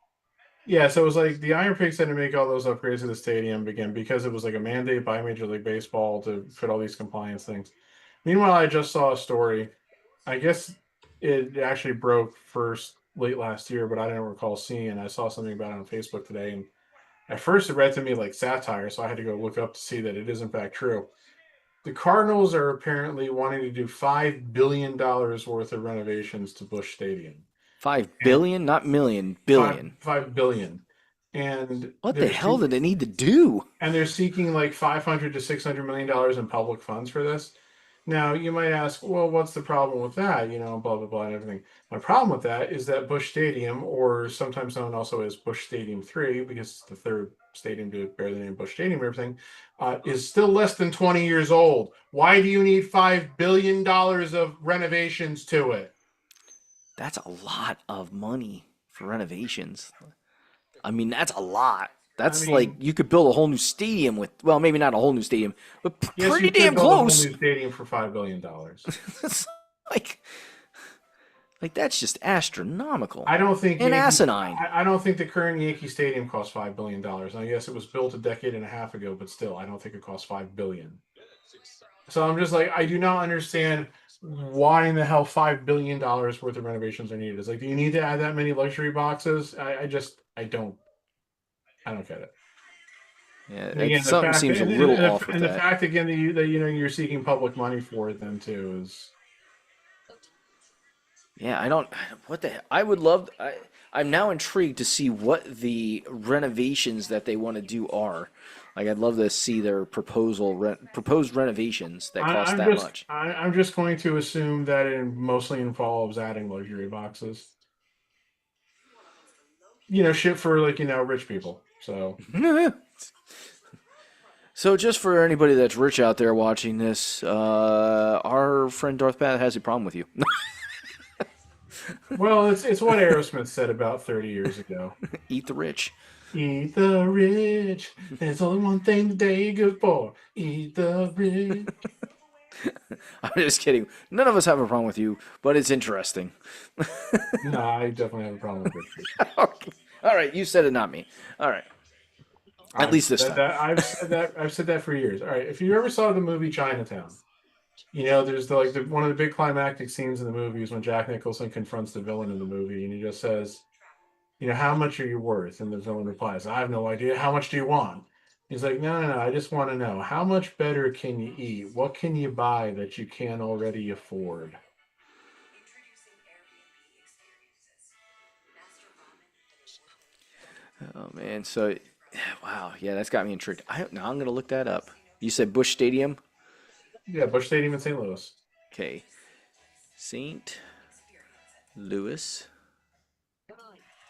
Yeah, so it was like the Iron Pigs had to make all those upgrades to the stadium again because it was like a mandate by Major League Baseball to fit all these compliance things. Meanwhile, I just saw a story. I guess it actually broke first late last year, but I didn't recall seeing it. I saw something about it on Facebook today, and at first it read to me like satire, so I had to go look up to see that it is in fact true. The Cardinals are apparently wanting to do $5 billion worth of renovations to Busch Stadium. 5 billion, not million, billion. 5 billion, and What the hell did they need to do? they're seeking like $500 to $600 million in public funds for this. Now you might ask, well, what's the problem with that? Blah blah blah and everything. My problem with that is that Busch Stadium, or sometimes known also as Busch Stadium 3, because it's the third stadium to bear the name Busch Stadium and everything, is still less than 20 years old. Why do you need $5 billion of renovations to it? That's a lot of money for renovations. I mean, that's a lot. That's like you could build a whole new stadium with, well, maybe not a whole new stadium, but Yes, pretty you could damn build a whole close. new stadium for $5 billion. It's like, that's just astronomical I don't think and asinine. I don't think the current Yankee Stadium costs $5 billion. Now, yes, it was built a decade and a half ago, but still, I don't think it costs $5 billion. So I'm just like, I do not understand why in the hell $5 billion worth of renovations are needed. It's like, do you need to add that many luxury boxes? I don't get it. Yeah, And again, something seems a little off with and the that. fact again that you're seeking public money for it then too is. Yeah, I don't. What the? I would love. I'm now intrigued to see what the renovations that they want to do are. Like, I'd love to see their proposed renovations that cost that much. I'm just going to assume that it mostly involves adding luxury boxes. Shit for like rich people. So So, just for anybody that's rich out there watching this, our friend Darth Pat has a problem with you. well, it's what Aerosmith said about 30 years ago. Eat the rich. Eat the rich. There's only one thing they good for. Eat the rich. I'm just kidding. None of us have a problem with you, but it's interesting. No, I definitely have a problem with rich people. Okay. All right, you said it, not me. All right. At least this time. I've said that for years. All right, if you ever saw the movie Chinatown, there's one of the big climactic scenes in the movie is when Jack Nicholson confronts the villain in the movie, and he just says, how much are you worth? And the villain replies, I have no idea. How much do you want? He's like, no. I just want to know, how much better can you eat? What can you buy that you can't already afford? Oh man, so wow, yeah, that's got me intrigued. Now I'm gonna look that up. You said Busch Stadium? Yeah, Busch Stadium in St. Louis. Okay, St. Louis,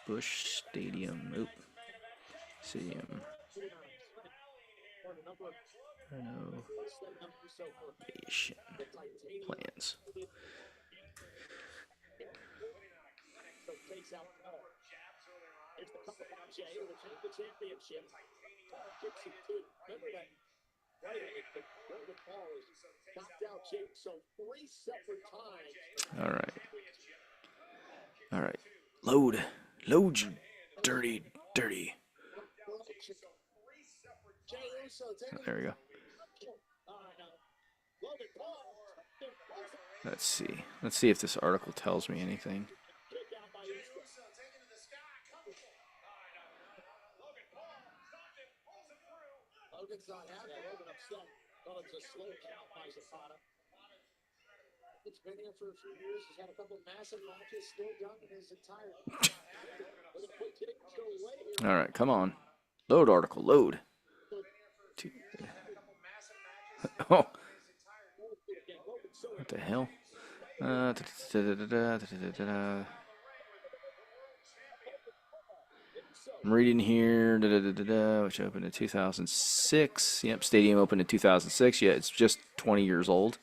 Busch Stadium. Oop. Stadium. Renovation plans. All right. All right. Load, you dirty. There we go. Let's see. Let's see if this article tells me anything. All right, come on. Load article, load. Oh, what the hell? I'm reading here, which opened in 2006. Yep, stadium opened in 2006. Yeah, it's just 20 years old,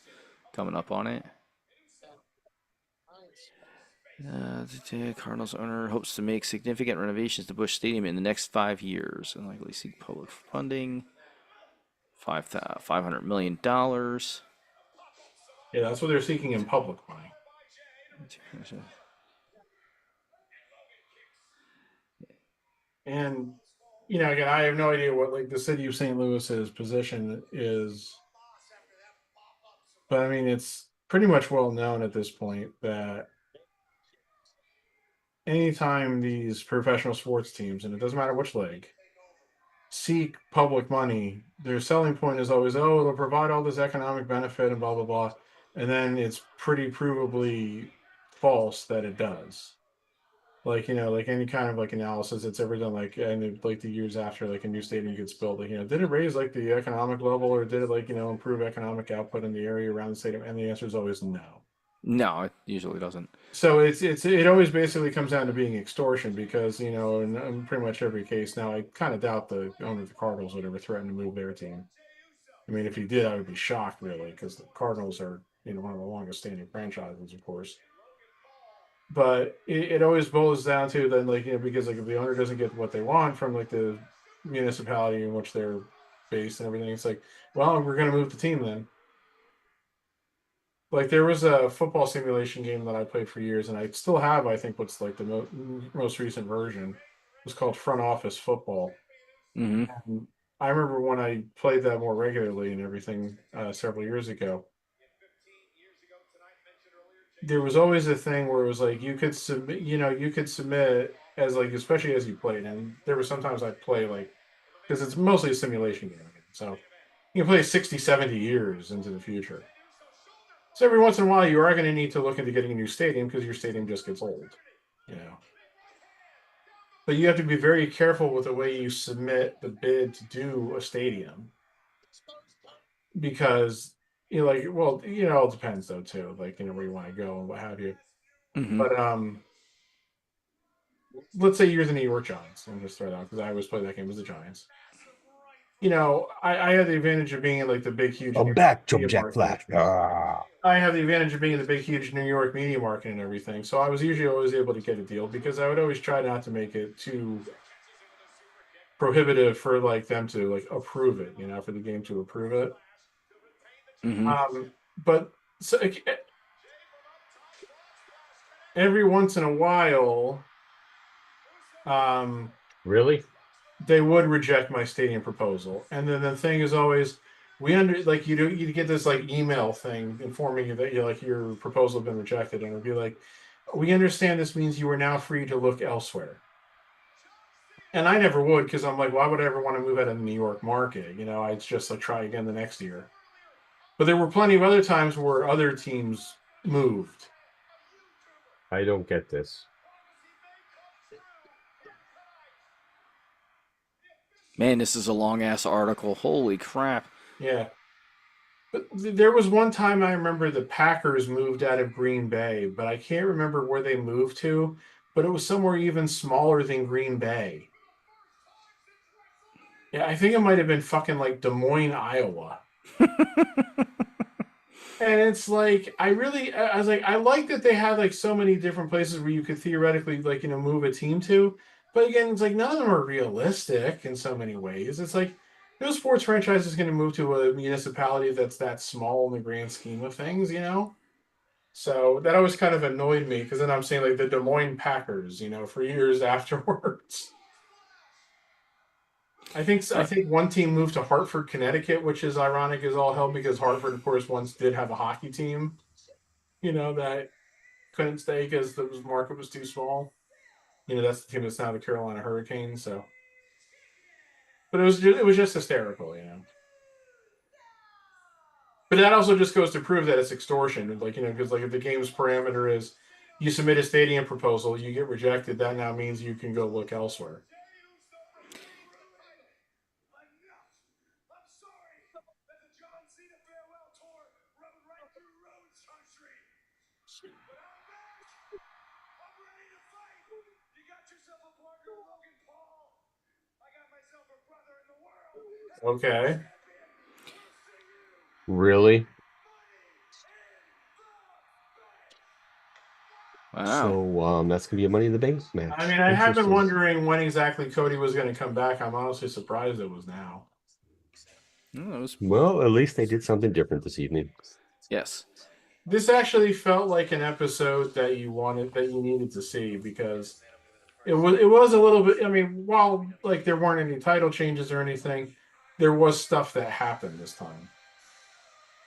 coming up on it. Cardinals owner hopes to make significant renovations to Busch Stadium in the next 5 years and likely seek public funding. $500 million. Yeah, that's what they're seeking in public money. And again, I have no idea what like the city of St. Louis's position is, but I mean, it's pretty much well known at this point that anytime these professional sports teams, and it doesn't matter which league, seek public money, their selling point is always, oh, it'll provide all this economic benefit and blah blah blah, and then it's pretty provably false that it does. Like like any kind of like analysis it's ever done, like and like the years after like a new stadium gets built, like did it raise like the economic level, or did it like improve economic output in the area around the stadium? And the answer is always no. No, it usually doesn't. So it always basically comes down to being extortion, because in pretty much every case now, I kind of doubt the owner of the Cardinals would ever threaten to move their team. I mean, if he did, I would be shocked, really, because the Cardinals are one of the longest standing franchises, of course. But it always boils down to then, like because like if the owner doesn't get what they want from like the municipality in which they're based and everything, it's like, well, we're going to move the team then. Like there was a football simulation game that I played for years, and I still have, I think, what's like the most recent version. It was called Front Office Football. Mm-hmm. And I remember when I played that more regularly and everything several years ago. There was always a thing where it was like you could submit, you could submit as like, especially as you played, and there were sometimes I'd play like, because it's mostly a simulation game, so you can play 60, 70 years into the future. So every once in a while, you are going to need to look into getting a new stadium because your stadium just gets old, But you have to be very careful with the way you submit the bid to do a stadium, because like, well, it depends though too, like where you want to go and what have you. Mm-hmm. But let's say you're the New York Giants. I'm just throw it out because I always play that game as the Giants. I had the advantage of being in like the big, huge. I'm back, Jump Jack Flash. Ah. I have the advantage of being in the big, huge New York media market and everything. So I was usually always able to get a deal, because I would always try not to make it too prohibitive for like them to like approve it, for the game to approve it. Mm-hmm. But so every once in a while, Really? they would reject my stadium proposal. And then the thing is always, you get this like email thing informing you that your proposal has been rejected, and it'll be like, we understand this means you are now free to look elsewhere. And I never would, because I'm like, why would I ever want to move out of the New York market? I'd just like try again the next year. But there were plenty of other times where other teams moved. I don't get this. Man, this is a long ass article. Holy crap. Yeah. But there was one time I remember the Packers moved out of Green Bay, but I can't remember where they moved to, but it was somewhere even smaller than Green Bay. Yeah, I think it might have been fucking like Des Moines, Iowa. And it's like, I was like, I like that they had like so many different places where you could theoretically like, move a team to. But again, it's like none of them are realistic in so many ways. It's like no sports franchise is going to move to a municipality that's that small in the grand scheme of things, So that always kind of annoyed me, because then I'm saying like the Des Moines Packers, for years afterwards. I think one team moved to Hartford, Connecticut, which is ironic as all hell, because Hartford, of course, once did have a hockey team, that couldn't stay because the market was too small. That's the team that's now the Carolina Hurricanes. So, but it was just hysterical, But that also just goes to prove that it's extortion. Like, because like if the game's parameter is you submit a stadium proposal, you get rejected, that now means you can go look elsewhere. Okay. Really? Wow. So that's gonna be a Money in the Bank match. I mean, I have been Interesting. wondering when exactly Cody was going to come back. I'm honestly surprised it was now. Oh, Well, at least they did something different this evening. yes. This actually felt like an episode that you needed to see because it was a little bit. I mean, while like there weren't any title changes or anything, there was stuff that happened this time.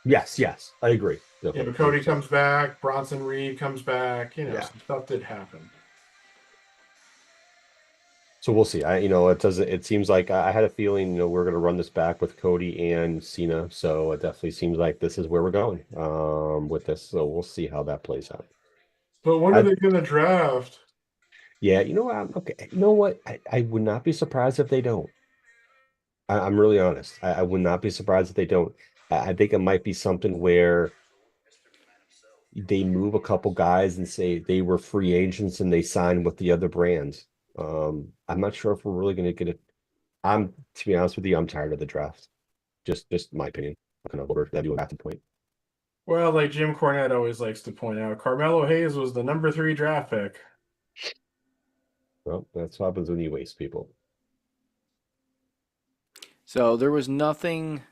Yes, I agree. Definitely. Cody comes back, Bronson Reed comes back. Yeah. Some stuff did happen. So we'll see. It seems like I had a feeling, we're going to run this back with Cody and Cena. So it definitely seems like this is where we're going with this. So we'll see how that plays out. But when are they going to draft? Yeah, okay. You know what? I would not be surprised if they don't. I'm really honest. I would not be surprised if they don't. I think it might be something where they move a couple guys and say they were free agents and they signed with the other brands. I'm not sure if we're really going to get it. To be honest with you, I'm tired of the draft. Just my opinion. I'm kind of over that at the point. Well, like Jim Cornette always likes to point out, Carmelo Hayes was the number 3 draft pick. Well, that's what happens when you waste people. So there was nothing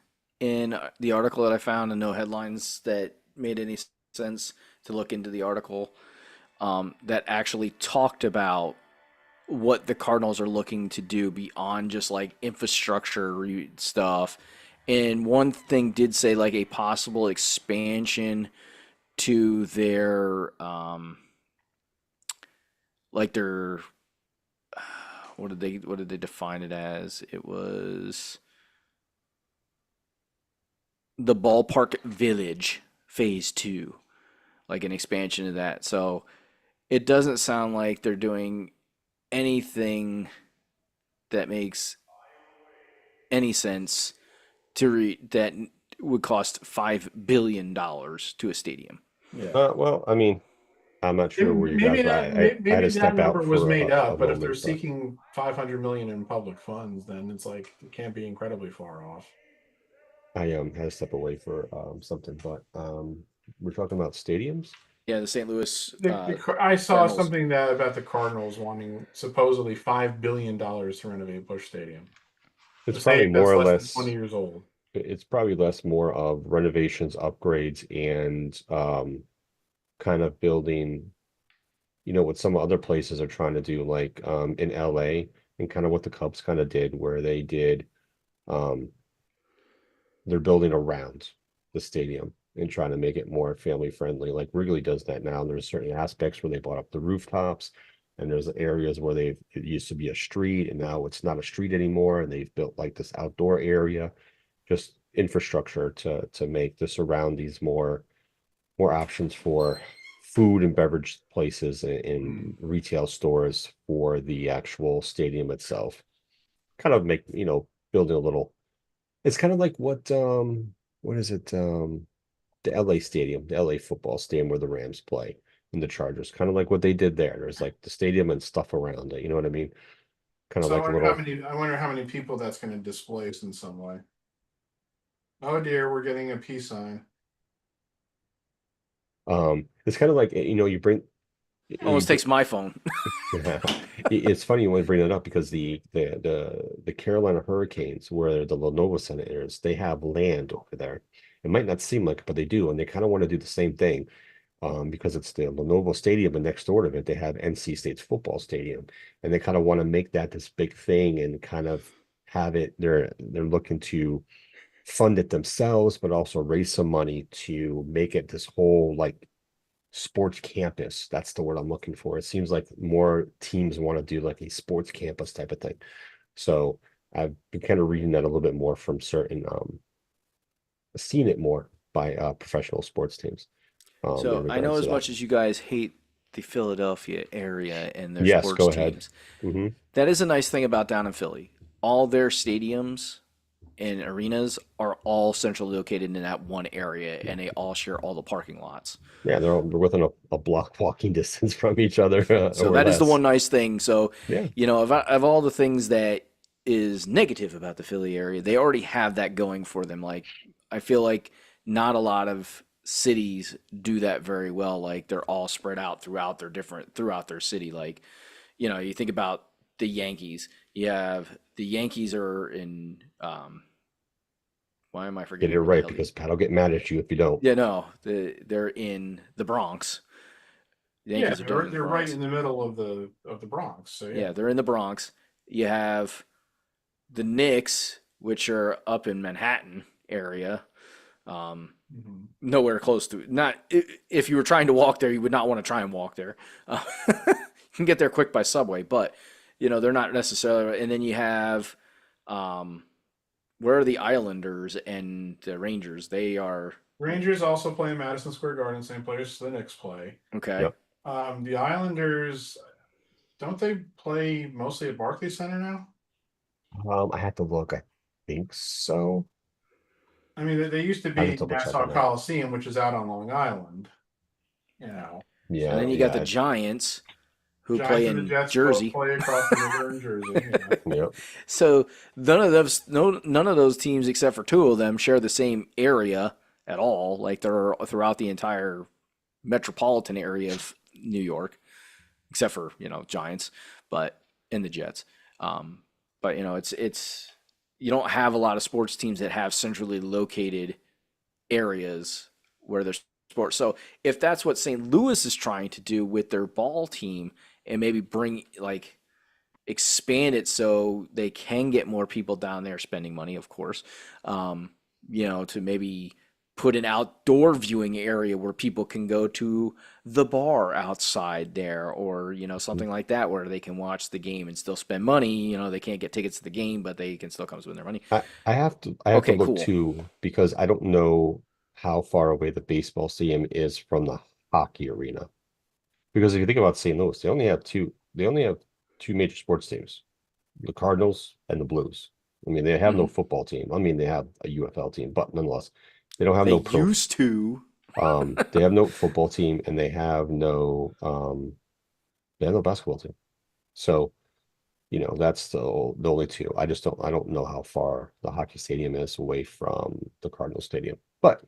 in the article that I found and no headlines that made any sense to look into the article that actually talked about what the Cardinals are looking to do beyond just like infrastructure stuff. And one thing did say like a possible expansion to their like their what did they define it as? It was the Ballpark Village Phase 2, like an expansion of that. So it doesn't sound like they're doing anything that makes any sense that would cost $5 billion to a stadium. Yeah. Well, I mean, I'm not sure where you guys Maybe were. that I had maybe to step that number out was for made a up, but if they're moment, seeking 500 million in public funds, then it's like it can't be incredibly far off. I had to step away for something, but we're talking about stadiums. Yeah, the St. Louis. I saw Cardinals. something that about the Cardinals wanting supposedly $5 billion to renovate Busch Stadium. It's probably more or less 20 years old. It's probably less more of renovations, upgrades, and kind of building, what some other places are trying to do, like in LA, and kind of what the Cubs kind of did, where they did they're building around the stadium and trying to make it more family friendly. Like Wrigley does that now. And there's certain aspects where they bought up the rooftops, and there's areas where it used to be a street and now it's not a street anymore. And they've built like this outdoor area, just infrastructure to make the surroundings more options for food and beverage places and retail stores for the actual stadium itself. Kind of make, building a little. It's kind of like what is it? The LA stadium, the LA football stadium where the Rams play and the Chargers. Kind of like what they did there. There's like the stadium and stuff around it. You know what I mean? Kind of So like a little. I wonder how many people that's going to displace in some way. Oh dear, we're getting a peace sign. It's kind of like, you bring. Almost takes my phone. It's funny when you bring it up because the Carolina Hurricanes, where the Lenovo Center is, they have land over there. It might not seem like it, but they do, and they kind of want to do the same thing. Because it's the Lenovo Stadium, and next door to it, they have NC State's football stadium, and they kind of want to make that this big thing and kind of have it. They're looking to fund it themselves, but also raise some money to make it this whole like sports campus. That's the word I'm looking for. It seems like more teams want to do like a sports campus type of thing. So I've been kind of reading that a little bit more from certain seen it more by professional sports teams. So In I know regards to as that. much as you guys hate the Philadelphia area and their Yes, sports go ahead. teams, Hmm. that is a nice thing about down in Philly. All their stadiums and arenas are all centrally located in that one area, and they all share all the parking lots. Yeah, they're within a block walking distance from each other So or that is the less. one nice thing. So, Yeah. of all the things that is negative about the Philly area, they already have that going for them. Like, I feel like not a lot of cities do that very well. Like, they're all spread out throughout their city. Like, you think about the Yankees. You have the Yankees are in, why am I Get forgetting it where the right hell because Pat will get mad at you if you don't. yeah, no, they're in the Bronx. The Yeah, Yankees are down in the they're right Bronx. in the middle of the Bronx. So yeah. Yeah, they're in the Bronx. You have the Knicks, which are up in Manhattan area. Mhm. Nowhere close to not. If you were trying to walk there, you would not want to try and walk there. You can get there quick by subway, but they're not necessarily. And then you have, where are the Islanders and the Rangers? They are Rangers also play in Madison Square Garden, same place the Knicks play. okay. Yep. The Islanders, don't they play mostly at Barclays Center now? I have to look. I think so. I mean, they used to I have to be double check Nassau on that. Coliseum, which is out on Long Island. You know, And Yeah, then you got the yeah, Giants, who Giants play and the in Jets both Jersey. play across the river in Jersey. yeah. So none of those teams, except for two of them, share the same area at all. Like they're throughout the entire metropolitan area of New York, except for Giants, but and the Jets. But it's you don't have a lot of sports teams that have centrally located areas where there's sports. So if that's what St. Louis is trying to do with their ball team and maybe bring like expand it so they can get more people down there spending money, of course, to maybe put an outdoor viewing area where people can go to the bar outside there or something like that where they can watch the game and still spend money. They can't get tickets to the game, but they can still come spend their money. I have to Okay, look cool. too because I don't know how far away the baseball stadium is from the hockey arena. Because if you think about St. Louis, they only have two major sports teams, the Cardinals and the Blues. I mean, they have no Mhm. football team. I mean, they have a UFL team, but nonetheless, they don't have They no pro. used to. They have no football team and they have no basketball team. So, that's the only two. I don't know how far the hockey stadium is away from the Cardinal Stadium. But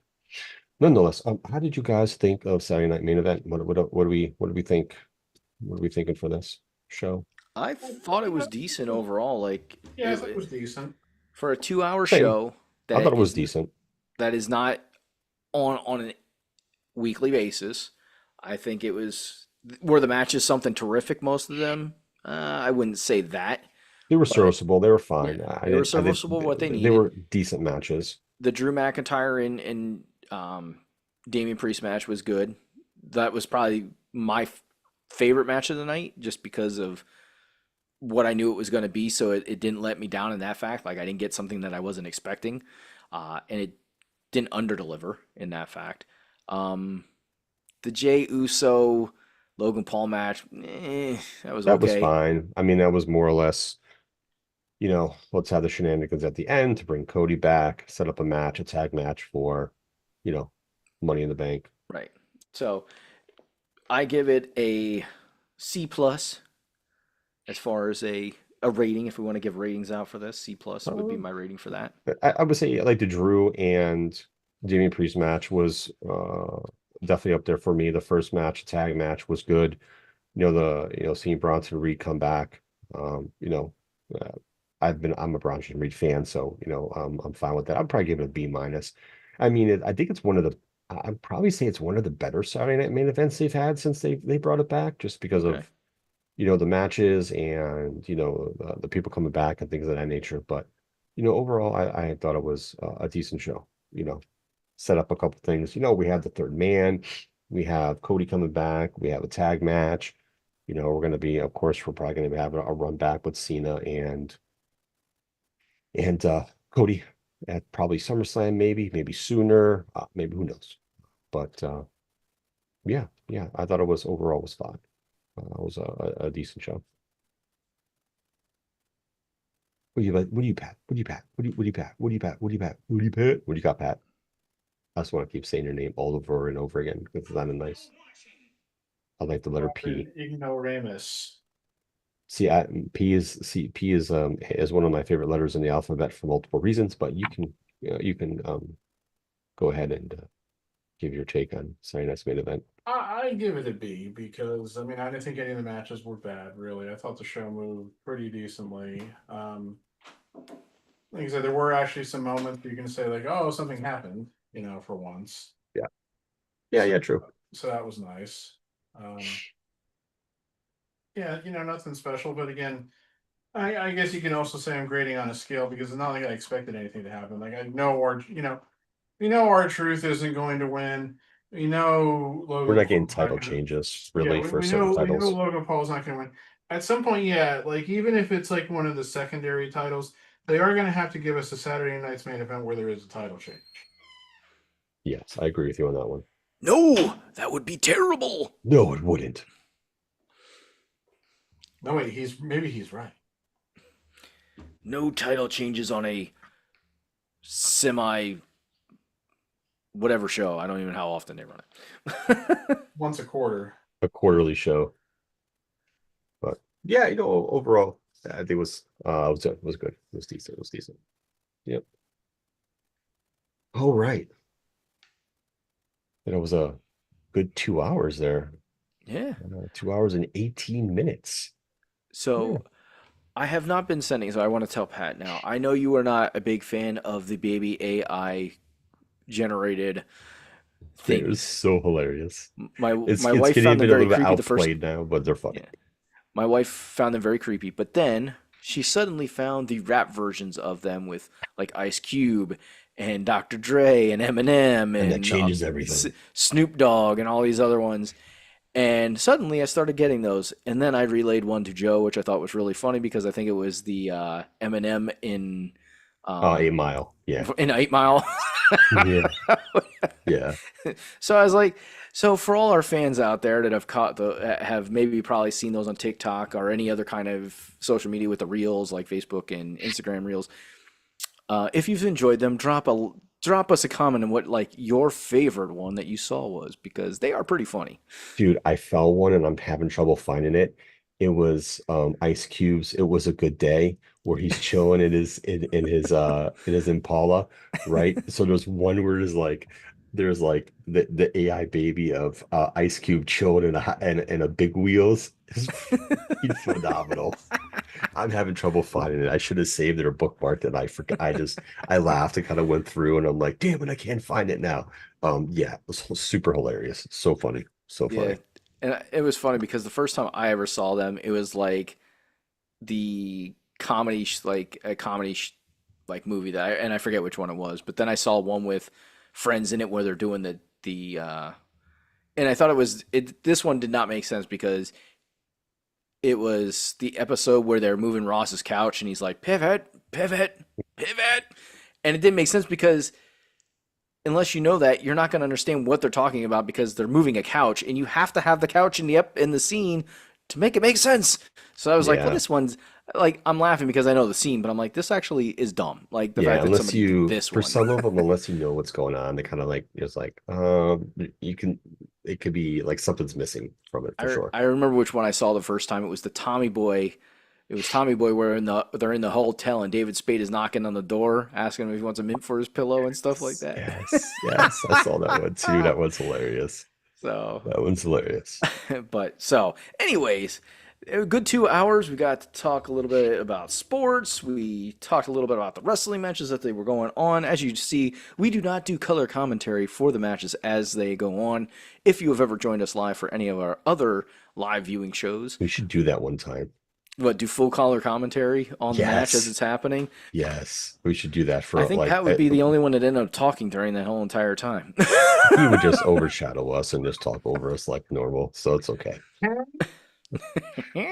nonetheless, how did you guys think of Saturday Night Main Event? What do we think? What are we thinking for this show? I thought it was decent overall. Like Yeah, it was decent. for a 2 hour Same. show I thought that it was is decent. that is not on a weekly basis. I think it was were the matches something terrific. Most of them, I wouldn't say that, They were but serviceable. They were yeah, fine. they were serviceable what they They needed. were decent matches. The Drew McIntyre and Damian Priest match was good. That was probably my favorite match of the night, just because of what I knew it was going to be. So it didn't let me down in that fact. Like I didn't get something that I wasn't expecting, and it didn't underdeliver in that fact. Um, the Jay Uso Logan Paul match, that was That was okay. fine. I mean, that was more or less, let's have the shenanigans at the end to bring Cody back, set up a tag match for, you know, Money in the Bank. Right. So I give it a C plus as far as a rating. If we want to give ratings out for this, C plus would be Um, my rating for that. I would say like the Drew and Damian Priest match was definitely up there for me. The first match, tag match, was good. Seeing Bronson Reed come back. Um, you know, uh, I'm a Bronson Reed fan, so I'm fine with that. I'd probably give it a B minus. I mean, I think it's I'd probably say it's one of the better Saturday Night Main events they've had since they brought it back, just because Okay. of the matches and the people coming back and things of that nature. But overall, I thought it was a decent show. Set up a couple things. We have the third man, we have Cody coming back, we have a tag match. We're going to be, of course, we're probably going to have a run back with Cena and Cody. at probably SummerSlam, maybe sooner, maybe who knows. But yeah, I thought it was overall was fine. It was a decent show. What do you pat? What do you pat? What do you pat? What do you pat? What do you pat? What do you pat? What do you got, Pat? I just want to keep saying your name all over and over again because it's kind of nice. I like the letter P. Ignoramus. See, P is one of my favorite letters in the alphabet for multiple reasons, but you can go ahead and give your take on Saturday Night's Main Event. I give it a B because I mean I didn't think any of the matches were bad really. I thought the show moved pretty decently. Like I said, there were actually some moments you can say like, oh, something happened, for once. Yeah, true. So that was nice. Yeah, nothing special, but again, I guess you can also say I'm grading on a scale because it's not like I expected anything to happen. Like I know R-Truth isn't going to win. We know Logan We're not getting Paul's title gonna- changes Yeah, really for certain we know titles. Logan Paul's not going to win. At some point, yeah, like even if it's like one of the secondary titles, they are going to have to give us a Saturday Night's Main Event where there is a title change. Yes, I agree with you on that one. No, that would be terrible. No, it wouldn't. No, wait, maybe he's right. No title changes on a semi whatever show. I don't even know how often they run it. Once a quarter. A quarterly show. But yeah, overall, I think it was good. It was good. It was decent. It was decent. Yep. All right. And it was a good 2 hours there. Yeah. 2 hours and 18 minutes. So Yeah. I have not been sending, so I want to tell Pat now. I know you are not a big fan of the baby AI generated They're things. so hilarious. My It's wife getting found them very a little bit creepy the first. outplayed now, but they're funny. Yeah. My wife found them very creepy, but then she suddenly found the rap versions of them with like Ice Cube and Dr. Dre and Eminem And that and changes everything. Snoop Dogg and all these other ones. And suddenly I started getting those. And then I relayed one to Joe, which I thought was really funny because I think it was the Eminem in 8 Mile. Yeah. in 8 Mile. Yeah. Yeah. So I was like, so for all our fans out there that have maybe probably seen those on TikTok or any other kind of social media with the reels like Facebook and Instagram reels, if you've enjoyed them, drop us a comment on what like your favorite one that you saw was because they are pretty funny. Dude, I found one and I'm having trouble finding it. It was Ice Cube's It Was a Good Day, where he's chilling in his Impala, right? So there's one where there's like the AI baby of Ice Cube chilling in a big wheels. He's phenomenal. I'm having trouble finding it. I should have saved it or bookmarked it. I forgot. I laughed and kind of went through and I'm like, damn it, I can't find it now. Yeah, it was super hilarious. So funny. So funny. Yeah, and it was funny because the first time I ever saw them, it was like the comedy, like movie and I forget which one it was, but then I saw one with friends in it where they're doing and I thought this one did not make sense because it was the episode where they're moving Ross's couch and he's like, pivot, pivot, pivot. And it didn't make sense because unless you know that, you're not going to understand what they're talking about because they're moving a couch and you have to have the couch in the scene to make it make sense. So I was like, well, this one's like, I'm laughing because I know the scene, but I'm like, this actually is dumb. Like the fact that somebody did this one. For some of them, unless you know what's going on, they kind of like, it's like, it could be like something's missing from it for sure. I remember which one I saw the first time. It was the Tommy Boy. It was Tommy Boy where they're in the hotel and David Spade is knocking on the door, asking him if he wants a mint for his pillow and stuff like that. Yes, I saw that one too. That one's hilarious. So that one's hilarious. But so, anyways, a good 2 hours. We got to talk a little bit about sports. We talked a little bit about the wrestling matches that they were going on. As you see, we do not do color commentary for the matches as they go on. If you have ever joined us live for any of our other live viewing shows, we should do that one time. What, do full color commentary on the match as it's happening? Yes, we should do that for. I think Pat would be the only one that ended up talking during that whole entire time. He would just overshadow us and just talk over us like normal, so it's okay.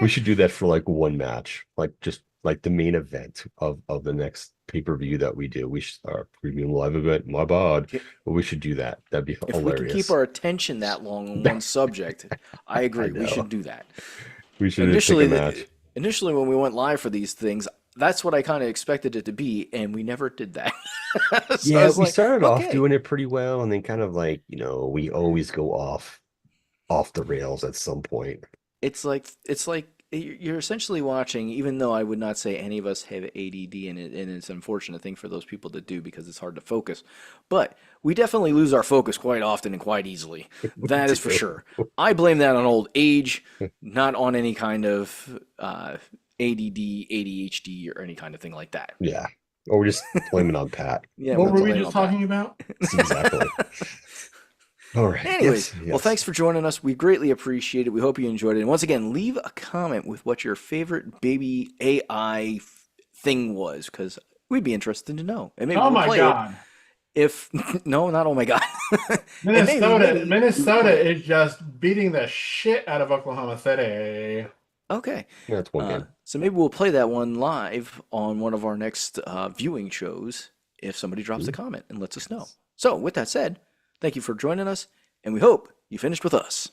We should do that for like one match, like just like the main event of the next pay-per-view that we do. We should our premium live event, my bad. Okay. But we should do that. That'd be If we hilarious. can keep our attention that long on one subject, I agree. We know. should do that. We should Initially, pick a match. initially when we went live for these things, that's what I kind of expected it to be, and we never did that. So I Yeah, was we like, started off okay. doing it pretty well, and then kind of like, we always go off the rails at some point. It's like you're essentially watching, even though I would not say any of us have ADD, and it's an unfortunate thing for those people that do because it's hard to focus. But we definitely lose our focus quite often and quite easily. That is for sure. I blame that on old age, not on any kind of ADD, ADHD, or any kind of thing like that. Yeah. Or we're just blaming on Pat. Yeah, What were we blaming just on that. talking about? Exactly. All right. Anyways, Yes, well, yes. thanks for joining us. We greatly appreciate it. We hope you enjoyed it. And once again, leave a comment with what your favorite baby AI thing was, because we'd be interested to know. And maybe Oh we'll my play god. it if no, not oh my god. And maybe- Minnesota is just beating the shit out of Oklahoma City. Okay. Yeah, that's one game. So maybe we'll play that one live on one of our next viewing shows if somebody drops a comment and lets us know. So with that said, thank you for joining us, and we hope you finished with us.